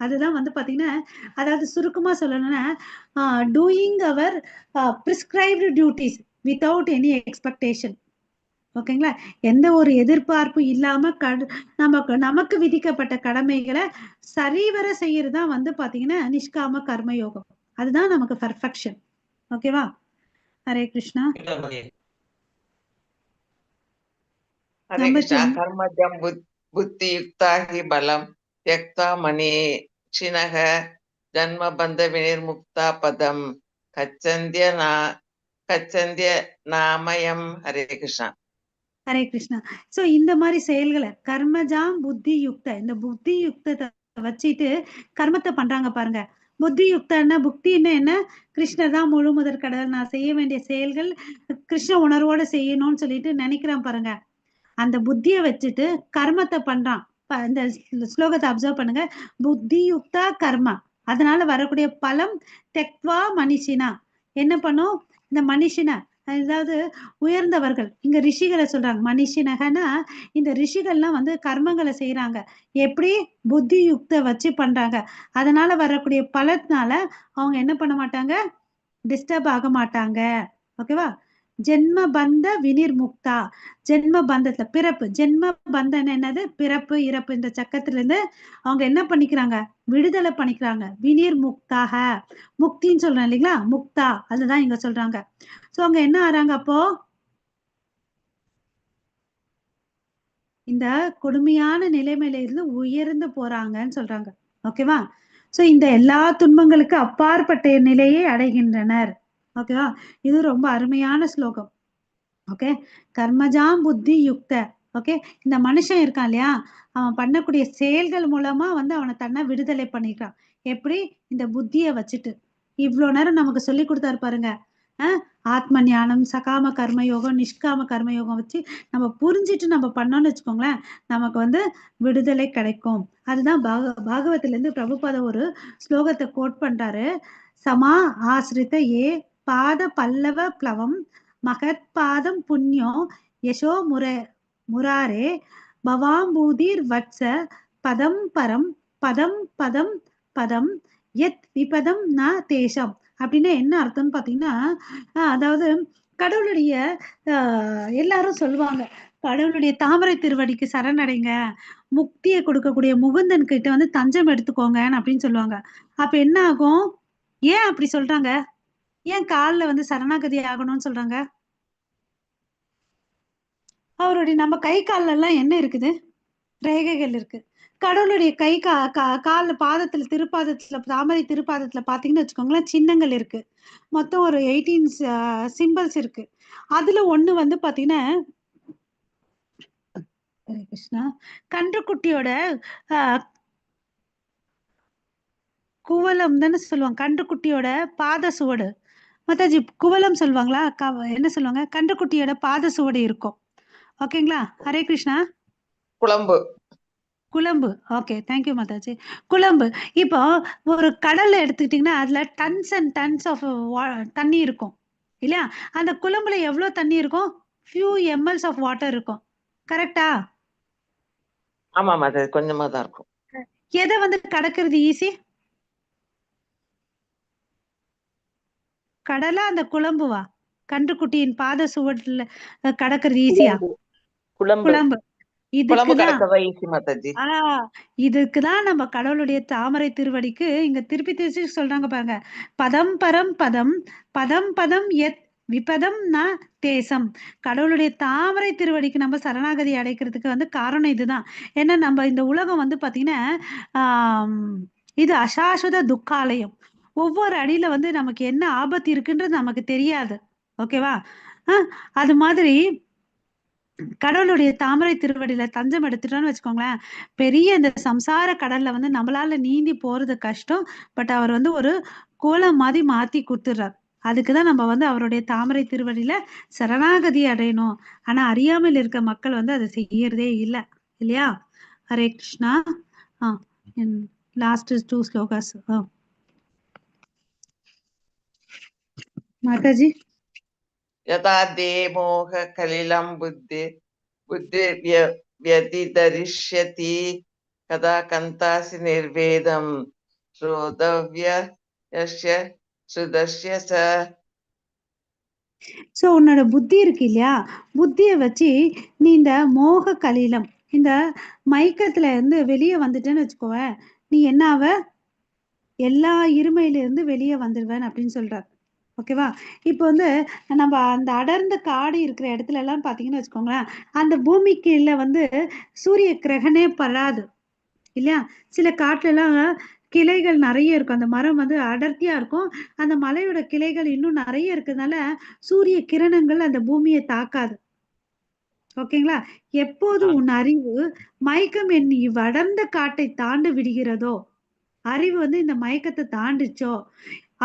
அதுதான் வந்து பாத்தீங்கன்னா, அதாவது சுருக்கமா சொல்லணும்னா doing our prescribed duties without any expectation. ஓகேங்களா? எந்த ஒரு எதிர்பார்ப்பு இல்லாம நமக்கு விதிக்கப்பட்ட கடமைகளை சரிவர செய்யறதுதான் வந்து பாத்தீங்கன்னா நிஷ்காம கர்ம யோகம். அதுதான் நமக்கு பர்ஃபெக்ஷன். ஓகேவா? ஹரே கிருஷ்ணா. ஹரே கிருஷ்ணா. கர்மஜம் புத்தி யுக்தா ஹி பலம் யக்தா மணி சினக ஜன்மபந்த வினிர்முக்தா பதம் கச்சந்திய நாமயம். ஹரே கிருஷ்ணா. ஹரே கிருஷ்ணா. சோ இந்த மாதிரி செயல்களை கர்மஜாம் புத்தி யுக்த, இந்த புத்தி யுக்தத்தை வச்சுட்டு கர்மத்தை பண்றாங்க பாருங்க. புத்தி யுக்தன்னா புக்தின்னா என்ன? கிருஷ்ணர் தான் முழு முதற் கடவுள், நான் செய்ய வேண்டிய செயல்கள் கிருஷ்ண உணர்வோட செய்யணும்னு சொல்லிட்டு நினைக்கிறான் பாருங்க. அந்த புத்திய வச்சுட்டு கர்மத்தை பண்றான். இந்த ஸ்லோகத்தை அப்சர்வ் பண்ணுங்க. புத்தி யுக்தா கர்மா, அதனால வரக்கூடிய பலம் தெக்வா மனிஷினா, என்ன பண்ணும்? இந்த மனுஷனா, அதாவது உயர்ந்தவர்கள், இங்க ரிஷிகளை சொல்றாங்க. மனுஷனகனா இந்த ரிஷிகள்லாம் வந்து கர்மங்களை செய்யறாங்க. எப்படி? புத்தி யுக்த வச்சு பண்றாங்க. அதனால வரக்கூடிய பலத்தினால அவங்க என்ன பண்ண மாட்டாங்க? டிஸ்டர்ப் ஆக மாட்டாங்க. ஓகேவா? ஜென்ம பந்த வினிர்முக்தா, ஜென்ம பந்தத்துல பிறப்பு, ஜென்ம பந்தம் என்னது? பிறப்பு இறப்பு, இந்த சக்கரத்துல இருந்து அவங்க என்ன பண்ணிக்கிறாங்க? விடுதலை பண்ணிக்கிறாங்க. வினிர் முக்தாக, முக்தின்னு சொல்றேன் இல்லைங்களா? முக்தா, அதுதான் இங்க சொல்றாங்க. சோ அவங்க என்ன ஆறாங்க? அப்போ இந்த கொடுமையான நிலைமையில இருந்து உயர்ந்து போறாங்கன்னு சொல்றாங்க. ஓகேவா? சோ இந்த எல்லா துன்பங்களுக்கு அப்பாற்பட்ட நிலையை அடைகின்றனர். ஓகேவா? இது ரொம்ப அருமையான ஸ்லோகம். ஓகே, கர்மஜாம் புத்தி யுக்த. ஓகே, இந்த மனுஷன் இருக்கான் இல்லையா, அவன் பண்ணக்கூடிய செயல்கள் மூலமா வந்து அவனை தன்னை விடுதலை பண்ணிக்கிறான். எப்படி? இந்த புத்திய வச்சுட்டு. இவ்வளவு நேரம் நமக்கு சொல்லி கொடுத்தாரு பாருங்க. ஆத்ம ஞானம், சகாம கர்மயோகம், நிஷ்காம கர்மயோகம் வச்சு நம்ம புரிஞ்சிட்டு நம்ம பண்ணோம்னு வச்சுக்கோங்களேன், நமக்கு வந்து விடுதலை கிடைக்கும். அதுதான் பாகவத்துல இருந்து பிரபுபாத ஒரு ஸ்லோகத்தை கோட் பண்றாரு. சமா ஆசிரித்த ஏ பாத பல்லவ பிளவம் மகத் பாதம் புண்ணியோ யசோ முராரே பவாம்பூதிர் வட்ச பதம் பரம் பதம் பதம் பதம் எத் விபதம் ந தேசம். அப்படின்னா என்ன அர்த்தம்னு பாத்தீங்கன்னா, அதாவது கடவுளுடைய எல்லாரும் சொல்லுவாங்க, கடவுளுடைய தாமரை திருவடிக்கு சரணடைங்க, முக்தியை கொடுக்கக்கூடிய முகுந்தன் கிட்ட வந்து தஞ்சம் எடுத்துக்கோங்க அப்படின்னு சொல்லுவாங்க. அப்ப என்ன ஆகும்? ஏன் அப்படி சொல்றாங்க? ஏன் காலில் வந்து சரணாகதி ஆகணும்னு சொல்றாங்க? அவருடைய நம்ம கை கால்ல எல்லாம் என்ன இருக்குது? ரேகைகள் இருக்கு. கடவுளுடைய கை கால பாதத்துல, திருப்பாதத்துல, தாமரை திருப்பாதத்துல பாத்தீங்கன்னு வச்சுக்கோங்களேன், சின்னங்கள் இருக்கு. மொத்தம் ஒரு 18 சிம்பிள்ஸ் இருக்கு. அதுல ஒண்ணு வந்து பாத்தீங்கன்னா, ஹரே கிருஷ்ணா, கன்றுக்குட்டியோட குவலம் தானே சொல்லுவாங்க. கன்றுக்குட்டியோட பாத சுவடு, மத்தாஜி குவலம் சொல்லுவாங்களா? என்ன சொல்லுவாங்க? கன்றுக்குட்டியோட பாத சுவடு இருக்கும். ஓகேங்களா? ஹரே கிருஷ்ணா. குழம்பு. குழம்பு. Okay, thank you Mataji. குழம்பு. இப்போ ஒரு கடல்ல எடுத்துக்கிட்டீங்கன்னா அதுல டன்ஸ் அண்ட் டன்ஸ் ஆஃப் தண்ணி இருக்கும் இல்லையா? அந்த குழம்புல எவ்வளவு தண்ணி இருக்கும்? ஃபியூ mls ஆஃப் வாட்டர் இருக்கும். கரெக்டா? ஆமா மாதாஜி, கொஞ்சமா தான் இருக்கும். எதை வந்து கடக்கிறது ஈஸி? கடலா அந்த குழம்புவா? கன்றுக்குட்டியின் பாத சுவடுல கடக்கிறது ஈஸியா? குழம்பு. இதுக்குதான் நம்ம கடவுளுடைய தாமரை திருவடிக்கு இங்க திருப்பி திருப்பி சொல்றாங்க பாருங்க. பதம் பரம் பதம் பதம் பதம் எத் விபதம் ந தேசம். கடவுளுடைய தாமரை திருவடிக்கு நம்ம சரணாகதி அடைக்கிறதுக்கு வந்து காரணம் இதுதான். ஏன்னா நம்ம இந்த உலகம் வந்து பாத்தீங்கன்னா இது அசாஸ்வத துக்காலயம். ஒவ்வொரு அடியில வந்து நமக்கு என்ன ஆபத்து இருக்குன்றது நமக்கு தெரியாது. ஓகேவா? அது மாதிரி கடவுளுடைய தாமரை திருவடியில தஞ்சம் எடுத்துட்டோம்னு வச்சுக்கோங்களேன், பெரிய இந்த சம்சார கடல்ல வந்து நம்மளால நீந்தி போறது கஷ்டம். பட் அவர் வந்து ஒரு கோலம் மாதிரி மாத்தி கொடுத்துடுறார். அதுக்குதான் நம்ம வந்து அவருடைய தாமரை திருவடியில சரணாகதி அடையணும். ஆனா அறியாமல் இருக்க மக்கள் வந்து அதை செய்யறதே இல்லை இல்லையா? ஹரே கிருஷ்ணா. லாஸ்ட் 2 ஸ்லோகாஸ் மாதாஜி. யதா தேமோக கலிலம் புத்தி வியதிதரிஷ்யதி கதா கந்தாசி நிர்வேதம் ஸ்ரோதவ்ய யஸ்ய சுதஸ்ய ச. சோ உன்னோட புத்தி இருக்கு இல்லையா, புத்திய வச்சு நீ இந்த மோக கலிலம், இந்த மயக்கத்துல இருந்து வெளியே வந்துட்டேன்னு வச்சுக்கோவ, நீ என்ன ஆவ? எல்லா இருமையில இருந்து வெளியே வந்துடுவேன் அப்படின்னு சொல்றார். ஓகேவா? இப்போ வந்து நம்ம அந்த அடர்ந்த காடு இருக்கிற இடத்துல எல்லாம் பாத்தீங்கன்னு வச்சுக்கோங்களேன், அந்த பூமிக்கு இல்ல வந்து சூரிய கிரகணே படாது இல்லையா? சில காட்டுல எல்லாம் கிளைகள் நிறைய இருக்கும். அந்த மரம் வந்து அடர்த்தியா இருக்கும். அந்த மலையோட கிளைகள் இன்னும் நிறைய இருக்கிறதுனால சூரிய கிரணங்கள் அந்த பூமியை தாக்காது. ஓகேங்களா? எப்போது உன் அறிவு மயக்கம் எண்ணி இவ்வடர்ந்த காட்டை தாண்டு விடுகிறதோ, அறிவு வந்து இந்த மயக்கத்தை தாண்டுச்சோ,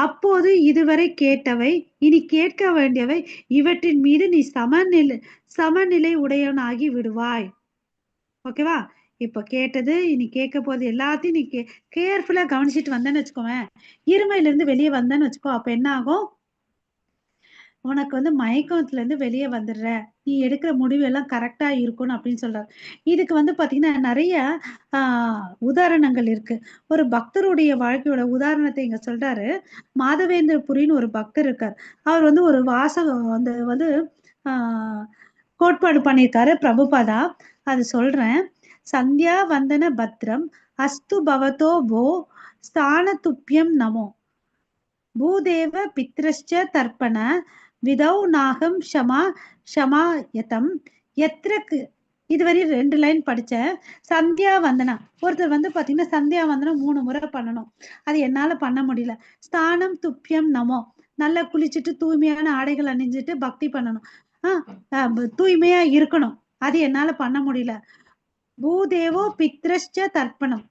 அப்போது இதுவரை கேட்டவை இனி கேட்க வேண்டியவை இவற்றின் மீது நீ சமநிலை உடையவனாகி விடுவாய். ஓகேவா? இப்ப கேட்டது இனி கேட்க போது எல்லாத்தையும் நீ கேர்ஃபுல்லா கவனிச்சுட்டு வந்தேன்னு வச்சுக்கோவேன், இருமையில இருந்து வெளியே வந்தேன்னு வச்சுக்கோ, அப்ப என்ன ஆகும்? உனக்கு வந்து மயக்கத்துல இருந்து வெளியே வந்துடுற, நீ எடுக்கிற முடிவு எல்லாம் கரெக்டா இருக்கணும் அப்படின்னு சொல்றாரு. இதுக்கு வந்து பாத்தீங்கன்னா நிறைய உதாரணங்கள் இருக்கு. ஒரு பக்தருடைய வாழ்க்கையோட உதாரணத்தை இங்க சொல்றாரு. மாதவேந்திரபுரின்னு ஒரு பக்தர் இருக்கார். அவர் வந்து ஒரு வாசகம் அந்த வந்து கோட்பாடு பண்ணியிருக்காரு பிரபுபாதா. அது சொல்றேன். சந்தியா வந்தன பத்ரம் அஸ்து பவதோ போ ஸ்தான துப்பியம் நமோ பூதேவ பித்ரஷ்ச தர்ப்பண விதௌ நாகம் ஷமாயதம் எத்திரக்கு. இதுவரை 2 லைன் படிச்சேன். சந்தியா வந்தனா, ஒருத்தர் வந்து பாத்தீங்கன்னா சந்தியா வந்தனம் 3 முறை பண்ணணும். அது என்னால பண்ண முடியல. ஸ்தானம் துப்பியம் நமோ, நல்லா குளிச்சுட்டு தூய்மையான ஆடைகள் அணிஞ்சிட்டு பக்தி பண்ணணும். தூய்மையா இருக்கணும். அது என்னால பண்ண முடியல. பூதேவோ பித்ரஷ்ச தர்ப்பணம்,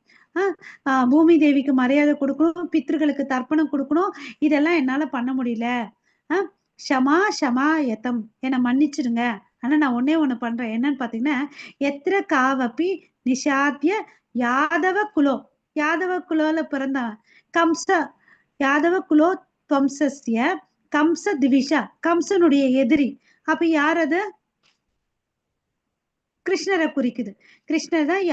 பூமி தேவிக்கு மரியாதை கொடுக்கணும், பித்ருகளுக்கு தர்ப்பணம் கொடுக்கணும். இதெல்லாம் என்னால பண்ண முடியல. ஷமாயதம், என்னை மன்னிச்சிடுங்க. ஆனா நான் ஒன்னே ஒண்ணு பண்றேன். என்னன்னு பாத்தீங்கன்னா, எத்திர காவப்பி நிஷாத்திய யாதவ குலோல பிறந்தவன் கம்ச யாதவ குலோ துவம்சஸ்ய கம்ச திவிஷா, கம்சனுடைய எதிரி. அப்ப யார் அது? கிருஷ்ணரை குறிக்குது. கிருஷ்ணர் தான்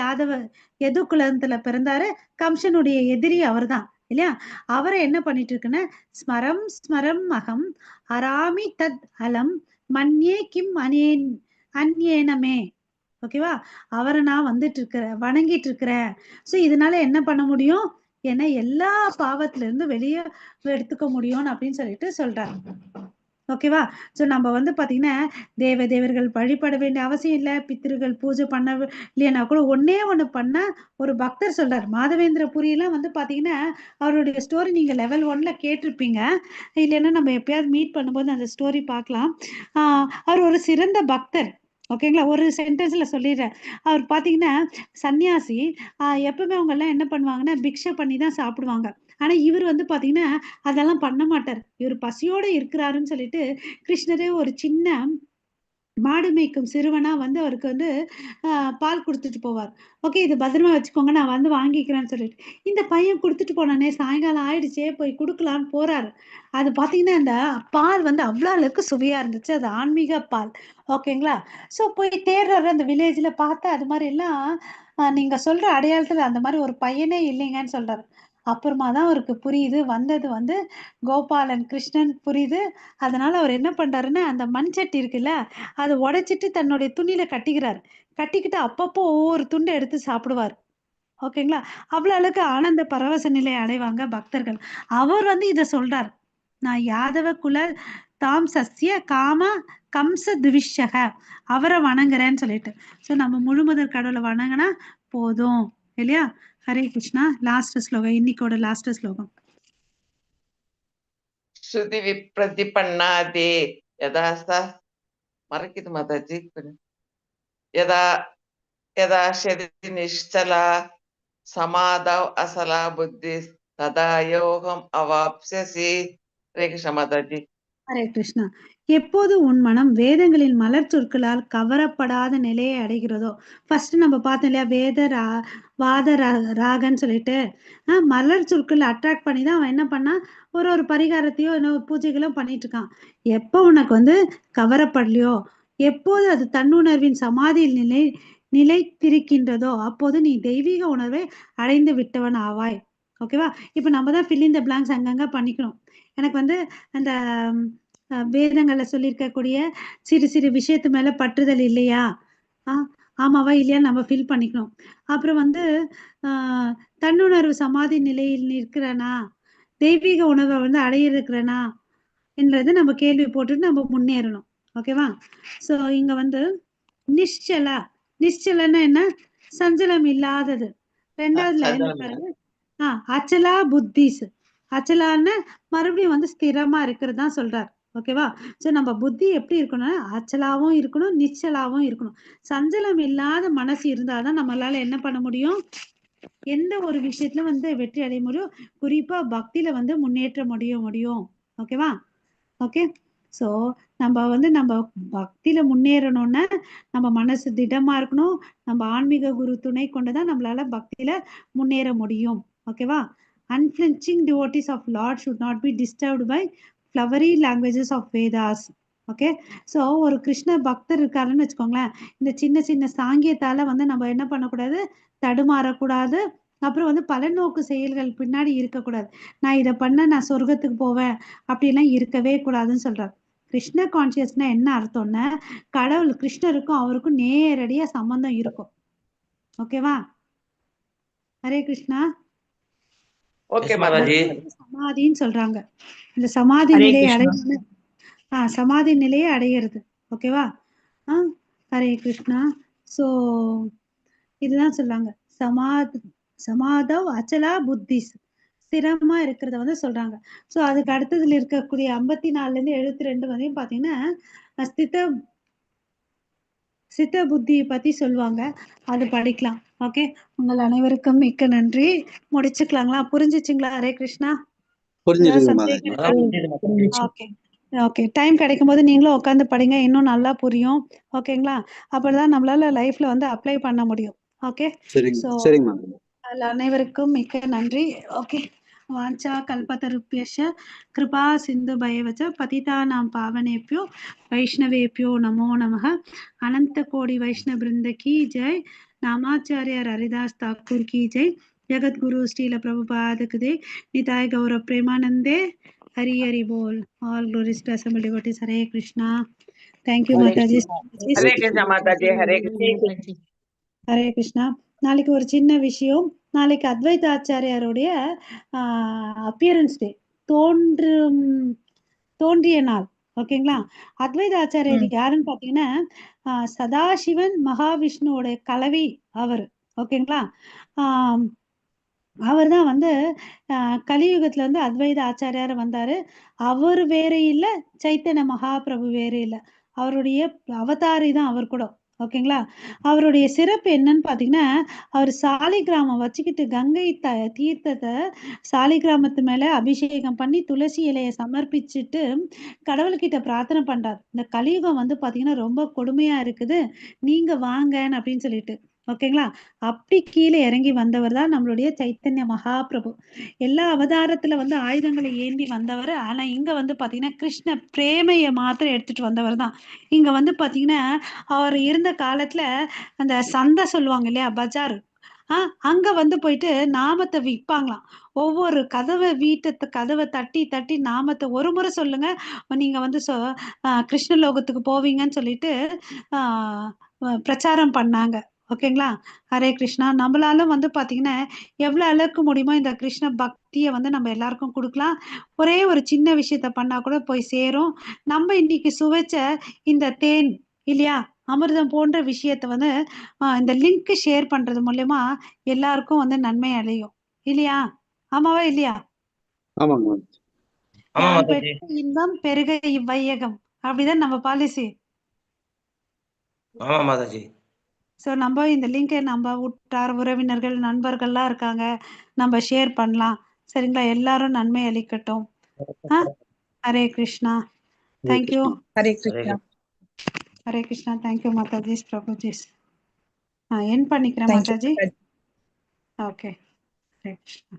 எது குலத்துல பிறந்தாரு, கம்சனுடைய எதிரி அவர் தான் இல்லையா? அவரை என்ன பண்ணிட்டு இருக்குன்னா, ஸ்மரம் அகம் ஹராமி தத் அலம் மன்யே கிம் அன்யேனமே. ஓகேவா? அவரை நான் வந்துட்டு இருக்கிறேன், வணங்கிட்டு இருக்கிறேன். சோ இதனால என்ன பண்ண முடியும்? ஏன்னா எல்லா பாவத்துல இருந்து வெளியே எடுத்துக்க முடியும் அப்படின்னு சொல்லிட்டு சொல்றாரு. ஓகேவா? சோ நம்ம வந்து பாத்தீங்கன்னா தேவர்கள் வழிபட வேண்டிய அவசியம் இல்லை, பித்திருகள் பூஜை பண்ண இல்லையா கூட ஒன்னே ஒண்ணு பண்ண ஒரு பக்தர் சொல்றாரு. மாதவேந்திரபுரியெல்லாம் வந்து பாத்தீங்கன்னா அவருடைய ஸ்டோரி நீங்க லெவல் 1ல கேட்டிருப்பீங்க. இல்லைன்னா நம்ம எப்பயாவது மீட் பண்ணும்போது அந்த ஸ்டோரி பார்க்கலாம். அவர் ஒரு சிறந்த பக்தர். ஓகேங்களா? ஒரு சென்டென்ஸ்ல சொல்லிடுறேன். அவர் பாத்தீங்கன்னா சன்னியாசி. எப்பவுமே அவங்க எல்லாம் என்ன பண்ணுவாங்கன்னா பிக்ஷை பண்ணி தான் சாப்பிடுவாங்க. ஆனா இவர் வந்து பாத்தீங்கன்னா அதெல்லாம் பண்ண மாட்டார். இவர் பசியோட இருக்கிறாருன்னு சொல்லிட்டு கிருஷ்ணரே ஒரு சின்ன மாடு மேய்க்கும் சிறுவனா வந்து அவருக்கு வந்து பால் கொடுத்துட்டு போவார். ஓகே, இது பத்திரமா வச்சுக்கோங்க, நான் வந்து வாங்கிக்கிறேன்னு சொல்லிட்டு இந்த பையன் கொடுத்துட்டு போனானே, சாயங்காலம் ஆயிடுச்சே போய் கொடுக்கலான்னு போறாரு. அது பாத்தீங்கன்னா அந்த பால் வந்து அவ்வளோ அளவுக்கு சுவையா இருந்துச்சு. அது ஆன்மீக பால். ஓகேங்களா? சோ போய் தேடுறாரு அந்த வில்லேஜ்ல. பார்த்தா அது மாதிரி எல்லாம் நீங்க சொல்ற அடையாளத்துல அந்த மாதிரி ஒரு பையனே இல்லைங்கன்னு சொல்றாரு. அப்புறமா தான் அவருக்கு புரியுது, வந்தது வந்து கோபாலன் கிருஷ்ணன் புரியுது. அதனால அவர் என்ன பண்றாருன்னா அந்த மண் சட்டி இருக்குல்ல, அதை உடைச்சிட்டு தன்னுடைய துணியில கட்டிக்கிறாரு. கட்டிக்கிட்டு அப்பப்போ ஒவ்வொரு துண்டை எடுத்து சாப்பிடுவார். ஓகேங்களா? அவ்வளவு அளவுக்கு ஆனந்த பரவச நிலை அடைவாங்க பக்தர்கள். அவர் வந்து இத சொல்றார், நான் யாதவ குல தாம் சஸ்ய காம கம்ச திவிஷக, அவரை வணங்குறேன்னு சொல்லிட்டு. சோ நம்ம முழுமுதற் கடவுளை வணங்கினா போதும் இல்லையா? ஹரே கிருஷ்ணா. லாஸ்ட் ஸ்லோகம், இன்னைக்கோட லாஸ்ட் ஸ்லோகம். ஸ்ருதி விப்ரதிபன்னாதே யதா மறக்குது மாதாஜி. யதா யதா ஷதி நிஷ்சலா சமாதவ் அசலா புத்தி ததா யோகம் அவாப்ஸ்யசி. ஹரே கிருஷ்ணா மாதாஜி. ஹரே கிருஷ்ணா. எப்போது உன் மனம் வேதங்களின் மலர் சொற்களால் கவரப்படாத நிலையை அடைகிறதோ, ஃபர்ஸ்ட் நம்ம பார்த்தோம் இல்லையா, வாத ராகன்னு சொல்லிட்டு மலர் சொற்கள் அட்ராக்ட் பண்ணி தான் அவன் என்ன பண்ணா ஒரு பரிகாரத்தையோ பூஜைகளோ பண்ணிட்டு இருக்கான். எப்போ உனக்கு வந்து கவரப்படலையோ, எப்போது அது தன்னுணர்வின் சமாதியில் நிலைத்திருக்கின்றதோ அப்போது நீ தெய்வீக உணர்வை அடைந்து விட்டவன் ஆவாய். ஓகேவா? இப்ப நம்ம தான் ஃபில் இன் த பிளாங்க்ஸ் அங்கங்க பண்ணிக்கணும். எனக்கு வந்து அந்த வேதங்கள்ல சொல்லியிருக்கக்கூடிய சிறு சிறு விஷயத்து மேல பற்றுதல் இல்லையா, ஆமாவா இல்லையா நம்ம ஃபில் பண்ணிக்கணும். அப்புறம் வந்து தன்னுணர்வு சமாதி நிலையில் நிற்கிறனா, தெய்வீக உணர்வை வந்து அடைய இருக்கிறனா என்றது நம்ம கேள்வி போட்டுட்டு நம்ம முன்னேறணும். ஓகேவா? சோ இங்க வந்து நிശ്ചலன்னா என்ன? சஞ்சலம் இல்லாதது. 2வது லைன்ல பாருங்க, அச்சலா புத்திஸ். அச்சலான்னு மறுபடியும் வந்து ஸ்திரமா இருக்கிறது தான் சொல்றார். ஓகேவா? சோ நம்ம புத்தி எப்படி இருக்கணும்னா அச்சலாவும் இருக்கணும், நிச்சலாவும் இருக்கணும். சஞ்சலம் இல்லாத மனசு இருந்தாதான் நம்மளால என்ன பண்ண முடியும், எந்த ஒரு விஷயத்துல வந்து வெற்றி அடைய முடியும், குறிப்பா பக்தியில வந்து முன்னேற்ற முடியும். ஓகேவா? ஓகே. ஸோ நம்ம வந்து நம்ம பக்தியில முன்னேறணும்னா நம்ம மனசு திடமா இருக்கணும். நம்ம ஆன்மீக குரு துணை கொண்டுதான் நம்மளால பக்தியில முன்னேற முடியும். ஓகேவா? Unflinching devotees of Lord should not be disturbed by flowery languages of Vedas. Okay. So ஒரு கிருஷ்ண பக்தர் இருக்காருன்னு வச்சுக்கோங்களேன், இந்த சின்ன சின்ன சாங்கியத்தால வந்து நம்ம என்ன பண்ணக்கூடாது, தடுமாறக்கூடாது. அப்புறம் வந்து பலநோக்கு செயல்கள் பின்னாடி இருக்கக்கூடாது. நான் இதை பண்ண நான் சொர்க்கத்துக்கு போவேன் அப்படிலாம் இருக்கவே கூடாதுன்னு சொல்றாரு. கிருஷ்ண கான்சியஸ்னா என்ன அர்த்தம்னா, கடவுள் கிருஷ்ணருக்கும் அவருக்கும் நேரடியா சம்பந்தம் இருக்கும். ஓகேவா? ஹரே கிருஷ்ணா. Okay Yes, Mataji. சமாதின்னு சொல்றாங்க. இந்த சமாதி ஹரே நிலையை கிருஷ்ணா. அடையணும். சமாதி நிலையை அடையிறது. ஓகேவா? ஹரே கிருஷ்ணா. சோ இதுதான் சொல்றாங்க, சமாதவ் அச்சலா புத்திஸ், ஸ்திரமா இருக்கிறத வந்து சொல்றாங்க. சோ அதுக்கு அடுத்ததுல இருக்கக்கூடிய 54ல இருந்து 72 வரையும் பாத்தீங்கன்னா சித்த புத்தியை பத்தி சொல்லுவாங்க. அது படிக்கலாம். ஓகே. உங்கள் அனைவருக்கும் மிக்க நன்றி. முடிச்சுக்கலாங்களா? புரிஞ்சுச்சுங்களா? ஹரே கிருஷ்ணா. புரிஞ்சுதுங்க மாதாஜி. ஓகே. ஓகே. டைம் கிடைக்கும் போது நீங்களும் உட்காந்து படிங்க, இன்னும் நல்லா புரியும். ஓகேங்களா? அப்பதான் நம்மளால லைஃப்ல வந்து அப்ளை பண்ண முடியும். ஓகே. சரிங்க ஸோ சரிங்க மாதாஜி. அனைவருக்கும் மிக்க நன்றி. ஓகே. வாஞ்சா கல்பத்தருப்யஷ கிருபா சிந்து பயவச்ச பதிதானாம் பாவனேப்யோ வைஷ்ணவேப்யோ நமோ நமः. அனந்த கோடி வைஷ்ணவ பிருந்த கி ஜெய். நாமாச்சாரியார் ஹரிதாஸ் தாக்கூர் கி ஜெய். ஜெகத்குரு ஸ்ரீல பிரபுபாதுக்கு ஜெய். நிதாய் கௌரவ பிரேமானந்தே. ஹரி ஹரி போல். All glories to assembled devotees. Hare Krishna. Thank you Hare Mataji. Hare Krishna Mataji. Hare Mataji. Hare Krishna. நாளைக்கு ஒரு சின்ன விஷயம். நாளைக்கு அத்வைத ஆச்சாரியாருடைய அப்பியரன்ஸ் டே, தோன்றிய நாள். ஓகேங்களா? அத்வைத ஆச்சாரியர் யாருன்னு பாத்தீங்கன்னா சதாசிவன் மகாவிஷ்ணுவோட கலவி அவர். ஓகேங்களா? அவர் தான் வந்து கலியுகத்துல வந்து அத்வைத ஆச்சாரியார் வந்தாரு. அவர் வேற இல்ல, சைத்தன்ய மகாபிரபு வேற இல்ல. அவருடைய அவதாரி தான் அவர் கூட. ஓகேங்களா? அவருடைய சிறப்பு என்னன்னு பாத்தீங்கன்னா, அவர் சாலிகிராமம் வச்சுக்கிட்டு கங்கை தீர்த்தத்தை சாலிகிராமத்து மேல அபிஷேகம் பண்ணி துளசி இலையை சமர்ப்பிச்சுட்டு கடவுள்கிட்ட பிரார்த்தனை பண்றாரு. இந்த கலியுகம் வந்து பாத்தீங்கன்னா ரொம்ப கொடுமையா இருக்குது, நீங்க வாங்கன்னு அப்படின்னு சொல்லிட்டு. ஓகேங்களா? அப்படி கீழே இறங்கி வந்தவர் தான் நம்மளுடைய சைத்தன்ய மகாபிரபு. எல்லா அவதாரத்துல வந்து ஆயுதங்களை ஏந்தி வந்தவர். ஆனா இங்க வந்து பாத்தீங்கன்னா கிருஷ்ண பிரேமைய மாத்திரம் எடுத்துட்டு வந்தவர் தான். இங்க வந்து பாத்தீங்கன்னா அவர் இருந்த காலத்துல அந்த சந்தை சொல்லுவாங்க இல்லையா, பஜார், அங்க வந்து போயிட்டு நாமத்தை விற்பாங்களாம். ஒவ்வொரு கதவை தட்டி தட்டி நாமத்தை ஒரு முறை சொல்லுங்க, நீங்க வந்து கிருஷ்ணலோகத்துக்கு போவீங்கன்னு சொல்லிட்டு பிரச்சாரம் பண்ணாங்க. ஓகேங்களா? ஹரே கிருஷ்ணா. நம்மளால வந்து பாத்தீங்கன்னா எவ்வளவு அளவுக்கு முடியுமோ இந்த கிருஷ்ண பக்தியை வந்து நம்ம எல்லாருக்கும் கொடுக்கலாம். ஒரே ஒரு சின்ன விஷயத்த பண்ணா கூட போய் சேரும். நம்ம இன்னைக்கு சுவைச்ச இந்த தேன் இல்லையா, அமிர்தம் போன்ற விஷயத்த வந்து இந்த லிங்க் ஷேர் பண்றது மூலமா எல்லாருக்கும் வந்து நன்மை அடையும் இல்லையா? ஆமாவா இல்லையா? ஆமாங்க. யான் பெற்ற இன்பம் பெருக இவ்வையகம், அப்படிதான் நம்ம பாலிசி. ஆமா மாதாஜி. ஸோ நம்ம இந்த லிங்கை நம்ம உற்றார் உறவினர்கள் நண்பர்கள்லாம் இருக்காங்க, நம்ம ஷேர் பண்ணலாம். சரிங்களா? எல்லாரும் நன்மை அளிக்கட்டும். ஹரே கிருஷ்ணா. தேங்க்யூ. ஹரே கிருஷ்ணா. ஹரே கிருஷ்ணா. தேங்க்யூ மாதாஜி, பிரபுஜிஸ். என் பண்ணிக்கிறேன் மாதாஜி. ஓகே. ஹரே கிருஷ்ணா.